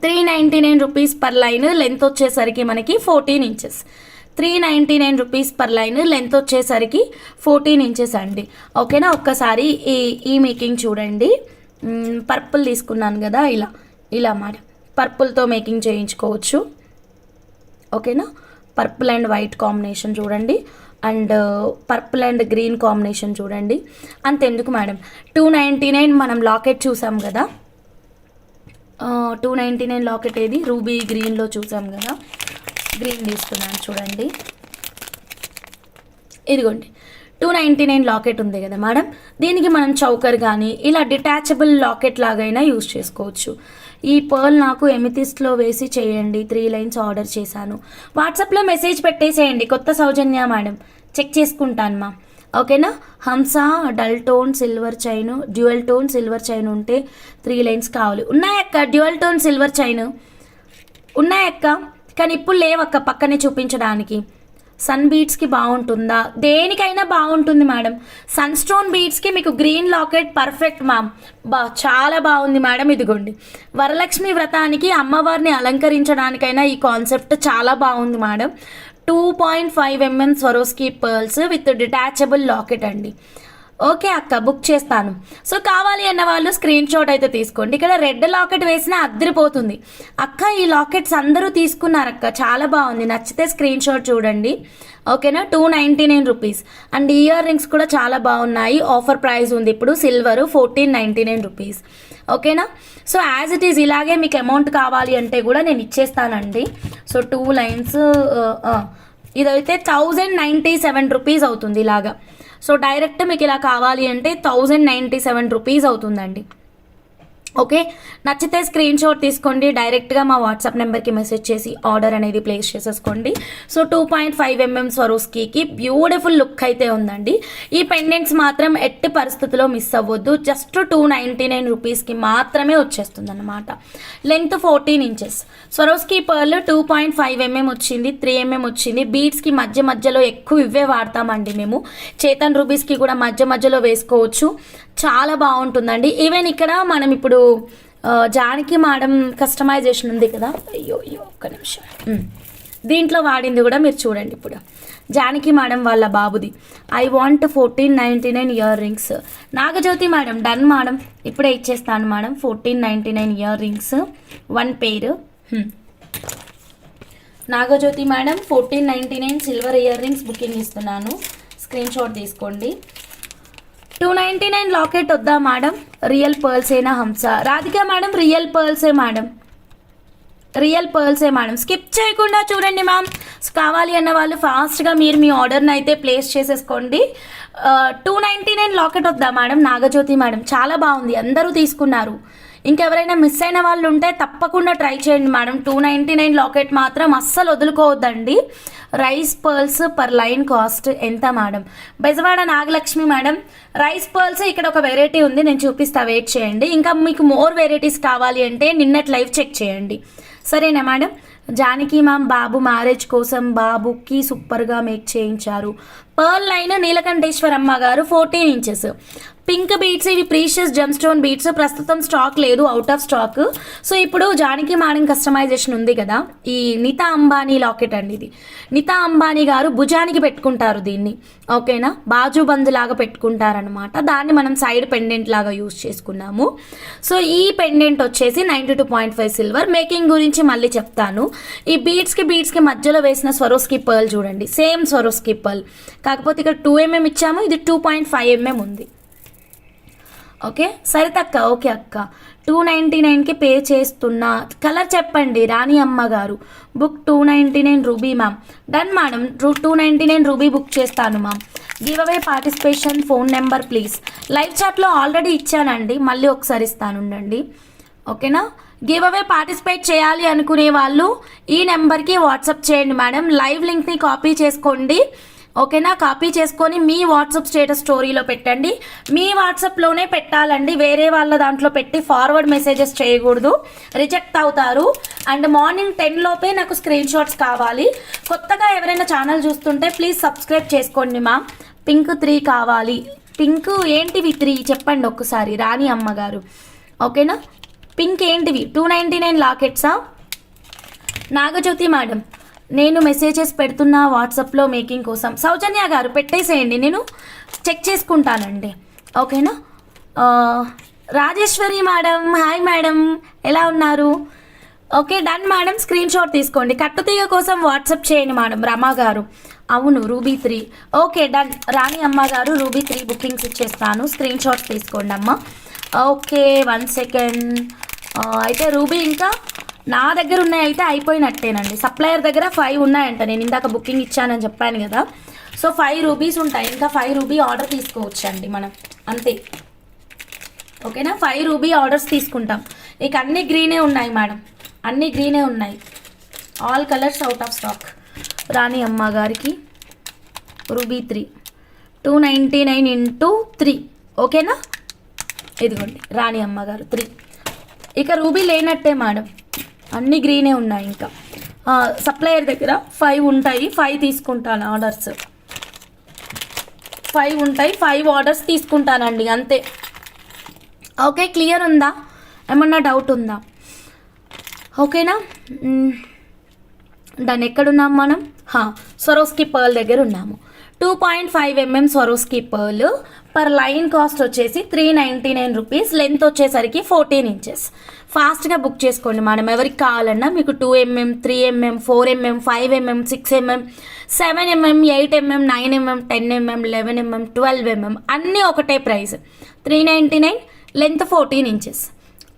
399 rupees per line. Length వచ్చేసరికి మనకి 14 inches. 399 rupees per line, length వచ్చేసరికి 14 ఇంచెస్ అండి, ఓకేనా. ఒక్కసారి ఈ మేకింగ్ చూడండి. పర్పుల్ తీసుకున్నాను కదా, ఇలా మేడం పర్పుల్తో మేకింగ్ చేయించుకోవచ్చు, ఓకేనా. పర్పుల్ అండ్ వైట్ కాంబినేషన్ చూడండి, and purple and green combination చూడండి. అంతెందుకు మేడం 299 మనం లాకెట్ చూసాం కదా, 299 లాకెట్ ఏది రూబీ గ్రీన్లో చూసాం కదా, గ్రీన్ తీసుకున్నాను చూడండి. ఇదిగోండి 299 లాకెట్ ఉంది కదా మేడం, దీనికి మనం చౌకర్ కానీ ఇలా డిటాచబుల్ లాకెట్ లాగైనా యూజ్ చేసుకోవచ్చు. ఈ పర్ల్ నాకు ఎమితిస్ట్లో వేసి చేయండి, 3 లైన్స్ ఆర్డర్ చేశాను. వాట్సాప్లో మెసేజ్ పెట్టేసేయండి, కొత్త సౌజన్య మేడం, చెక్ చేసుకుంటాను మా, ఓకేనా. హంస dull tone silver chain, dual tone silver chain ఉంటే 3 లైన్స్ కావాలి. ఉన్నాయక్క డ్యూయల్ టోన్ సిల్వర్ చైన్ ఉన్నాయక్క, కానీ ఇప్పుడు లేవక్క పక్కనే చూపించడానికి. సన్ బీడ్స్కి బాగుంటుందా? దేనికైనా బాగుంటుంది మేడం. సన్ స్టోన్ బీడ్స్కి మీకు గ్రీన్ లాకెట్ పర్ఫెక్ట్ మ్యామ్, చాలా బాగుంది మేడం. ఇదిగోండి వరలక్ష్మి వ్రతానికి అమ్మవారిని అలంకరించడానికైనా ఈ కాన్సెప్ట్ చాలా బాగుంది madam. 2.5mm Swarovski pearls with detachable locket అండి. ఓకే అక్క, బుక్ చేస్తాను. సో కావాలి అన్న వాళ్ళు స్క్రీన్ షాట్ అయితే తీసుకోండి. ఇక్కడ రెడ్ లాకెట్ వేసినా అద్దరిపోతుంది అక్క. ఈ లాకెట్స్ అందరూ తీసుకున్నారక్క, చాలా బాగుంది, నచ్చితే స్క్రీన్ షాట్ చూడండి, ఓకేనా. 299 రూపీస్. అండ్ ఇయర్ రింగ్స్ కూడా చాలా బాగున్నాయి, ఆఫర్ ప్రైస్ ఉంది ఇప్పుడు. సిల్వర్ 1499 రూపీస్, ఓకేనా. సో యాజ్ ఇట్ ఈజ్ ఇలాగే మీకు అమౌంట్ కావాలి అంటే కూడా నేను ఇచ్చేస్తానండి. సో 2 లైన్స్ ఇదైతే 1097 రూపీస్ అవుతుంది ఇలాగా. సో డైరెక్ట్ మీకు ఇలా కావాలి అంటే 1097 రూపీస్ అవుతుందండి, ఓకే. నచ్చితే స్క్రీన్ షాట్ తీసుకోండి, డైరెక్ట్గా మా వాట్సాప్ నెంబర్కి మెసేజ్ చేసి ఆర్డర్ అనేది ప్లేస్ చేసేసుకోండి. సో 2.5mm స్వరోస్కీకి బ్యూటిఫుల్ లుక్ అయితే ఉందండి. ఈ పెండెంట్స్ మాత్రం ఎట్టి పరిస్థితుల్లో మిస్ అవ్వద్దు. జస్ట్ 299 రూపీస్కి మాత్రమే వచ్చేస్తుంది అనమాట. Length 14 inches. Swarovski pearl 2.5mm వచ్చింది, 3mm వచ్చింది. బీడ్స్కి మధ్యలో ఎక్కువ ఇవే వాడతామండి మేము. చేతన్ రూబీస్కి కూడా మధ్యలో వేసుకోవచ్చు, చాలా బాగుంటుందండి. ఈవెన్ ఇక్కడ మనం ఇప్పుడు జానకి మేడం కస్టమైజేషన్ ఉంది కదా, అయ్యో ఒక్క నిమిషం, దీంట్లో వాడింది కూడా మీరు చూడండి. ఇప్పుడు జానకి మేడం వాళ్ళ బాబుది I want 1499 earrings. Nagajyothi madam done madam, ఇప్పుడే ఇచ్చేస్తాను madam. 1499 earrings 1 pair. Nagajyothi madam 1499 silver ear rings booking ఇస్తున్నాను, స్క్రీన్ షాట్ తీసుకోండి. 299 లాకెట్ వద్దా మేడం? రియల్ పర్ల్సేనా హంస? రాధిక మేడం రియల్ పర్ల్సే మేడం, రియల్ పర్ల్సే మేడం. స్కిప్ చేయకుండా చూడండి మ్యామ్. కావాలి అన్న వాళ్ళు ఫాస్ట్గా మీరు మీ ఆర్డర్ని అయితే ప్లేస్ చేసేసుకోండి. 299 లాకెట్ వద్దా మేడం? నాగజ్యోతి మేడం చాలా బాగుంది, అందరూ తీసుకున్నారు. ఇంకెవరైనా మిస్ అయిన వాళ్ళు ఉంటే తప్పకుండా ట్రై చేయండి మేడం. 299 లాకెట్ మాత్రం అస్సలు వదులుకోవద్దండి. Rice pearls per line cost ఎంత madam? Bezawada Nagalakshmi madam, rice pearls ఇక్కడ ఒక వెరైటీ ఉంది, నేను చూపిస్తా, వెయిట్ చేయండి. ఇంకా మీకు మోర్ వెరైటీస్ కావాలి అంటే నిన్నటి లైవ్ చెక్ చేయండి, సరేనా మేడం? జానకి మ్యామ్, బాబు మ్యారేజ్ కోసం బాబుకి సూపర్గా మేక్ చేయించారు. పర్ల్ లైన్ నీలకంఠేశ్వరమ్మ గారు 14 ఇంచెస్. పింక్ బీట్స్, ఇవి ప్రీషియస్ జెమ్ స్టోన్ బీట్స్, ప్రస్తుతం స్టాక్ లేదు, అవుట్ ఆఫ్ స్టాక్. సో ఇప్పుడు జానకి మేడం కస్టమైజేషన్ ఉంది కదా, ఈ నీతా అంబానీ లాకెట్ అండి ఇది. నీతా అంబానీ గారు భుజానికి పెట్టుకుంటారు దీన్ని, ఓకేనా? బాజు బంద్ లాగా పెట్టుకుంటారనమాట. దాన్ని మనం సైడ్ పెండెంట్ లాగా యూజ్ చేసుకున్నాము. సో ఈ పెండెంట్ వచ్చేసి 92.5 సిల్వర్. మేకింగ్ గురించి మళ్ళీ చెప్తాను. ఈ బీట్స్కి మధ్యలో వేసిన స్వరోస్కి పర్ల్ చూడండి, సేమ్ స్వరోస్కి పర్ల్, కాకపోతే ఇక్కడ 2 mm ఇచ్చాము, ఇది 2.5 mm ఉంది. ఓకే సరిత అక్క, ఓకే అక్క. 299కి పే చేస్తున్నా. కలర్ చెప్పండి రాణి అమ్మ garu. Book 299 ruby ma'am. Done madam, 299 ruby book చేస్తాను ma'am. Giveaway participation phone number please. Live చాట్లో ఆల్రెడీ ఇచ్చానండి, మళ్ళీ ఒకసారి ఇస్తాను ఉండండి, ఓకేనా? గివ్ అవే పార్టిసిపేట్ చేయాలి అనుకునే వాళ్ళు ఈ నెంబర్కి వాట్సాప్ చేయండి మేడం. లైవ్ లింక్ని కాపీ చేసుకోండి, ఓకేనా? కాపీ చేసుకొని మీ వాట్సాప్ స్టేటస్ స్టోరీలో పెట్టండి. మీ వాట్సాప్లోనే పెట్టాలండి, వేరే వాళ్ళ దాంట్లో పెట్టి ఫార్వర్డ్ మెసేజెస్ చేయకూడదు, రిజెక్ట్ అవుతారు. అండ్ మార్నింగ్ 10 లోపే నాకు స్క్రీన్ షాట్స్ కావాలి. కొత్తగా ఎవరైనా ఛానల్ చూస్తుంటే ప్లీజ్ సబ్స్క్రైబ్ చేసుకోండి మా. పింక్ 3 కావాలి. పింక్ ఏంటివి 3 చెప్పండి ఒక్కసారి రాణి అమ్మగారు, ఓకేనా? పింక్ ఏంటివి? 299 లాకెట్సా? నాగజ్యోతి మేడం, నేను మెసేజెస్ పెడుతున్నా వాట్సాప్లో మేకింగ్ కోసం. సౌజన్య గారు పెట్టేసేయండి, నేను చెక్ చేసుకుంటానండి, ఓకేనా? రాజేశ్వరి మేడం, హాయ్ మేడం, ఎలా ఉన్నారు? Okay done madam, screen shot తీసుకోండి. కట్టుతీగ కోసం వాట్సాప్ చేయండి మేడం. రమా గారు, అవును రూబీ 3. Okay done. రాణి అమ్మ గారు రూబీ 3 బుకింగ్స్ ఇచ్చేస్తాను, స్క్రీన్ షాట్ తీసుకోండి అమ్మ. Okay 1 second. అయితే రూబీ ఇంకా నా దగ్గర ఉన్నాయి అయితే అయిపోయినట్టేనండి. సప్లయర్ దగ్గర 5 ఉన్నాయంట, నేను ఇందాక బుకింగ్ ఇచ్చానని చెప్పాను కదా. సో 5 రూబీస్ ఉంటాయి, ఇంకా 5 రూబీ ఆర్డర్ తీసుకోవచ్చండి మనం, అంతే, ఓకేనా? 5 రూబీ ఆర్డర్స్ తీసుకుంటాం. ఇక అన్ని గ్రీనే ఉన్నాయి మేడం, అన్ని గ్రీనే ఉన్నాయి, all colours out of stock. Rani అమ్మ గారికి రూబీ 3 299 ఇంటూ 3, ఓకేనా? ఇదిగోండి రాణి అమ్మ గారు 3. ఇక రూబీ లేనట్టే మేడం, అన్ని గ్రీనే ఉన్నాయి. ఇంకా సప్లయర్ దగ్గర 5 ఉంటాయి, 5 తీసుకుంటాను ఆర్డర్స్, 5 ఉంటాయి, 5 ఆర్డర్స్ తీసుకుంటానండి, అంతే. ఓకే క్లియర్ ఉందా? ఏమన్నా డౌట్ ఉందా? ఓకేనా? దాన్ని ఎక్కడున్నాం మనం? స్వరోస్కి పర్ల్ దగ్గర ఉన్నాము. 2.5 mm Swarovski pearl per line cost వచ్చేసి 399 రూపీస్. లెంత్ వచ్చేసరికి 14 ఇంచెస్. ఫాస్ట్గా బుక్ చేసుకోండి మేడం, ఎవరికి కావాలన్నా. మీకు 2 mm, 3 mm, 4 mm, 5 mm, 6 mm, 7 mm, 8 mm, 9 mm, 10 mm, 11 mm, 12 mm అన్నీ ఒకటే price. 399, length 14 inches.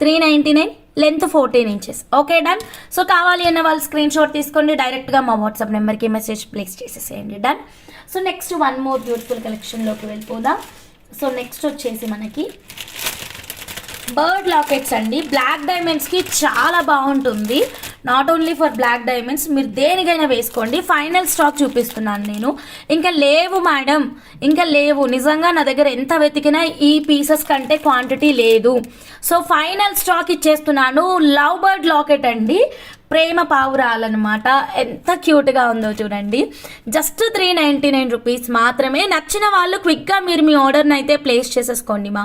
399, length 14 inches. Okay done. So కావాలి అన్న వాళ్ళు స్క్రీన్ షాట్ తీసుకోండి, డైరెక్ట్గా మా వాట్సాప్ నెంబర్కి మెసేజ్ ప్లేస్ చేసేసేయండి. Done. So next one more beautiful కలెక్షన్లోకి వెళ్ళిపోదాం. సో నెక్స్ట్ వచ్చేసి మనకి బర్డ్ లాకెట్స్ అండి. బ్లాక్ డైమండ్స్కి చాలా బాగుంటుంది, not only for black diamonds, మీరు దేనికైనా వేసుకోండి. ఫైనల్ స్టాక్ చూపిస్తున్నాను నేను, ఇంకా లేవు మేడం, ఇంకా లేవు. నిజంగా నా దగ్గర ఎంత వెతికినా ఈ పీసెస్ కంటే క్వాంటిటీ లేదు. సో ఫైనల్ స్టాక్ ఇచ్చేస్తున్నాను. లవ్ బర్డ్ లాకెట్ అండి, ప్రేమ పావురాలన్నమాట. ఎంత క్యూట్గా ఉందో చూడండి. జస్ట్ 399 రూపీస్ మాత్రమే. నచ్చిన వాళ్ళు క్విక్గా మీరు మీ ఆర్డర్ని అయితే ప్లేస్ చేసేసుకోండి మా.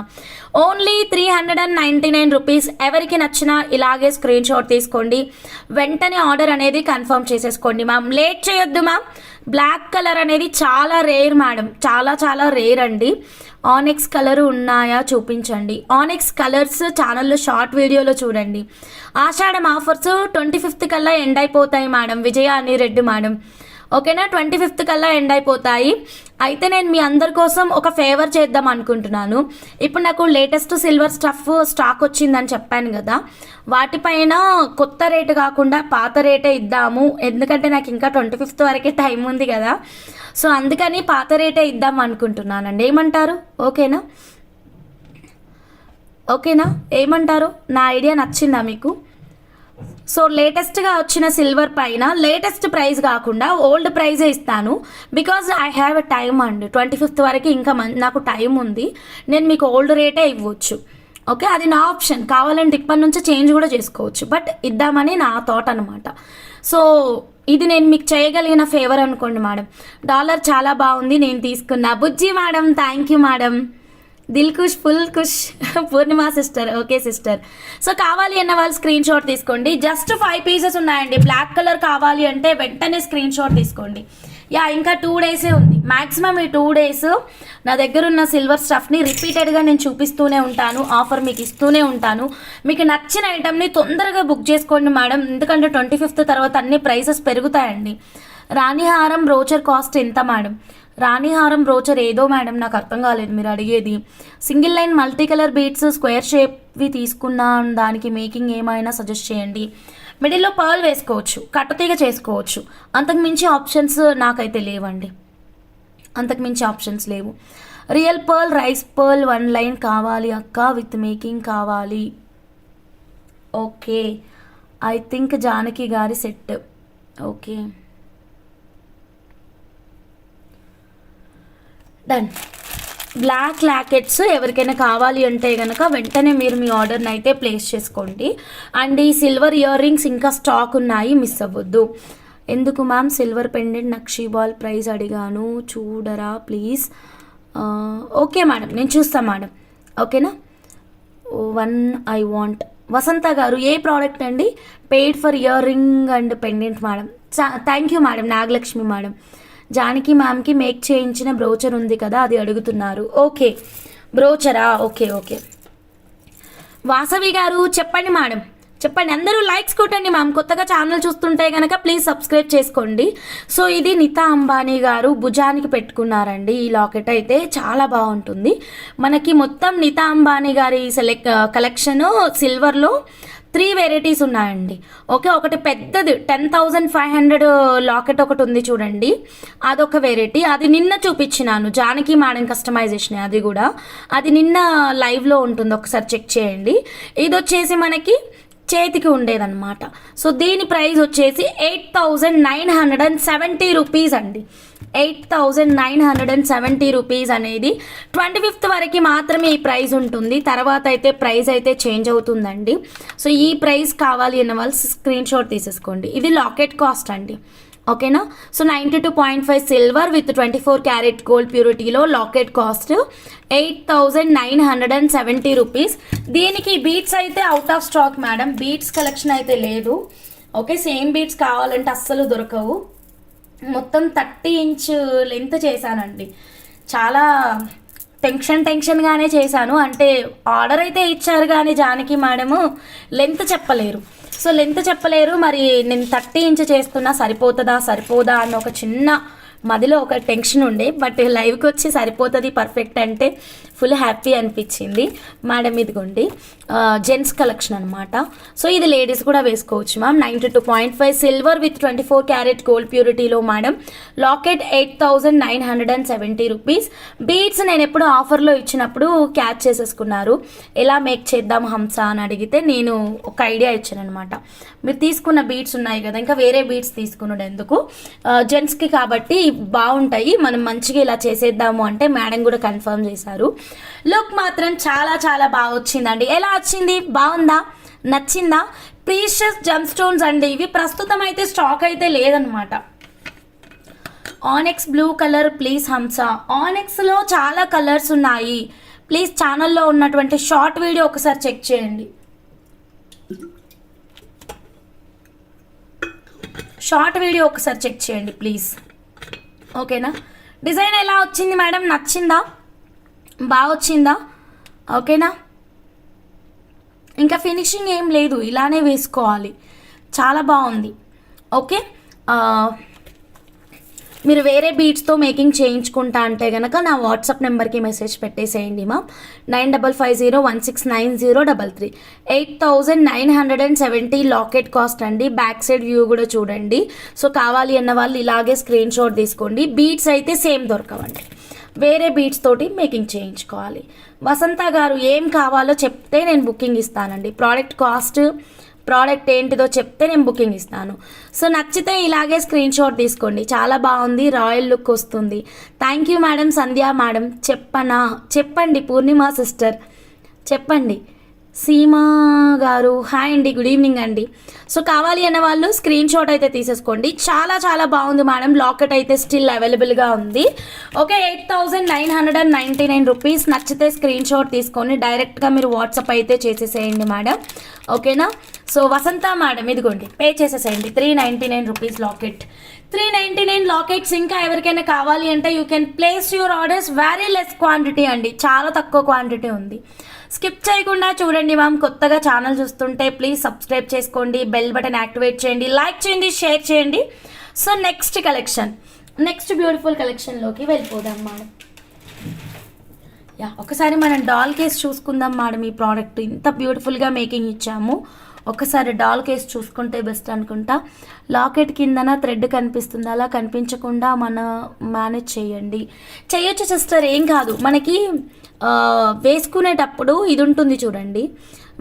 Only 399 rupees. ఎవరికి నచ్చినా ఇలాగే స్క్రీన్ షాట్ తీసుకోండి, వెంటనే ఆర్డర్ అనేది కన్ఫర్మ్ చేసేసుకోండి మ్యామ్. లేట్ చేయొద్దు మ్యామ్. బ్లాక్ కలర్ అనేది చాలా రేర్ మేడం, చాలా చాలా రేర్ అండి. ఆనెక్స్ కలర్ ఉన్నాయా చూపించండి. ఆనెక్స్ కలర్స్ ఛానల్లో షార్ట్ వీడియోలో చూడండి. ఆషాఢం ఆఫర్స్ 25th కల్లా ఎండ్ అయిపోతాయి మేడం. విజయ అని రెడ్డి మేడం, ఓకేనా? 25th కల్లా ఎండ్ అయిపోతాయి. అయితే నేను మీ అందరి కోసం ఒక ఫేవర్ చేద్దాం అనుకుంటున్నాను. ఇప్పుడు నాకు లేటెస్ట్ సిల్వర్ స్టాక్ వచ్చిందని చెప్పాను కదా, వాటిపైన కొత్త రేటు కాకుండా పాత రేటే ఇద్దాము. ఎందుకంటే నాకు ఇంకా 25th వరకే టైం ఉంది కదా, సో అందుకని పాత రేటే ఇద్దాం అనుకుంటున్నానండి. ఏమంటారు? ఓకేనా? ఓకేనా, ఏమంటారు? నా ఐడియా నచ్చిందా మీకు? సో లేటెస్ట్గా వచ్చిన సిల్వర్ పైన లేటెస్ట్ ప్రైస్ కాకుండా ఓల్డ్ ప్రైజే ఇస్తాను. Because I have a time అండి, 25th వరకు ఇంకా నాకు టైం ఉంది. నేను మీకు ఓల్డ్ రేటే ఇవ్వచ్చు. ఓకే, అది నా ఆప్షన్. కావాలంటే ఇప్పటి నుంచి చేంజ్ కూడా చేసుకోవచ్చు, బట్ ఇద్దామని నా థాట్ అనమాట. సో ఇది నేను మీకు చేయగలిగిన ఫేవర్ అనుకోండి మేడం. డాలర్ చాలా బాగుంది, నేను తీసుకున్నా. Bujji madam, thank you madam. దిల్ కుష్, ఫుల్ కుష్. Purnima sister, okay sister. So కావాలి అన్న వాళ్ళు స్క్రీన్ షాట్ తీసుకోండి. జస్ట్ 5 పీసెస్ ఉన్నాయండి. బ్లాక్ కలర్ కావాలి అంటే వెంటనే స్క్రీన్ షాట్ తీసుకోండి. యా, ఇంకా 2 డేసే ఉంది మ్యాక్సిమం. ఈ 2 డేస్ నా దగ్గర ఉన్న సిల్వర్ స్టఫ్ని రిపీటెడ్గా నేను చూపిస్తూనే ఉంటాను, ఆఫర్ మీకు ఇస్తూనే ఉంటాను. మీకు నచ్చిన ఐటమ్ని తొందరగా బుక్ చేసుకోండి మేడం, ఎందుకంటే 25th తర్వాత అన్ని ప్రైసెస్ పెరుగుతాయండి. రాణిహారం బ్రోచర్ కాస్ట్ ఎంత మేడం? రాణిహారం బ్రోచర్ ఏదో మేడం, నాకు అర్థం కాలేదు మీరు అడిగేది. Single line multi colour beads square షేప్వి తీసుకున్నా, దానికి మేకింగ్ ఏమైనా సజెస్ట్ చేయండి. మిడిల్లో పర్ల్ వేసుకోవచ్చు, కట్టుతీగ చేసుకోవచ్చు. అంతకుమించి ఆప్షన్స్ నాకైతే లేవండి, అంతకుమించి ఆప్షన్స్ లేవు. Real pearl, rice pearl 1 line కావాలి అక్క, విత్ మేకింగ్ కావాలి. ఓకే, ఐ థింక్ జానకి గారి set. Okay done. Black lockets ఎవరికైనా కావాలి అంటే కనుక వెంటనే మీరు మీ ఆర్డర్ని అయితే ప్లేస్ చేసుకోండి. అండ్ ఈ సిల్వర్ ఇయర్ రింగ్స్ ఇంకా స్టాక్ ఉన్నాయి, మిస్ అవ్వద్దు. ఎందుకు ma'am silver pendant nakshi ball price అడిగాను, చూడరా ప్లీజ్. ఓకే మేడం, నేను చూస్తాను మేడం. ఓకేనా, 1 ఐ వాంట్. వసంత గారు, ఏ ప్రోడక్ట్ అండి? Paid for earring and pendant madam. Thank you madam. Nagalakshmi madam, Janaki మ్యామ్కి మేక్ చేయించిన బ్రోచర్ ఉంది కదా, అది అడుగుతున్నారు. ఓకే, బ్రోచరా? Okay okay. వాసవి గారు చెప్పండి మేడం, చెప్పండి. అందరూ లైక్స్ కొట్టండి మ్యామ్. కొత్తగా ఛానల్ చూస్తుంటే కనుక ప్లీజ్ సబ్స్క్రైబ్ చేసుకోండి. సో ఇది నీతా అంబానీ గారు భుజానికి పెట్టుకున్నారండి. ఈ లాకెట్ అయితే చాలా బాగుంటుంది. మనకి మొత్తం నీతా అంబానీ గారి కలెక్షన్ సిల్వర్లో 3 వెరైటీస్ ఉన్నాయండి. ఓకే, ఒకటి పెద్దది 10,500 లాకెట్ ఒకటి ఉంది చూడండి, అదొక వెరైటీ. అది నిన్న చూపించినాను, జానకి మేడం కస్టమైజేషన్. అది కూడా అది నిన్న లైవ్లో ఉంటుంది, ఒకసారి చెక్ చేయండి. ఇది వచ్చేసి మనకి చేతికి ఉండేదన్నమాట. సో దీని ప్రైస్ వచ్చేసి 8,970 రూపీస్ అండి. 8,970 రూపీస్ అనేది 25th వరకు మాత్రమే ఈ ప్రైస్ ఉంటుంది. తర్వాత అయితే ప్రైస్ అయితే చేంజ్ అవుతుందండి. సో ఈ ప్రైస్ కావాలి అన్న వాళ్ళు స్క్రీన్ షాట్ తీసేసుకోండి. ఇది లాకెట్ కాస్ట్ అండి. ఓకేనా, so 92.5 silver with 24 carat gold ప్యూరిటీలో లాకెట్ కాస్ట్ 8,970 రూపీస్. దీనికి బీట్స్ అయితే out of stock madam, beads collection అయితే లేదు. ఓకే, సేమ్ బీట్స్ కావాలంటే అస్సలు దొరకవు. మొత్తం 30 ఇంచ్ లెంత్ చేశానండి. చాలా టెన్షన్గానే చేశాను. అంటే ఆర్డర్ అయితే ఇచ్చారు కానీ జానకి మేడము లెంత్ చెప్పలేరు. సో లెంత్ చెప్పలేరు, మరి నేను 30 ఇంచ్ చేస్తున్నా సరిపోదా అన్న ఒక చిన్న మదిలో ఒక టెన్షన్ ఉండే. బట్ లైవ్కి వచ్చి సరిపోతుంది పర్ఫెక్ట్ అంటే ఫుల్ హ్యాపీ అనిపించింది మేడం. ఇదిగోండి జెంట్స్ కలెక్షన్ అనమాట. సో ఇది లేడీస్ కూడా వేసుకోవచ్చు ma'am. 92.5 silver with 24 carat gold ప్యూరిటీలో మేడం. Locket 8,970 rupees. బీడ్స్ నేను ఎప్పుడు ఆఫర్లో ఇచ్చినప్పుడు క్యాచ్ చేసేసుకున్నారు. ఎలా మేక్ చేద్దాం హంస అని అడిగితే నేను ఒక ఐడియా ఇచ్చాను అనమాట. మీరు తీసుకున్న బీడ్స్ ఉన్నాయి కదా, ఇంకా వేరే బీడ్స్ తీసుకున్నాడు ఎందుకు, జెంట్స్కి కాబట్టి బాగుంటాయి, మనం మంచిగా ఇలా చేసేద్దాము అంటే మేడం కూడా కన్ఫర్మ్ చేశారు. లుక్ మాత్రం చాలా చాలా బాగా వచ్చిందండి. ఎలా వచ్చింది? బాగుందా? నచ్చిందా? ప్రీషియస్ జెమ్ స్టోన్స్ అండి ఇవి. ప్రస్తుతం అయితే స్టాక్ అయితే లేదనమాట. ఆనెక్స్ బ్లూ కలర్ ప్లీజ్ హంస. ఆనెక్స్లో చాలా కలర్స్ ఉన్నాయి. ప్లీజ్ ఛానల్లో ఉన్నటువంటి షార్ట్ వీడియో ఒకసారి చెక్ చేయండి. షార్ట్ వీడియో ఒకసారి చెక్ చేయండి ప్లీజ్. ఓకేనా, డిజైన్ ఎలా వచ్చింది మేడం? నచ్చిందా? బాగా వచ్చిందా? ఓకేనా, ఇంకా ఫినిషింగ్ ఏం లేదు, ఇలానే వేసుకోవాలి. చాలా బాగుంది. ఓకే, మీరు వేరే బీట్స్తో మేకింగ్ చేయించుకుంటా అంటే కనుక నా వాట్సాప్ నెంబర్కి మెసేజ్ పెట్టేసేయండి మా. 9550169033. 8,970 లాకెట్ కాస్ట్ అండి. బ్యాక్ సైడ్ వ్యూ కూడా చూడండి. సో కావాలి అన్న వాళ్ళు ఇలాగే స్క్రీన్ షాట్ తీసుకోండి. బీట్స్ అయితే సేమ్ దొరకవండి. వేరే బీడ్స్ తోటి మేకింగ్ చేయించుకోవాలి. వసంత గారు ఏం కావాలో చెప్తే నేను బుకింగ్ ఇస్తానండి. ప్రోడక్ట్ కాస్ట్, ప్రోడక్ట్ ఏంటిదో చెప్తే నేను బుకింగ్ ఇస్తాను. సో నచ్చితే ఇలాగే స్క్రీన్ షాట్ తీసుకోండి. చాలా బాగుంది, రాయల్ లుక్ వస్తుంది. Thank you madam. Sandhya madam చెప్పండి. పూర్ణిమ సిస్టర్ చెప్పండి. సీమా గారు హాయ్ అండి, గుడ్ ఈవినింగ్ అండి. సో కావాలి అన్న వాళ్ళు స్క్రీన్ షాట్ అయితే తీసేసుకోండి. చాలా చాలా బాగుంది మేడం. లాకెట్ అయితే స్టిల్ అవైలబుల్గా ఉంది. Okay, 8,999 rupees. నచ్చితే స్క్రీన్ షాట్ తీసుకొని డైరెక్ట్గా మీరు వాట్సాప్ అయితే చేసేసేయండి మేడం. ఓకేనా. సో వసంత మేడం ఇదిగోండి, పే చేసేసేయండి. 399 రూపీస్ లాకెట్. 399 లాకెట్స్. ఇంకా ఎవరికైనా కావాలి అంటే you can place your orders. Very less quantity అండి, చాలా తక్కువ క్వాంటిటీ ఉంది. స్కిప్ చేయకుండా చూడండి మ్యామ్. కొత్తగా ఛానల్ చూస్తుంటే ప్లీజ్ సబ్స్క్రైబ్ చేసుకోండి, బెల్ బటన్ యాక్టివేట్ చేయండి, లైక్ చేయండి, షేర్ చేయండి. సో నెక్స్ట్ బ్యూటిఫుల్ కలెక్షన్లోకి వెళ్ళిపోదాం మేడం. ఒకసారి మనం డాల్ కేస్ చూసుకుందాం మేడం. ఈ ప్రోడక్ట్ ఇంత బ్యూటిఫుల్గా మేకింగ్ ఇచ్చాము. ఒకసారి డాల్ కేస్ చూసుకుంటే బెస్ట్ అనుకుంటా. లాకెట్ కిందన థ్రెడ్ కనిపిస్తుంది, అలా కనిపించకుండా మేనేజ్ చేయొచ్చు సిస్టర్, ఏం కాదు. మనకి వేసుకునేటప్పుడు ఇది ఉంటుంది చూడండి.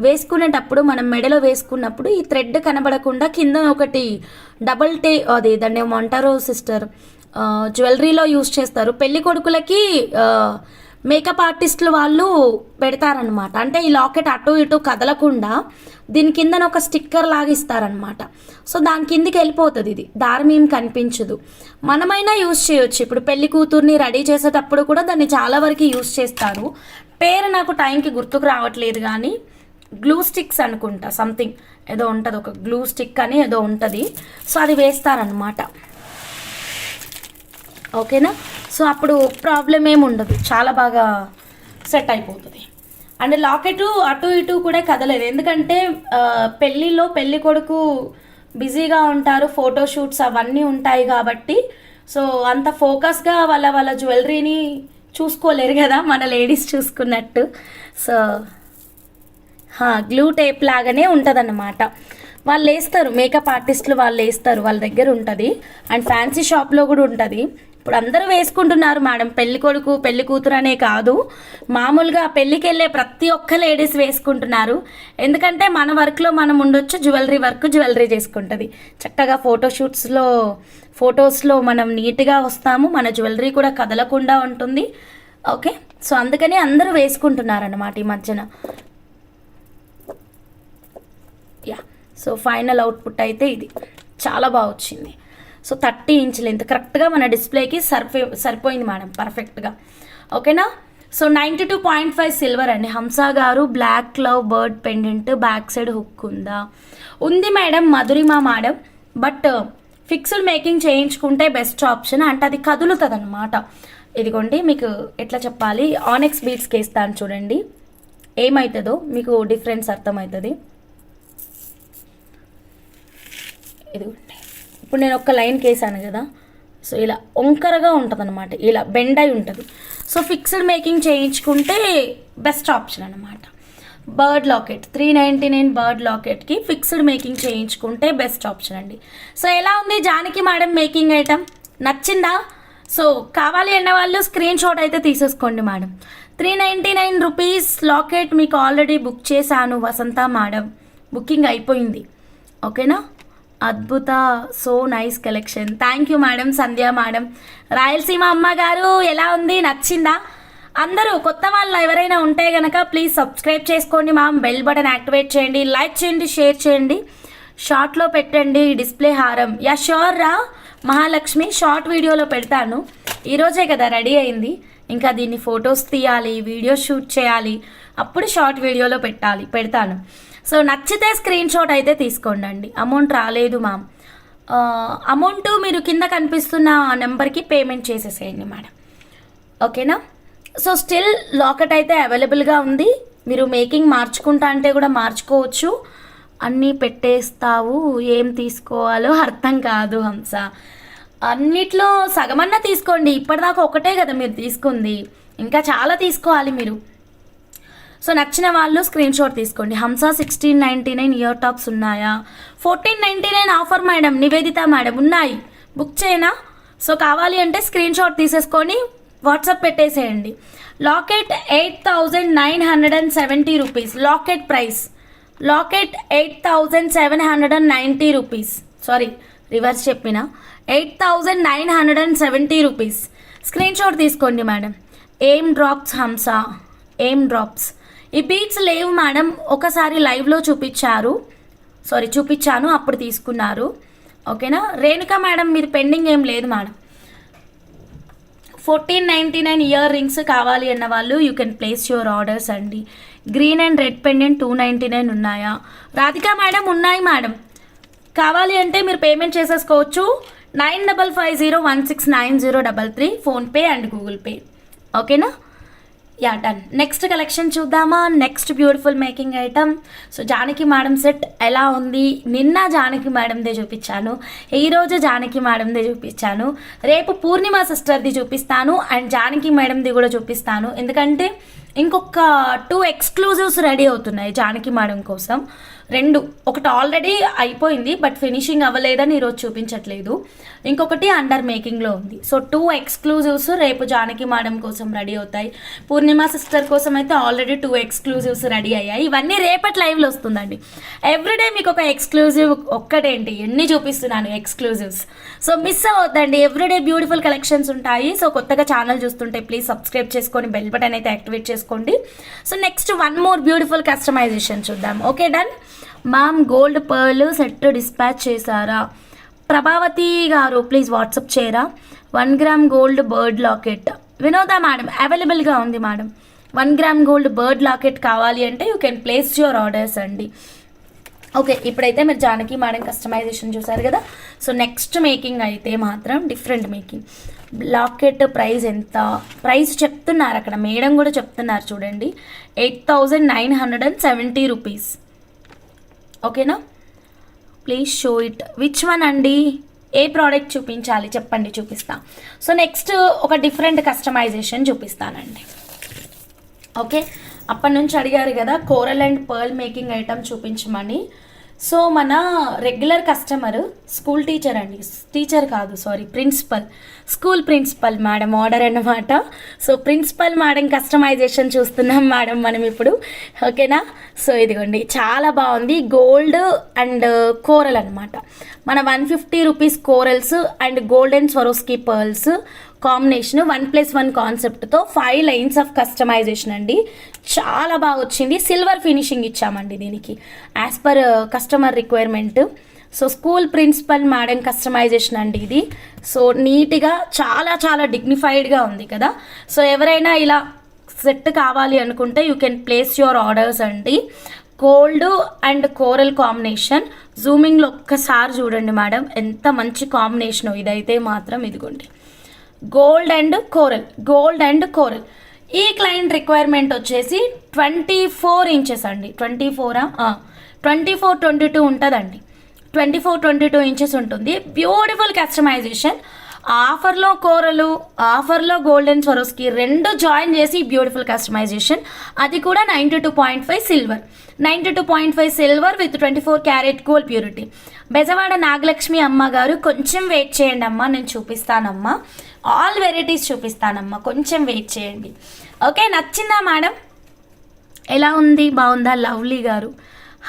వేసుకునేటప్పుడు మనం మెడలో వేసుకున్నప్పుడు ఈ థ్రెడ్ కనబడకుండా కింద ఒకటి డబల్ దాన్ని ఏమంటారో సిస్టర్, జ్యువెలరీలో యూస్ చేస్తారు. పెళ్లి కొడుకులకి మేకప్ ఆర్టిస్టులు వాళ్ళు పెడతారనమాట. అంటే ఈ లాకెట్ అటు ఇటు కదలకుండా దీని కిందన ఒక స్టిక్కర్ లాగా ఇస్తారనమాట. సో దాని కిందికి వెళ్ళిపోతుంది, ఇది దారం ఏం కనిపించదు. మనమైనా యూజ్ చేయొచ్చు. ఇప్పుడు పెళ్లి కూతుర్ని రెడీ చేసేటప్పుడు కూడా దాన్ని చాలా వరకు యూజ్ చేస్తారు. పేరు నాకు టైంకి గుర్తుకు రావట్లేదు, కానీ గ్లూ స్టిక్స్ అనుకుంటా, సంథింగ్ ఏదో ఉంటుంది, ఒక గ్లూ స్టిక్ అని ఏదో ఉంటుంది. సో అది వేస్తారనమాట. ఓకేనా. సో అప్పుడు ప్రాబ్లం ఏమి ఉండదు, చాలా బాగా సెట్ అయిపోతుంది. అండ్ లాకెట్ అటు ఇటు కూడా కదలేదు, ఎందుకంటే పెళ్ళిలో పెళ్ళి కొడుకు బిజీగా ఉంటారు, ఫోటోషూట్స్ అవన్నీ ఉంటాయి కాబట్టి. సో అంత ఫోకస్గా వాళ్ళ జ్యువెలరీని చూసుకోలేరు కదా మన లేడీస్ చూసుకున్నట్టు. సో గ్లూ టేప్ లాగానే ఉంటుందన్నమాట. వాళ్ళు వేస్తారు, మేకప్ ఆర్టిస్టులు వాళ్ళు వేస్తారు, వాళ్ళ దగ్గర ఉంటుంది. అండ్ ఫ్యాన్సీ షాప్లో కూడా ఉంటుంది. ఇప్పుడు అందరూ వేసుకుంటున్నారు మేడం. పెళ్లి కొడుకు పెళ్లి కూతురు అనే కాదు, మామూలుగా పెళ్ళికి వెళ్ళే ప్రతి ఒక్క లేడీస్ వేసుకుంటున్నారు. ఎందుకంటే మన వర్క్లో మనం ఉండొచ్చు, జ్యువెలరీ చేసుకుంటుంది చక్కగా. ఫొటోస్లో మనం నీట్గా వస్తాము, మన జ్యువెలరీ కూడా కదలకుండా ఉంటుంది. ఓకే. సో అందుకని అందరూ వేసుకుంటున్నారు అన్నమాట ఈ మధ్యన. సో ఫైనల్ అవుట్పుట్ అయితే ఇది చాలా బాగా వచ్చింది. సో 30 ఇంచ్ లెంత్ కరెక్ట్గా మన డిస్ప్లేకి సరిపోయింది మేడం, పర్ఫెక్ట్గా. ఓకేనా. సో 92.5 సిల్వర్ అండి. Hamsa garu black love bird pendant, back side hook ఉంది madam. Madhurima madam, but fixed making చేయించుకుంటే బెస్ట్ ఆప్షన్. అంటే అది కదులుతుంది అనమాట. ఇదిగోండి, మీకు ఎట్లా చెప్పాలి, ఆనెక్స్ బీడ్స్కి వేస్తాను చూడండి, ఏమవుతుందో మీకు డిఫరెన్స్ అర్థమవుతుంది. ఇదిగోండి, ఇప్పుడు నేను ఒక లైన్ కేసాను కదా, సో ఇలా వంకరగా ఉంటుంది అనమాట, ఇలా బెండ్ అయి ఉంటుంది. సో ఫిక్స్డ్ మేకింగ్ చేయించుకుంటే బెస్ట్ ఆప్షన్ అనమాట. బర్డ్ లాకెట్ 399 బర్డ్ లాకెట్కి ఫిక్స్డ్ మేకింగ్ చేయించుకుంటే బెస్ట్ ఆప్షన్ అండి. సో ఎలా ఉంది జానకి మేడం మేకింగ్ ఐటమ్, నచ్చిందా? సో కావాలి అన్న వాళ్ళు స్క్రీన్ షాట్ అయితే తీసేసుకోండి మేడం. 399 రూపీస్ లాకెట్ మీకు ఆల్రెడీ బుక్ చేశాను వసంత మేడం, బుకింగ్ అయిపోయింది. ఓకేనా. అద్భుత, so nice collection. Thank you madam. Sandhya madam, Rayalaseema అమ్మ గారు ఎలా ఉంది, నచ్చిందా? అందరూ కొత్త వాళ్ళు ఎవరైనా ఉంటే కనుక ప్లీజ్ సబ్స్క్రైబ్ చేసుకోండి మ్యామ్, బెల్ బటన్ యాక్టివేట్ చేయండి, లైక్ చేయండి, షేర్ చేయండి, షార్ట్లో పెట్టండి డిస్ప్లే హారం. షూర్ రా మహాలక్ష్మి, షార్ట్ వీడియోలో పెడతాను. ఈరోజే కదా రెడీ అయింది, ఇంకా దీన్ని ఫొటోస్ తీయాలి, వీడియో షూట్ చేయాలి, అప్పుడు షార్ట్ వీడియోలో పెడతాను. సో నచ్చితే స్క్రీన్ షాట్ అయితే తీసుకోండి. అమౌంట్ రాలేదు మ్యామ్, అమౌంట్ మీరు కింద కనిపిస్తున్న నెంబర్కి పేమెంట్ చేసేసేయండి మేడం. ఓకేనా. సో స్టిల్ లాకెట్ అయితే అవైలబుల్గా ఉంది. మీరు మేకింగ్ మార్చుకుంటా అంటే కూడా మార్చుకోవచ్చు. అన్నీ పెట్టేస్తావు, ఏం తీసుకోవాలో అర్థం కాదు హంస. అన్నిట్లో సగమన్నా తీసుకోండి, ఇప్పటిదాకా ఒకటే కదా మీరు తీసుకుంది, ఇంకా చాలా తీసుకోవాలి మీరు. సో నచ్చిన వాళ్ళు స్క్రీన్ షాట్ తీసుకోండి. హంస 1699 ఇయర్ టాప్స్ ఉన్నాయా? 1499 ఆఫర్ మేడం, నివేదిత మేడం ఉన్నాయి, బుక్ చేయనా? సో కావాలి అంటే స్క్రీన్ షాట్ తీసేసుకొని వాట్సాప్ పెట్టేసేయండి. Locket 8,970 rupees. Locket price locket 8,790 rupees. Sorry, reverse చెప్పిన 8,970 రూపీస్. స్క్రీన్ షాట్ తీసుకోండి మేడం. ఏం డ్రాప్స్ హంస, ఏం డ్రాప్స్. ఈ బీట్స్ లేవు మేడం, ఒకసారి లైవ్లో చూపించాను, అప్పుడు తీసుకున్నారు. ఓకేనా. రేణుక మేడం మీది పెండింగ్ ఏం లేదు మేడం. 1499 ఇయర్ రింగ్స్ కావాలి అన్న వాళ్ళు you can place your orders అండి. గ్రీన్ అండ్ రెడ్ పెండెంట్ 299 ఉన్నాయా? రాధిక మేడం ఉన్నాయి మేడం. కావాలి అంటే మీరు పేమెంట్ చేసేసుకోవచ్చు. 9550169033 ఫోన్పే అండ్ గూగుల్ పే. ఓకేనా. Yeah done. నెక్స్ట్ కలెక్షన్ చూద్దామా. Next beautiful making item. So Janaki madam set ఎలా ఉంది? నిన్న జానకి మేడందే చూపించాను, ఈరోజు జానకి మేడందే చూపించాను, రేపు పూర్ణిమ సిస్టర్ది చూపిస్తాను అండ్ జానకి మేడంది కూడా చూపిస్తాను. ఎందుకంటే ఇంకొక 2 ఎక్స్క్లూజివ్స్ రెడీ అవుతున్నాయి జానకి మేడం కోసం. 2, ఒకటి ఆల్రెడీ అయిపోయింది బట్ ఫినిషింగ్ అవ్వలేదని ఈరోజు చూపించట్లేదు, ఇంకొకటి అండర్ మేకింగ్లో ఉంది. సో 2 ఎక్స్క్లూజివ్స్ రేపు జానకి మేడం కోసం రెడీ అవుతాయి. పూర్ణిమ సిస్టర్ కోసం అయితే ఆల్రెడీ 2 ఎక్స్క్లూజివ్స్ రెడీ అయ్యాయి. ఇవన్నీ రేపటి లైవ్లో వస్తుందండి. ఎవ్రీడే మీకు ఒక ఎక్స్క్లూజివ్, ఒక్కటేంటి ఎన్ని చూపిస్తున్నాను ఎక్స్క్లూజివ్స్. సో మిస్ అవ్వద్దండి, ఎవ్రీడే బ్యూటిఫుల్ కలెక్షన్స్ ఉంటాయి. సో కొత్తగా ఛానల్ చూస్తుంటే ప్లీజ్ సబ్స్క్రైబ్ చేసుకొని బెల్ బటన్ అయితే యాక్టివేట్ చేసుకోండి. So next 1 more beautiful customization చూద్దాం. Okay done. Ma'am gold pearl set dispatch చేశారా? ప్రభావతి గారు ప్లీజ్ వాట్సాప్ చేయరా? 1 gram gold bird locket. Vinoda madam అవైలబుల్గా ఉంది madam. 1 gram gold bird locket కావాలి అంటే you can place your orders అండి. ఓకే, ఇప్పుడైతే మీరు జానకి మేడం కస్టమైజేషన్ చూసారు కదా. సో నెక్స్ట్ మేకింగ్ అయితే మాత్రం డిఫరెంట్ మేకింగ్. లాకెట్ ప్రైస్ ఎంత? ప్రైస్ చెప్తున్నారు అక్కడ, మేడం కూడా చెప్తున్నారు చూడండి. 8,970 రూపీస్. ఓకేనా. Please show it. Which one అండి? ఏ ప్రోడక్ట్ చూపించాలి చెప్పండి, చూపిస్తా. సో నెక్స్ట్ ఒక డిఫరెంట్ కస్టమైజేషన్ చూపిస్తానండి. ఓకే, అప్పటి నుంచి అడిగారు కదా coral and pearl making item చూపించమని. సో మన రెగ్యులర్ కస్టమర్ స్కూల్ టీచర్ అండి, టీచర్ కాదు sorry principal, school principal madam order అన్నమాట. సో ప్రిన్సిపల్ మేడం కస్టమైజేషన్ చూస్తున్నాం మేడం మనం ఇప్పుడు. ఓకేనా. సో ఇదిగోండి చాలా బాగుంది. గోల్డ్ అండ్ కోరల్ అనమాట. మన 150 rupees corals and golden Swarovski pearls combination 1+1 కాన్సెప్ట్తో 5 లైన్స్ ఆఫ్ కస్టమైజేషన్ అండి. చాలా బాగా వచ్చింది. సిల్వర్ ఫినిషింగ్ ఇచ్చామండి దీనికి as per customer requirement. So school principal madam customization అండి ఇది. సో నీట్గా చాలా చాలా డిగ్నిఫైడ్గా ఉంది కదా. సో ఎవరైనా ఇలా సెట్ కావాలి అనుకుంటే you can place your orders అండి. Gold and coral combination. జూమింగ్లో ఒక్కసారి చూడండి మేడం ఎంత మంచి కాంబినేషన్. ఇదైతే మాత్రం ఇదిగోండి గోల్డ్ అండ్ కోరల్. ఈ క్లయింట్ రిక్వైర్మెంట్ వచ్చేసి 24 ఇంచెస్ అండి. 24-22 ఉంటుందండి. 24-22 ఇంచెస్ ఉంటుంది. Beautiful customization. ఆఫర్లో కోరలు, ఆఫర్లో గోల్డెన్ స్వరోస్కి 2 జాయిన్ చేసి బ్యూటిఫుల్ కస్టమైజేషన్. అది కూడా 92.5 silver. 92.5 silver with 24 carat gold purity. Bezawada Nagalakshmi అమ్మ గారు కొంచెం వెయిట్ చేయండి అమ్మ, నేను చూపిస్తానమ్మా. ఆల్ వెరైటీస్ చూపిస్తానమ్మా, కొంచెం వెయిట్ చేయండి. ఓకే, నచ్చిందా మేడం? ఎలా ఉంది? బాగుందా? లవ్లీ గారు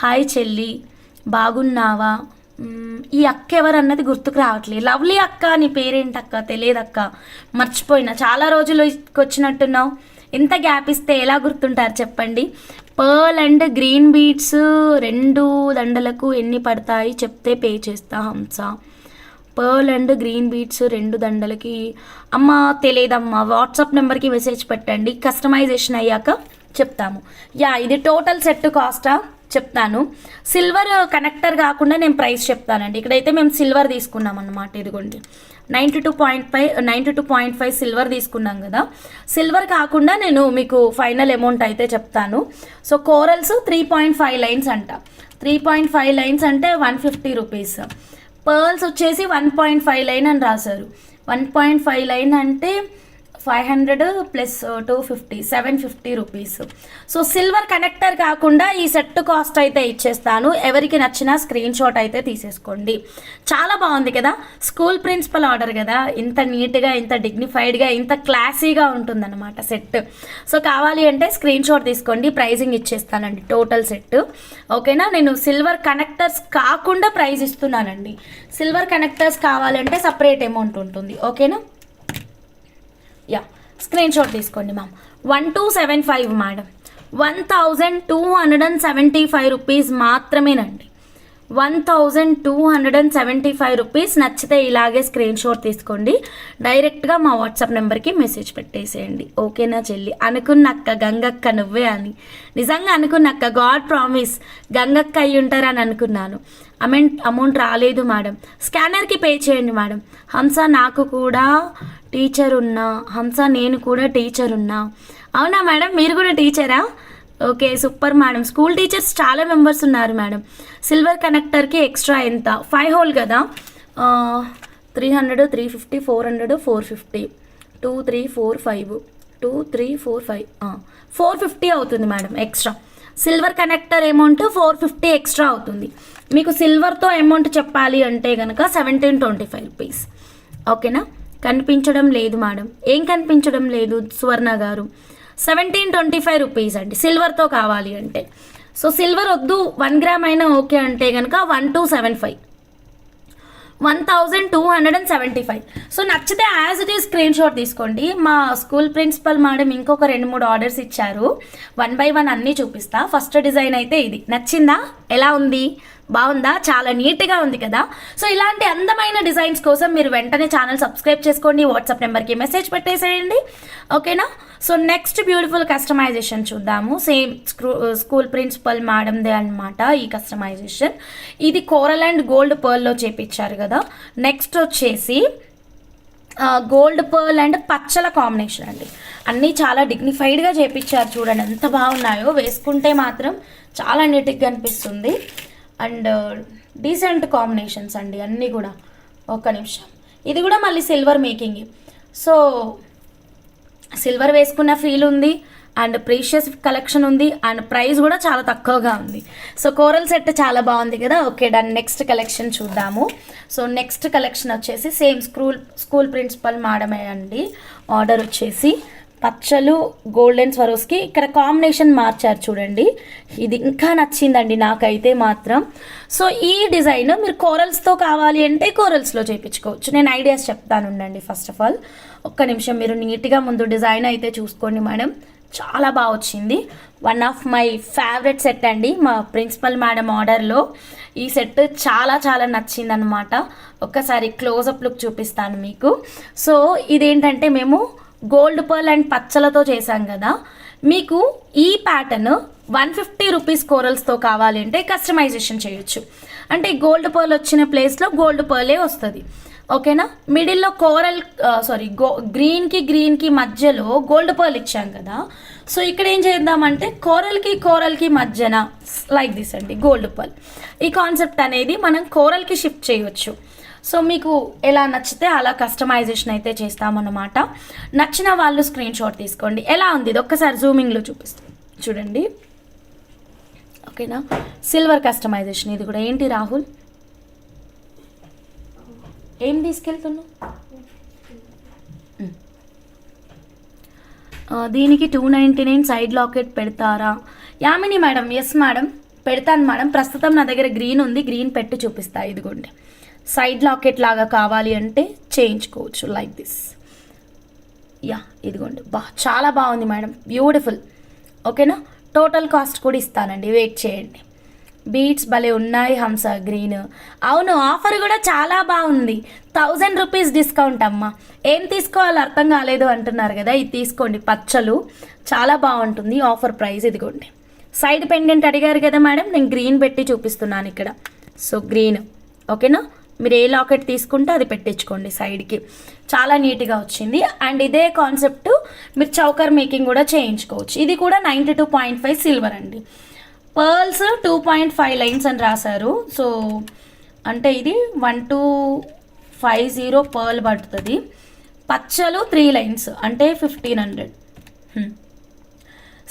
హాయ్ చెల్లి, బాగున్నావా? ఈ అక్క ఎవరన్నది గుర్తుకు రావట్లేదు. లవ్లీ అక్క, నీ పేరేంటి అక్క? తెలియదక్క, మర్చిపోయినా. చాలా రోజులు వచ్చినట్టున్నావు. ఇంత గ్యాప్ ఇస్తే ఎలా గుర్తుంటారు చెప్పండి. పర్ల్ అండ్ గ్రీన్ బీడ్స్ 2 దండలకు ఎన్ని పడతాయి చెప్తే పే చేస్తా హంస. పర్ల్ అండ్ గ్రీన్ బీడ్స్ 2 దండలకి అమ్మ తెలియదమ్మా. వాట్సాప్ నెంబర్కి మెసేజ్ పెట్టండి, కస్టమైజేషన్ అయ్యాక చెప్తాము. యా, ఇది టోటల్ సెట్ కాస్టా చెప్తాను. సిల్వర్ కనెక్టర్ కాకుండా నేను ప్రైస్ చెప్తానండి. ఇక్కడైతే మేము సిల్వర్ తీసుకున్నాం అన్నమాట. ఇదిగోండి 92.5 సిల్వర్ తీసుకున్నాం కదా. సిల్వర్ కాకుండా నేను మీకు ఫైనల్ అమౌంట్ అయితే చెప్తాను. సో కోరల్స్ 3.5 లైన్స్ అంట. 3.5 లైన్స్ అంటే 150 రూపీస్. పర్ల్స్ వచ్చేసి 1.5 లైన్ అని రాశారు. 1.5 లైన్ అంటే 500 plus 250 750 rupees. So silver connector కాకుండా ఈ సెట్ కాస్ట్ అయితే ఇచ్చేస్తాను. ఎవరికి నచ్చినా స్క్రీన్ షాట్ అయితే తీసేసుకోండి. చాలా బాగుంది కదా, స్కూల్ ప్రిన్సిపల్ ఆర్డర్ కదా, ఇంత నీట్గా, ఇంత డిగ్నిఫైడ్గా, ఇంత క్లాసీగా ఉంటుందన్నమాట సెట్. సో కావాలి అంటే స్క్రీన్ షాట్ తీసుకోండి, ప్రైజింగ్ ఇచ్చేస్తానండి టోటల్ సెట్. ఓకేనా, నేను సిల్వర్ కనెక్టర్స్ కాకుండా ప్రైజ్ ఇస్తున్నానండి. సిల్వర్ కనెక్టర్స్ కావాలంటే సపరేట్ అమౌంట్ ఉంటుంది. ఓకేనా, యా స్క్రీన్ షాట్ తీసుకోండి మ్యామ్. 1275 మేడం, 1275 రూపీస్ మాత్రమేనండి. 1275 రూపీస్. నచ్చితే ఇలాగే స్క్రీన్ షాట్ తీసుకోండి, డైరెక్ట్గా మా వాట్సాప్ నెంబర్కి మెసేజ్ పెట్టేసేయండి. ఓకేనా చెల్లి, అనుకున్నక్క గంగక్క నువ్వే అని, నిజంగా అనుకున్నక్క, గాడ్ ప్రామిస్ గంగక్క అయ్యి ఉంటారని అనుకున్నాను. అమౌంట్ రాలేదు మేడం, స్కానర్కి పే చేయండి మేడం. హంస నాకు కూడా టీచర్ ఉన్నా, హంస నేను కూడా టీచర్ ఉన్నా. అవునా మేడం, మీరు కూడా టీచరా? Okay super madam. School teachers చాలా మెంబర్స్ ఉన్నారు మేడం. సిల్వర్ కనెక్టర్కి ఎక్స్ట్రా ఎంత? 5 హోల్ కదా, 300 350 400 450 2 3 4 5 2 3 4 5 450 అవుతుంది madam extra. Silver connector amount 450 extra అవుతుంది. మీకు సిల్వర్తో అమౌంట్ చెప్పాలి అంటే కనుక 1725 రూపీస్. ఓకేనా, కనిపించడం లేదు మేడం. ఏం కనిపించడం లేదు సువర్ణ గారు? 1725 రూపీస్ అండి సిల్వర్తో కావాలి అంటే. సో సిల్వర్ వద్దు 1 గ్రామ్ అయినా ఓకే అంటే కనుక 1275, 1275. సో నచ్చితే as it is screen shot తీసుకోండి. మా స్కూల్ ప్రిన్సిపల్ మేడం ఇంకొక 2-3 ఆర్డర్స్ ఇచ్చారు, 1 by 1 అన్నీ చూపిస్తా. ఫస్ట్ డిజైన్ అయితే ఇది నచ్చిందా? ఎలా ఉంది? బాగుందా? చాలా నీట్గా ఉంది కదా. సో ఇలాంటి అందమైన డిజైన్స్ కోసం మీరు వెంటనే ఛానల్ సబ్స్క్రైబ్ చేసుకోండి, వాట్సాప్ నెంబర్కి మెసేజ్ పెట్టేసేయండి. ఓకేనా, సో నెక్స్ట్ బ్యూటిఫుల్ కస్టమైజేషన్ చూద్దాము. సేమ్ స్కూల్ ప్రిన్సిపల్ మేడందే అనమాట ఈ కస్టమైజేషన్. ఇది కోరల్ అండ్ గోల్డ్ పర్ల్లో చేపించారు కదా. నెక్స్ట్ వచ్చేసి gold pearl and Pachchala combination అండి. అన్నీ చాలా డిగ్నిఫైడ్గా చేపించారు, చూడండి ఎంత బాగున్నాయో. వేసుకుంటే మాత్రం చాలా నీట్గా అనిపిస్తుంది. అండ్ డీసెంట్ కాంబినేషన్స్ అండి అన్నీ కూడా. ఒక్క నిమిషం, ఇది కూడా మళ్ళీ సిల్వర్ మేకింగ్. సో సిల్వర్ వేసుకున్న ఫీల్ ఉంది అండ్ ప్రీషియస్ కలెక్షన్ ఉంది అండ్ ప్రైస్ కూడా చాలా తక్కువగా ఉంది. సో కోరల్ సెట్ చాలా బాగుంది కదా. ఓకే డన్, నెక్స్ట్ కలెక్షన్ చూద్దాము. సో నెక్స్ట్ కలెక్షన్ వచ్చేసి సేమ్ స్కూల్ ప్రిన్సిపల్ మేడమే అండి. ఆర్డర్ వచ్చేసి పచ్చలు గోల్డెన్ స్వరోస్కి ఇక్కడ కాంబినేషన్ మార్చారు చూడండి. ఇది ఇంకా నచ్చిందండి నాకైతే మాత్రం. సో ఈ డిజైన్ మీరు కోరల్స్తో కావాలి అంటే కోరల్స్లో చేయించుకోవచ్చు. నేను ఐడియాస్ చెప్తాను ఉండండి. ఫస్ట్ ఆఫ్ ఆల్ ఒక్క నిమిషం మీరు నీట్గా ముందు డిజైన్ అయితే చూసుకోండి మేడం, చాలా బాగా వచ్చింది. One of my favourite set అండి మా ప్రిన్సిపల్ మేడం ఆర్డర్లో. ఈ సెట్ చాలా చాలా నచ్చిందనమాట. ఒక్కసారి క్లోజప్ లుక్ చూపిస్తాను మీకు. సో ఇదేంటంటే మేము గోల్డ్ పర్ల్ అండ్ పచ్చలతో చేశాం కదా. మీకు ఈ ప్యాటర్న్ 150 రూపీస్ కోరల్స్తో కావాలి అంటే కస్టమైజేషన్ చేయొచ్చు. అంటే గోల్డ్ పర్ల్ వచ్చిన ప్లేస్లో గోల్డ్ పర్లే వస్తుంది. ఓకేనా, మిడిల్లో కోరల్ గ్రీన్కి మధ్యలో గోల్డ్ పర్ల్ ఇచ్చాం కదా. సో ఇక్కడ ఏం చేద్దామంటే కోరల్కి మధ్యన లైక్ దిస్ అండి గోల్డ్ పర్ల్. ఈ కాన్సెప్ట్ అనేది మనం కోరల్కి షిఫ్ట్ చేయవచ్చు. సో మీకు ఎలా నచ్చితే అలా కస్టమైజేషన్ అయితే చేస్తామన్నమాట. నచ్చిన వాళ్ళు స్క్రీన్ షాట్ తీసుకోండి. ఎలా ఉంది ఇది ఒక్కసారి జూమింగ్లో చూపిస్తాను చూడండి. ఓకేనా, సిల్వర్ కస్టమైజేషన్ ఇది కూడా. ఏంటి రాహుల్, ఏం తీసుకెళ్తున్నావు? దీనికి 299 సైడ్ లాకెట్ పెడతారా? యామిని మేడం, ఎస్ మేడం పెడతాను మేడం. ప్రస్తుతం నా దగ్గర గ్రీన్ ఉంది, గ్రీన్ పెట్టి చూపిస్తా. ఇదిగోండి, సైడ్ లాకెట్ లాగా కావాలి అంటే చేయించుకోవచ్చు లైక్ దిస్. యా ఇదిగోండి, చాలా బాగుంది మేడం, బ్యూటిఫుల్. ఓకేనా, టోటల్ కాస్ట్ కూడా ఇస్తానండి, వెయిట్ చేయండి. బీట్స్ భలే ఉన్నాయి హంస గ్రీన్. అవును, ఆఫర్ కూడా చాలా బాగుంది. 1000 రూపీస్ డిస్కౌంట్ అమ్మ. ఏం తీసుకోవాలో అర్థం కాలేదు అంటున్నారు కదా, ఇది తీసుకోండి. పచ్చలు చాలా బాగుంటుంది, ఆఫర్ ప్రైస్. ఇదిగోండి, సైడ్ పెండెంట్ అడిగారు కదా మేడం, నేను గ్రీన్ పెట్టి చూపిస్తున్నాను ఇక్కడ. So green. ఓకేనా, మీరు ఏ లాకెట్ తీసుకుంటే అది పెట్టించుకోండి సైడ్కి. చాలా నీట్గా వచ్చింది. అండ్ ఇదే కాన్సెప్ట్ మీరు చౌకర్ మేకింగ్ కూడా చేయించుకోవచ్చు. ఇది కూడా 92.5 సిల్వర్ అండి. పర్ల్స్ 2.5 లైన్స్ అని రాశారు. సో అంటే ఇది 1250 పర్ల్ పడుతుంది. పచ్చలు 3 లైన్స్ అంటే 1500.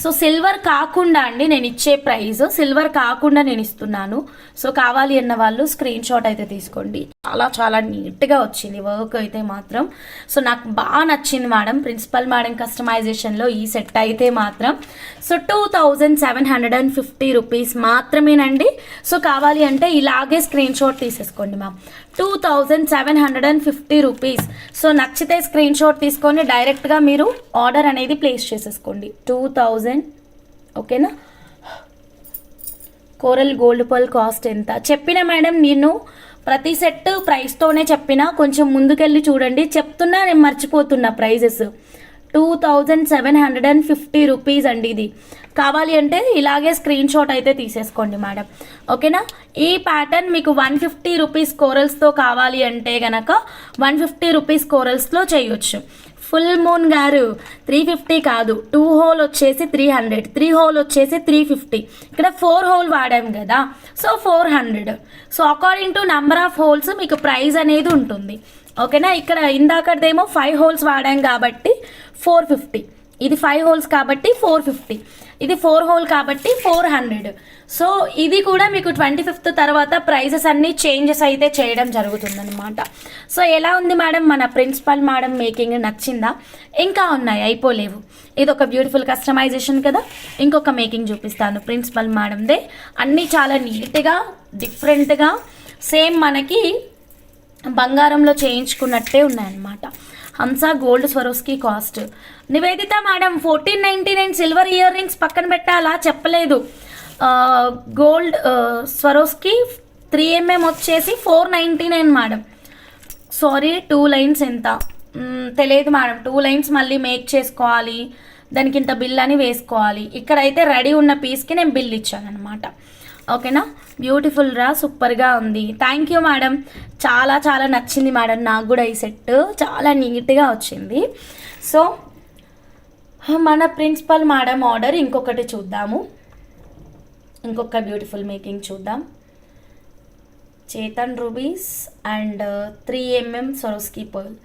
సో సిల్వర్ కాకుండా అండి నేను ఇచ్చే ప్రైస్, సిల్వర్ కాకుండా నేను ఇస్తున్నాను. సో కావాలి అన్న వాళ్ళు స్క్రీన్ షాట్ అయితే తీసుకోండి. చాలా చాలా నీట్గా వచ్చింది వర్క్ అయితే మాత్రం. సో నాకు బాగా నచ్చింది మేడం. ప్రిన్సిపల్ మేడం కస్టమైజేషన్లో ఈ సెట్ అయితే మాత్రం. సో 2750 రూపీస్ మాత్రమేనండి. సో కావాలి అంటే ఇలాగే స్క్రీన్ షాట్ తీసేసుకోండి మ్యామ్. 2750 రూపీస్. సో నచ్చితే స్క్రీన్ షాట్ తీసుకొని డైరెక్ట్గా మీరు ఆర్డర్ అనేది ప్లేస్ చేసేసుకోండి. 2000 ఓకేనా. కోరల్ గోల్డ్ పర్ల్ కాస్ట్ ఎంత చెప్పిన మేడం, నేను ప్రతి సెట్ ప్రైస్తోనే చెప్పిన, కొంచెం ముందుకెళ్ళి చూడండి. చెప్తున్నా నేను మర్చిపోతున్నా ప్రైజెస్. 2750 రూపీస్ అండి ఇది. కావాలి అంటే ఇలాగే స్క్రీన్ షాట్ అయితే తీసేసుకోండి మేడం. ఓకేనా. ఈ ప్యాటర్న్ మీకు 150 రూపీస్ కోరల్స్తో కావాలి అంటే గనక 150 రూపీస్ కోరల్స్లో చేయొచ్చు. ఫుల్ మూన్ గారు 350 కాదు, 2 హోల్ వచ్చేసి 300, 3 హోల్ వచ్చేసి 350. ఇక్కడ 4 హోల్ వాడాం కదా, so 400. So according to number of holes మీకు ప్రైస్ అనేది ఉంటుంది. ఓకేనా. ఇక్కడ ఇందాకదేమో 5 హోల్స్ వాడాం కాబట్టి 450, ఇది 5 హోల్స్ కాబట్టి 450, ఇది 4 హోల్ కాబట్టి 400. సో ఇది కూడా మీకు 25th తర్వాత ప్రైజెస్ అన్నీ చేంజెస్ అయితే చేయడం జరుగుతుందన్నమాట. సో ఎలా ఉంది మేడం మన ప్రిన్సిపల్ మేడం మేకింగ్, నచ్చిందా? ఇంకా ఉన్నాయి, అయిపోలేవు. ఇది ఒక బ్యూటిఫుల్ కస్టమైజేషన్ కదా. ఇంకొక మేకింగ్ చూపిస్తాను ప్రిన్సిపల్ మేడందే. అన్నీ చాలా నీట్గా డిఫరెంట్గా సేమ్ మనకి బంగారంలో చేయించుకున్నట్టే ఉన్నాయన్నమాట. Hamsa gold Swarovski cost Nivedita madam 1499. Silver year rings పక్కన పెట్టాలా చెప్పలేదు. గోల్డ్ స్వరోస్కి 3mm వచ్చేసి 499 మేడం. సారీ 2 లైన్స్ ఎంత తెలియదు మేడం. 2 లైన్స్ మళ్ళీ మేక్ చేసుకోవాలి, దానికి ఇంత బిల్ అని వేసుకోవాలి. ఇక్కడైతే రెడీ ఉన్న పీస్కి నేను బిల్ ఇచ్చాను అనమాట. ఓకేనా. బ్యూటిఫుల్ రా, సూపర్గా ఉంది. Thank you madam. చాలా చాలా నచ్చింది మేడం నాకు కూడా ఈ సెట్, చాలా నీట్గా వచ్చింది. సో మన ప్రిన్సిపల్ మేడం ఆర్డర్ ఇంకొకటి చూద్దాము. ఇంకొక బ్యూటిఫుల్ మేకింగ్ చూద్దాం. Chetan rubies and 3mm Swarovski pearl.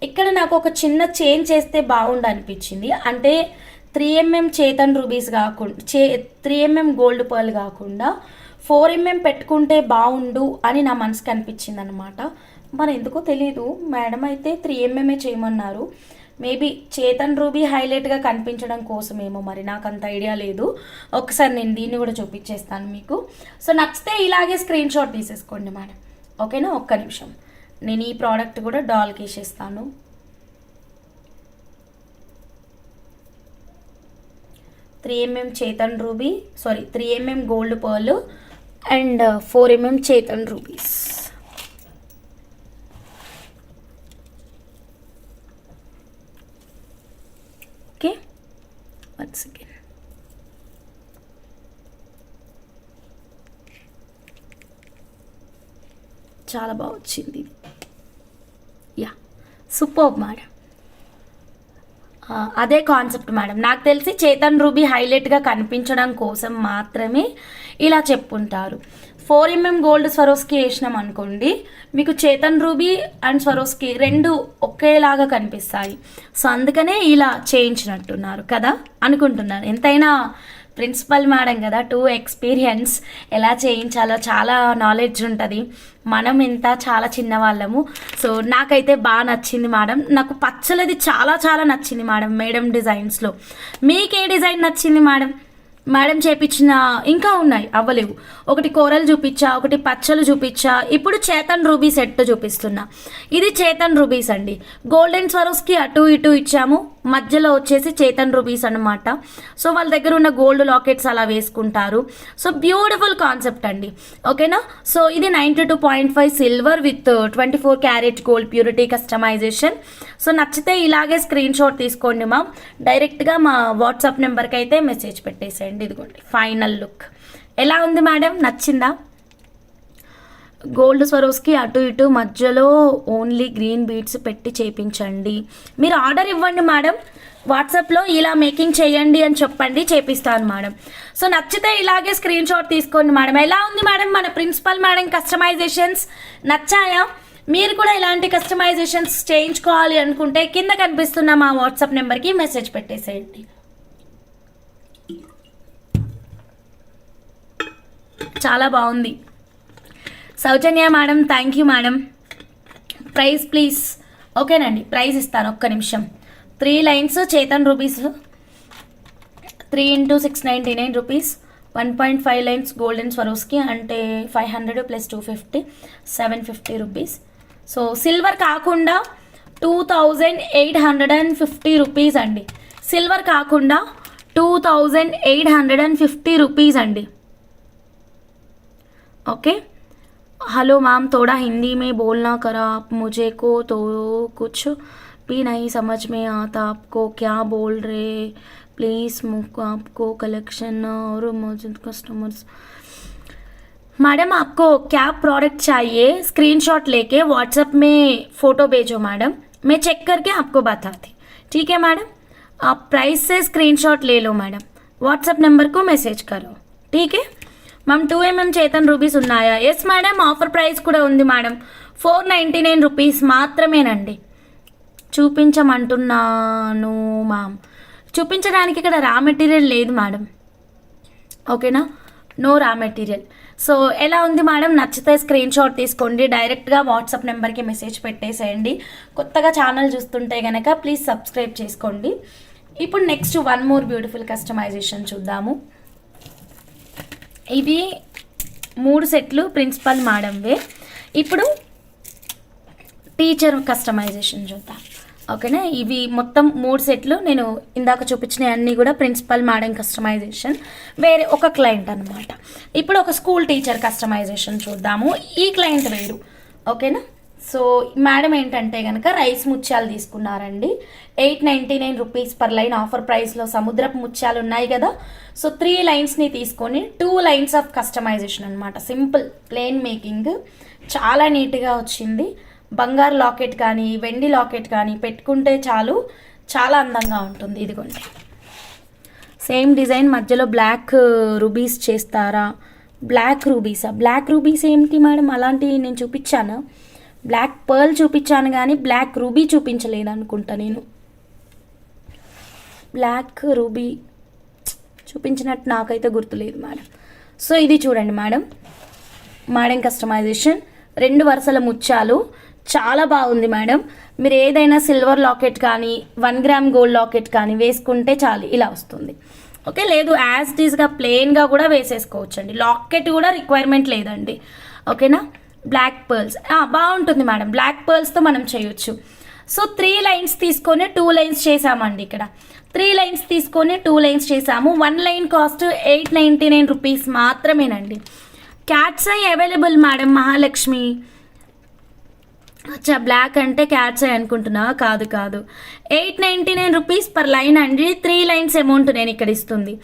ఇక్కడ నాకు ఒక చిన్న చేంజ్ చేస్తే బాగుండు అనిపించింది. అంటే 3mm చేతన్ రూబీస్ కాకుండా 3mm గోల్డ్ పర్ల్ కాకుండా 4mm పెట్టుకుంటే బాగుండు అని నా మనసుకు అనిపించింది అనమాట. మరి ఎందుకో తెలీదు, మేడం అయితే 3mm చేయమన్నారు. మేబీ చేతన్ రూబీ హైలైట్గా కనిపించడం కోసమేమో, మరి నాకు అంత ఐడియా లేదు. ఒకసారి నేను దీన్ని కూడా చూపించేస్తాను మీకు. సో నచ్చితే ఇలాగే స్క్రీన్ షాట్ తీసేసుకోండి మేడం. ఓకేనా. ఒక్క నిమిషం, నేను ఈ ప్రోడక్ట్ కూడా డాల్కి వేసేస్తాను. Chetan ruby 3mm gold pearl and 4mm Chetan rubies. Okay, once again చాలా బాగా వచ్చింది. Yeah, super madam. అదే కాన్సెప్ట్ మేడం. నాకు తెలిసి చేతన్ రూబీ హైలైట్గా కనిపించడం కోసం మాత్రమే ఇలా చెప్పుంటారు. 4mm గోల్డ్ స్వరోస్కి వేసినాం అనుకోండి, మీకు చేతన్ రూబీ అండ్ స్వరోస్కి రెండు ఒకేలాగా కనిపిస్తాయి. సో అందుకనే ఇలా చేయించినట్టున్నారు కదా అనుకుంటున్నాను. ఎంతైనా ప్రిన్సిపల్ మేడం కదా, 2 ఎక్స్పీరియన్స్, ఎలా చేయించాలో చాలా నాలెడ్జ్ ఉంటుంది. మనం ఎంత చాలా చిన్నవాళ్ళము. సో నాకైతే బాగా నచ్చింది మేడం. నాకు పచ్చలది చాలా చాలా నచ్చింది మేడం. మేడం డిజైన్స్లో మీకు ఏ డిజైన్ నచ్చింది మేడం? మేడం చేపించిన ఇంకా ఉన్నాయి, అవ్వలేవు. ఒకటి కోరల్ చూపించా, ఒకటి పచ్చలు చూపించా, ఇప్పుడు చేతన్ రూబీ సెట్ చూపిస్తున్నా. ఇది చేతన్ రూబీస్ అండి. గోల్డెన్ స్వరోస్కి అటు ఇటు ఇచ్చాము, మధ్యలో వచ్చేసి చేతన్ రూబీస్ అనమాట. సో వాళ్ళ దగ్గర ఉన్న గోల్డ్ లాకెట్స్ అలా వేసుకుంటారు. సో బ్యూటిఫుల్ కాన్సెప్ట్ అండి. ఓకేనా. సో ఇది 92.5 silver with 24 carat gold purity customization. So నచ్చితే ఇలాగే స్క్రీన్ షాట్ తీసుకోండి మా, డైరెక్ట్గా మా వాట్సాప్ నెంబర్కి అయితే మెసేజ్ పెట్టేసేయండి. ఇదిగోండి ఫైనల్ లుక్. ఎలా ఉంది మేడం, నచ్చిందా? గోల్డ్ స్వరోస్కి అటు ఇటు మధ్యలో ఓన్లీ గ్రీన్ బీడ్స్ పెట్టి చేయించండి. మీరు ఆర్డర్ ఇవ్వండి మేడం, వాట్సాప్లో ఇలా మేకింగ్ చేయండి అని చెప్పండి, చేపిస్తాను మేడం. సో నచ్చితే ఇలాగే స్క్రీన్ షాట్ తీసుకోండి మేడం. ఎలా ఉంది మేడం మన ప్రిన్సిపల్ మేడం కస్టమైజేషన్స్, నచ్చాయా? మీరు కూడా ఇలాంటి కస్టమైజేషన్స్ చేయించుకోవాలి అనుకుంటే కింద కనిపిస్తున్న మా వాట్సాప్ నెంబర్కి మెసేజ్ పెట్టేసేయండి. చాలా బాగుంది. Soujanya madam, thank you madam. Price please. ఓకేనండి, ప్రైస్ ఇస్తాను, ఒక్క నిమిషం. 3 lines Chetan rubies, 3 × 699 rupees. 1.5 lines golden Swarovski అంటే 500 + 250 750 రూపీస్. సో సిల్వర్ కాకుండా 2850 రూపీస్ అండి. సిల్వర్ కాకుండా 2850 రూపీస్ అండి. ओके हेलो मैम, थोड़ा हिंदी में बोलना करा आप मुझे को तो कुछ भी नहीं समझ में आता आपको क्या बोल रहे प्लीज़ आपको कलेक्शन और मौजूद कस्टमर्स. मैडम आपको क्या प्रोडक्ट चाहिए स्क्रीनशॉट लेके व्हाट्सएप में फ़ोटो भेजो मैडम, मैं चेक करके आपको बताती. ठीक है मैडम, आप प्राइस से स्क्रीनशॉट ले लो मैडम, व्हाट्सएप नंबर को मैसेज करो. ठीक है मैम. 2 mm చేతన్ రూబీస్ ఉన్నాయా? ఎస్ మేడం, ఆఫర్ ప్రైస్ కూడా ఉంది మేడం. 499 రూపీస్ మాత్రమేనండి. చూపించమంటున్నాను మ్యామ్. చూపించడానికి ఇక్కడ రా మెటీరియల్ లేదు మేడం. ఓకేనా, నో రా మెటీరియల్. సో ఎలా ఉంది మేడం? నచ్చితే స్క్రీన్ షాట్ తీసుకోండి, డైరెక్ట్గా వాట్సాప్ నెంబర్కి మెసేజ్ పెట్టేసేయండి. కొత్తగా ఛానల్ చూస్తుంటే కనుక ప్లీజ్ సబ్స్క్రైబ్ చేసుకోండి. ఇప్పుడు నెక్స్ట్ 1 more బ్యూటిఫుల్ కస్టమైజేషన్ చూద్దాము. ఇవి 3 సెట్లు ప్రిన్సిపల్ మేడంవే. ఇప్పుడు టీచర్ కస్టమైజేషన్ చూద్దాం. ఓకేనా, ఇవి మొత్తం 3 సెట్లు. నేను ఇందాక చూపించిన అన్నీ కూడా ప్రిన్సిపల్ మేడం కస్టమైజేషన్, వేరే ఒక క్లయింట్ అనమాట. ఇప్పుడు ఒక స్కూల్ టీచర్ కస్టమైజేషన్ చూద్దాము. ఈ క్లయింట్ వేరు. ఓకేనా, సో మేడం ఏంటంటే కనుక రైస్ ముత్యాలు తీసుకున్నారండి. 899 రూపీస్ పర్ లైన్ ఆఫర్ ప్రైస్లో సముద్రపు ముత్యాలు ఉన్నాయి కదా. సో 3 లైన్స్ని తీసుకొని 2 లైన్స్ ఆఫ్ కస్టమైజేషన్ అనమాట. సింపుల్ ప్లెయిన్ మేకింగ్, చాలా నీట్గా వచ్చింది. బంగారు లాకెట్ కానీ వెండి లాకెట్ కానీ పెట్టుకుంటే చాలు, చాలా అందంగా ఉంటుంది. ఇదిగోండి, సేమ్ డిజైన్ మధ్యలో బ్లాక్ రూబీస్ చేస్తారా? బ్లాక్ రూబీసా? బ్లాక్ రూబీస్ ఏంటి మేడం? అలాంటివి నేను చూపించాను. బ్లాక్ పర్ల్ చూపించాను కానీ బ్లాక్ రూబీ చూపించలేదు అనుకుంటా. నేను బ్లాక్ రూబీ చూపించినట్టు నాకైతే గుర్తులేదు మేడం. సో ఇది చూడండి మేడం, మేడం కస్టమైజేషన్ 2 వరుసల ముత్యాలు, చాలా బాగుంది మేడం. మీరు ఏదైనా సిల్వర్ లాకెట్ కానీ 1 గ్రామ్ గోల్డ్ లాకెట్ కానీ వేసుకుంటే చాలు, ఇలా వస్తుంది. ఓకే, లేదు యాజ్ ఇట్ ఈస్గా ప్లెయిన్గా కూడా వేసేసుకోవచ్చండి. లాకెట్ కూడా రిక్వైర్మెంట్ లేదండి. ఓకేనా, బ్లాక్ పర్ల్స్ బాగుంటుంది మేడం. బ్లాక్ పర్ల్స్తో మనం చేయొచ్చు. సో 3 లైన్స్ తీసుకొని 2 లైన్స్ చేసామండి. ఇక్కడ 3 లైన్స్ తీసుకొని 2 లైన్స్ చేసాము. 1 లైన్ కాస్ట్ 899 రూపీస్ మాత్రమేనండి. Cat's eye available madam. Mahalakshmi, అచ్చా బ్లాక్ అంటే క్యాట్స్ ఐ అనుకుంటున్నావా? కాదు కాదు, 899 రూపీస్ పర్ లైన్ అండి. 3 లైన్స్ అమౌంట్ నేను ఇక్కడ ఇస్తుంది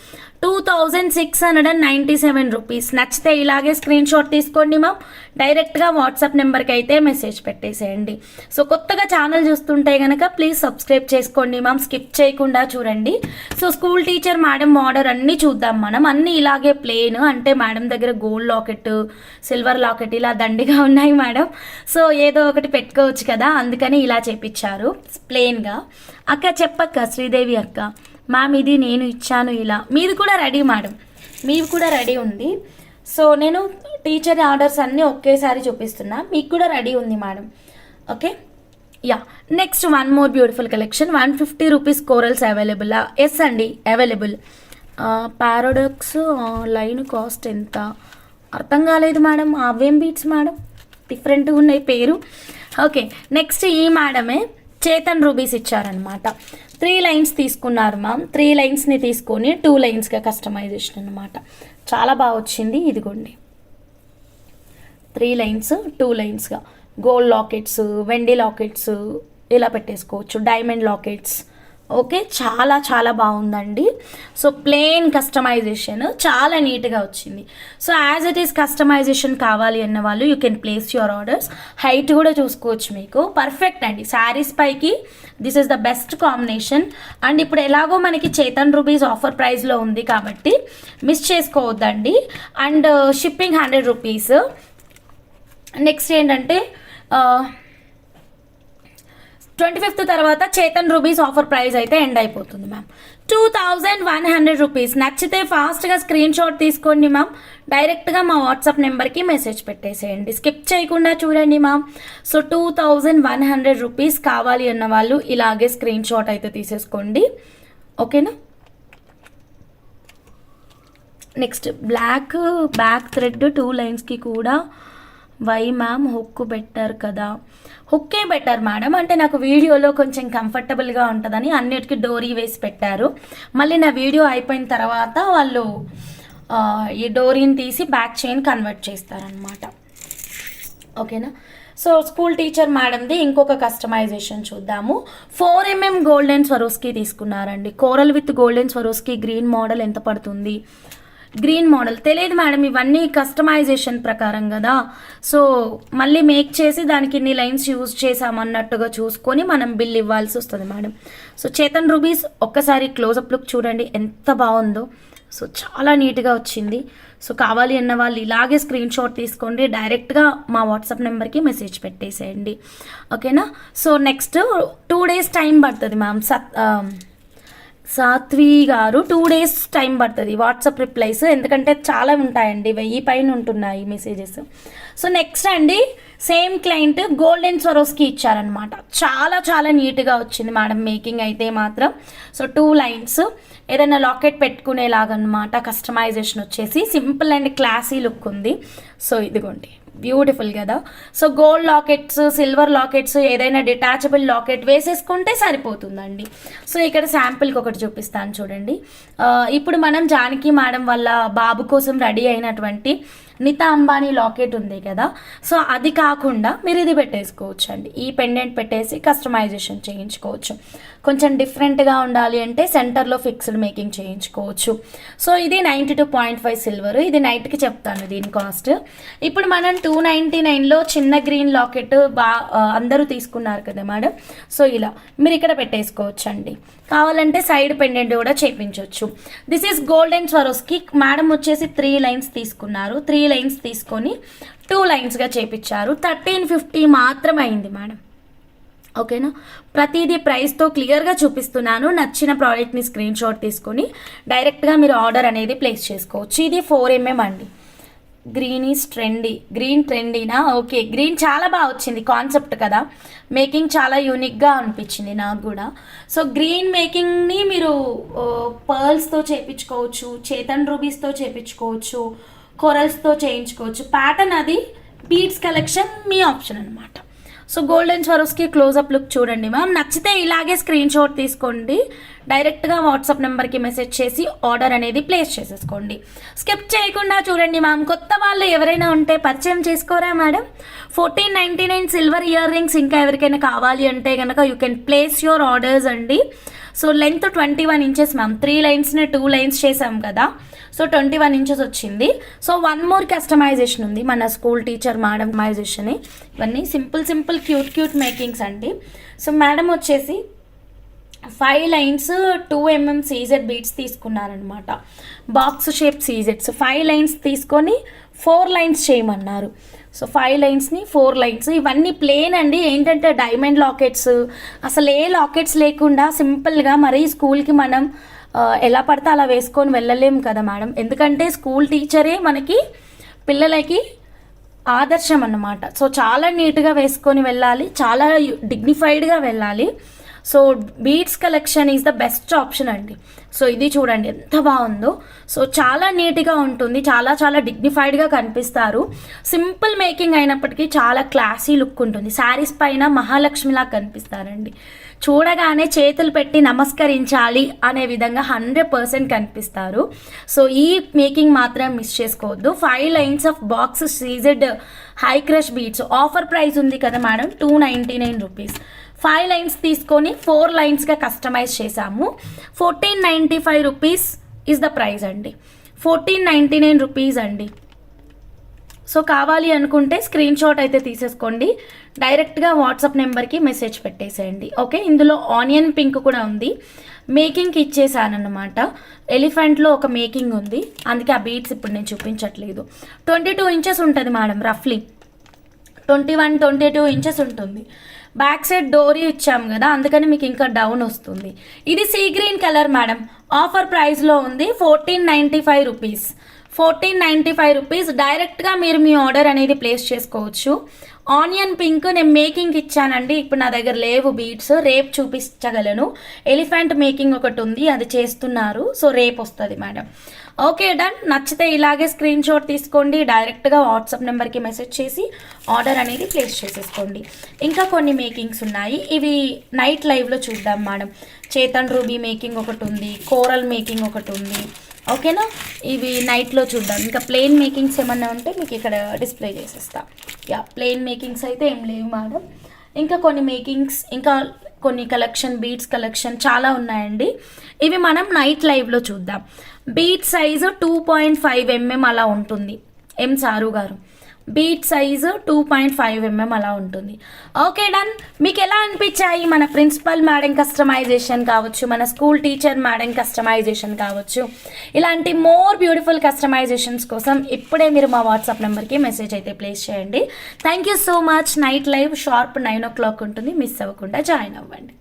2697 రూపీస్. నచ్చితే ఇలాగే స్క్రీన్ షాట్ తీసుకోండి మ్యామ్, డైరెక్ట్గా వాట్సాప్ నెంబర్కి అయితే మెసేజ్ పెట్టేసేయండి. సో కొత్తగా ఛానల్ చూస్తుంటే కనుక ప్లీజ్ సబ్స్క్రైబ్ చేసుకోండి మ్యామ్, స్కిప్ చేయకుండా చూడండి. So school teacher madam order అన్నీ చూద్దాం మనం. అన్నీ ఇలాగే ప్లెయిన్, అంటే మేడం దగ్గర గోల్డ్ లాకెట్ సిల్వర్ లాకెట్ ఇలా దండిగా ఉన్నాయి మేడం. సో ఏదో ఒకటి పెట్టుకోవచ్చు కదా, అందుకని ఇలా చేపించారు ప్లెయిన్గా. అక్క చెప్పక్క, శ్రీదేవి అక్క, మ్యామ్ ఇది నేను ఇచ్చాను ఇలా. మీది కూడా రెడీ మేడం, మీది కూడా రెడీ ఉంది. సో నేను టీచర్ ఆర్డర్స్ అన్నీ ఒకేసారి చూపిస్తున్నా, మీకు కూడా రెడీ ఉంది madam. Okay, yeah. Next 1 more beautiful collection. 150 rupees corals available? Yes అండి, అవైలబుల్. పారాడాక్స్ లైన్ కాస్ట్ ఎంత? అర్థం కాలేదు మేడం. అవేం బీట్స్ మేడం, డిఫరెంట్గా ఉన్నాయి పేరు. ఓకే, నెక్స్ట్ ఈ మేడమే చేతన్ రూబీస్ ఇచ్చారనమాట. 3 లైన్స్ తీసుకున్నారు మ్యామ్. 3 లైన్స్ని తీసుకొని 2 లైన్స్గా కస్టమైజేషన్ అనమాట. చాలా బాగా వచ్చింది. ఇదిగోండి, 3 లైన్స్ 2 లైన్స్గా గోల్డ్ లాకెట్స్, వెండి లాకెట్స్ ఇలా పెట్టేసుకోవచ్చు, డైమండ్ లాకెట్స్. ఓకే, చాలా చాలా బాగుందండి. సో ప్లెయిన్ కస్టమైజేషన్ చాలా నీట్గా వచ్చింది. So as it is customization కావాలి అన్న వాళ్ళు you can place your orders. Height కూడా చూసుకోవచ్చు, మీకు పర్ఫెక్ట్ అండి. శారీస్ పైకి this is the best combination. And ఇప్పుడు ఎలాగో మనకి చేతన్ రూబీస్ ఆఫర్ ప్రైస్లో ఉంది కాబట్టి మిస్ చేసుకోవద్దండి. And shipping 100 rupees. నెక్స్ట్ ఏంటంటే 25th తర్వాత చేతన్ రూబీస్ ఆఫర్ ప్రైస్ అయితే ఎండ్ అయిపోతుంది మ్యామ్. 2100 రూపీస్. నచ్చితే ఫాస్ట్గా స్క్రీన్ షాట్ తీసుకోండి మ్యామ్. డైరెక్ట్గా మా వాట్సాప్ నెంబర్కి మెసేజ్ పెట్టేసేయండి, స్కిప్ చేయకుండా చూడండి మ్యామ్. సో 2100 రూపీస్ కావాలి అన్న వాళ్ళు ఇలాగే స్క్రీన్ షాట్ అయితే తీసేసుకోండి, ఓకేనా. నెక్స్ట్ బ్లాక్ బ్యాక్ థ్రెడ్ 2 లైన్స్కి కూడా వై మ్యామ్ హుక్ బెటర్ కదా. హుక్కే బెటర్ మేడం, అంటే నాకు వీడియోలో కొంచెం కంఫర్టబుల్గా ఉంటుందని అన్నిటికీ డోరీ వేసి పెట్టారు. మళ్ళీ నా వీడియో అయిపోయిన తర్వాత వాళ్ళు ఈ డోరీని తీసి బ్యాక్ చైన్ కన్వర్ట్ చేస్తారనమాట, ఓకేనా. సో స్కూల్ టీచర్ మేడంది ఇంకొక కస్టమైజేషన్ చూద్దాము. 4mm గోల్డెన్ స్వరోస్కి తీసుకున్నారండి. Coral with golden Swarovski green model ఎంత పడుతుంది? గ్రీన్ మోడల్ తెలియదు మేడం, ఇవన్నీ కస్టమైజేషన్ ప్రకారం కదా. సో మళ్ళీ మేక్ చేసి దానికి ఇన్ని లైన్స్ యూజ్ చేసామన్నట్టుగా చూసుకొని మనం బిల్ ఇవ్వాల్సి వస్తుంది మేడం. సో చేతన్ రూబీస్ ఒక్కసారి క్లోజప్ లుక్ చూడండి ఎంత బాగుందో. సో చాలా నీట్గా వచ్చింది. సో కావాలి అన్న వాళ్ళు ఇలాగే స్క్రీన్ షాట్ తీసుకోండి, డైరెక్ట్గా మా వాట్సాప్ నెంబర్కి మెసేజ్ పెట్టేసేయండి, ఓకేనా. సో నెక్స్ట్ 2 days టైం పడుతుంది మ్యామ్. సాత్వి గారు 2 days టైం పడుతుంది వాట్సాప్ రిప్లైస్, ఎందుకంటే చాలా ఉంటాయండి, 1000 పైన ఉంటున్నాయి మెసేజెస్. సో నెక్స్ట్ అండి సేమ్ క్లయింట్ గోల్డెన్ స్వరోస్కి ఇచ్చారనమాట. చాలా చాలా నీట్గా వచ్చింది మేడం మేకింగ్ అయితే మాత్రం. సో 2 lines ఏదైనా లాకెట్ పెట్టుకునేలాగనమాట. కస్టమైజేషన్ వచ్చేసి సింపుల్ అండ్ క్లాసీ లుక్ ఉంది. సో ఇదిగోండి బ్యూటిఫుల్ కదా. So gold lockets, silver lockets, ఏదైనా డిటాచబుల్ లాకెట్ వేసేసుకుంటే సరిపోతుందండి. సో ఇక్కడ శాంపిల్కి ఒకటి చూపిస్తాను చూడండి. ఇప్పుడు మనం జానకి మేడం వాళ్ళ బాబు కోసం రెడీ అయినటువంటి నితా అంబానీ లాకెట్ ఉంది కదా. సో అది కాకుండా మీరు ఇది పెట్టేసుకోవచ్చు అండి, ఈ పెండెంట్ పెట్టేసి కస్టమైజేషన్ చేయించుకోవచ్చు. కొంచెం డిఫరెంట్గా ఉండాలి అంటే సెంటర్లో ఫిక్స్డ్ మేకింగ్ చేయించుకోవచ్చు. సో ఇది 92.5 సిల్వర్. ఇది నైట్కి చెప్తాను దీని కాస్ట్. ఇప్పుడు మనం 299లో చిన్న గ్రీన్ లాకెట్ అందరూ తీసుకున్నారు కదా మేడం. సో ఇలా మీరు ఇక్కడ పెట్టేసుకోవచ్చు అండి. కావాలంటే సైడ్ పెండెంట్ కూడా చేయించవచ్చు. This is golden Swarovski madam వచ్చేసి 3 lines తీసుకున్నారు. 3 lines తీసుకొని 2 linesగా చేపించారు. 1350 మాత్రం అయింది మేడం, ఓకేనా. ప్రతిదీ ప్రైస్తో క్లియర్గా చూపిస్తున్నాను. నచ్చిన ప్రోడక్ట్ని స్క్రీన్ షాట్ తీసుకొని డైరెక్ట్గా మీరు ఆర్డర్ అనేది ప్లేస్ చేసుకోవచ్చు. ఇది 4mm అండి. Green is trendy. గ్రీన్ ట్రెండీనా? ఓకే, గ్రీన్ చాలా బాగా వచ్చింది కాన్సెప్ట్ కదా. మేకింగ్ చాలా యూనిక్గా అనిపించింది నాకు కూడా. సో గ్రీన్ మేకింగ్ని మీరు పర్ల్స్తో చేయించుకోవచ్చు, చేతన్ రూబీస్తో చేయించుకోవచ్చు, కొరల్స్తో చేయించుకోవచ్చు. ప్యాటర్న్ అది బీడ్స్ కలెక్షన్ మీ ఆప్షన్ అనమాట. So golden Swarovski close up look చూడండి మ్యామ్. నచ్చితే ఇలాగే స్క్రీన్ షాట్ తీసుకోండి, డైరెక్ట్గా వాట్సాప్ నెంబర్కి మెసేజ్ చేసి ఆర్డర్ అనేది ప్లేస్ చేసేసుకోండి. స్కిప్ చేయకుండా చూడండి మ్యామ్. కొత్త వాళ్ళు ఎవరైనా ఉంటే పరిచయం చేసుకోరా మేడం. 1499 సిల్వర్ ఇయర్ రింగ్స్ ఇంకా ఎవరికైనా కావాలి అంటే కనుక you can place your orders అండి. So length 21 inches ma'am. 3 linesని 2 lines చేసాం కదా. సో 21 inches వచ్చింది. సో 1 more కస్టమైజేషన్ ఉంది మన స్కూల్ టీచర్ మేడం కస్టమైజేషన్. ఇవన్నీ సింపుల్ క్యూట్ మేకింగ్స్ అండి. సో మేడం వచ్చేసి 5 lines 2mm సీజెడ్ బీడ్స్ తీసుకున్నారనమాట. బాక్స్ షేప్ సీజెడ్స్ 5 lines తీసుకొని 4 lines చేయమన్నారు. సో 5 linesని 4 lines. ఇవన్నీ ప్లేన్ అండి. ఏంటంటే డైమండ్ లాకెట్స్, అసలు ఏ లాకెట్స్ లేకుండా సింపుల్గా మరీ స్కూల్కి మనం ఎలా పడితే అలా వేసుకొని వెళ్ళలేము కదా మేడం. ఎందుకంటే స్కూల్ టీచరే మనకి పిల్లలకి ఆదర్శం అన్నమాట. సో చాలా నీట్గా వేసుకొని వెళ్ళాలి, చాలా డిగ్నిఫైడ్గా వెళ్ళాలి. So beads collection is the best option అండి. సో ఇది చూడండి ఎంత బాగుందో. సో చాలా నీట్గా ఉంటుంది, చాలా డిగ్నిఫైడ్గా కనిపిస్తారు. సింపుల్ మేకింగ్ అయినప్పటికీ చాలా క్లాసీ లుక్ ఉంటుంది. శారీస్ పైన మహాలక్ష్మిలా కనిపిస్తారండి. చూడగానే చేతులు పెట్టి నమస్కరించాలి అనే విధంగా 100% కనిపిస్తారు. సో ఈ మేకింగ్ మాత్రం మిస్ చేసుకోవద్దు. 5 lines of box CZ high crush beads offer price ఉంది కదా మేడం, 299 రూపీస్. 5 lines తీసుకొని 4 linesగా కస్టమైజ్ చేసాము. 1495 రూపీస్ ఇస్ ద ప్రైస్ అండి. 1499 రూపీస్ అండి. సో కావాలి అనుకుంటే స్క్రీన్ షాట్ అయితే తీసేసుకోండి, డైరెక్ట్గా వాట్సాప్ నెంబర్కి మెసేజ్ పెట్టేసేయండి, ఓకే. ఇందులో ఆనియన్ పింక్ కూడా ఉంది, మేకింగ్కి ఇచ్చేసాను అనమాట. ఎలిఫెంట్లో ఒక మేకింగ్ ఉంది, అందుకే ఆ బీడ్స్ ఇప్పుడు నేను చూపించట్లేదు. 22 inches ఉంటుంది మేడం రఫ్లీ. 21-22 ఇంచెస్ ఉంటుంది. బ్యాక్ సైడ్ డోరీ ఇచ్చాం కదా, అందుకని మీకు ఇంకా డౌన్ వస్తుంది. ఇది sea green colour madam, offer ప్రైస్లో ఉంది 1495 రూపీస్. 1495 రూపీస్. డైరెక్ట్గా మీరు మీ ఆర్డర్ అనేది ప్లేస్ చేసుకోవచ్చు. ఆనియన్ పింక్ నేను మేకింగ్ ఇచ్చానండి, ఇప్పుడు నా దగ్గర లేవు బీడ్స్, రేపు చూపించగలను. ఎలిఫెంట్ మేకింగ్ ఒకటి ఉంది, అది చేస్తున్నారు, సో రేపు వస్తుంది మేడం. Okay done. నచ్చితే ఇలాగే స్క్రీన్ షాట్ తీసుకోండి, డైరెక్ట్గా వాట్సాప్ నెంబర్కి మెసేజ్ చేసి ఆర్డర్ అనేది ప్లేస్ చేసేసుకోండి. ఇంకా కొన్ని మేకింగ్స్ ఉన్నాయి, ఇవి నైట్ లైవ్లో చూద్దాం మేడం. చేతన్ రూబీ మేకింగ్ ఒకటి ఉంది, కోరల్ మేకింగ్ ఒకటి ఉంది, ఓకేనా. ఇవి నైట్లో చూద్దాం. ఇంకా ప్లెయిన్ మేకింగ్స్ ఏమన్నా ఉంటే మీకు ఇక్కడ డిస్ప్లే చేసేస్తా. యా, ప్లెయిన్ మేకింగ్స్ అయితే ఏం లేవు మేడం. ఇంకా కొన్ని మేకింగ్స్, ఇంకా కొన్ని కలెక్షన్, బీడ్స్ కలెక్షన్ చాలా ఉన్నాయండి. ఇవి మనం నైట్ లైవ్లో చూద్దాం. బీడ్ సైజు 2.5 mm అలా ఉంటుంది. ఎం సారు గారు, బీట్ సైజు 2.5 mm అలా ఉంటుంది. Okay done. మీకు ఎలా అనిపించాయి మన ప్రిన్సిపల్ మేడం కస్టమైజేషన్ కావచ్చు, మన స్కూల్ టీచర్ మేడం కస్టమైజేషన్ కావచ్చు, ఇలాంటి మోర్ బ్యూటిఫుల్ కస్టమైజేషన్స్ కోసం ఇప్పుడే మీరు మా వాట్సాప్ నెంబర్కి మెసేజ్ అయితే ప్లేస్ చేయండి. Thank you so much. Night live sharp 9 o'clock ఉంటుంది, మిస్ అవ్వకుండా జాయిన్ అవ్వండి.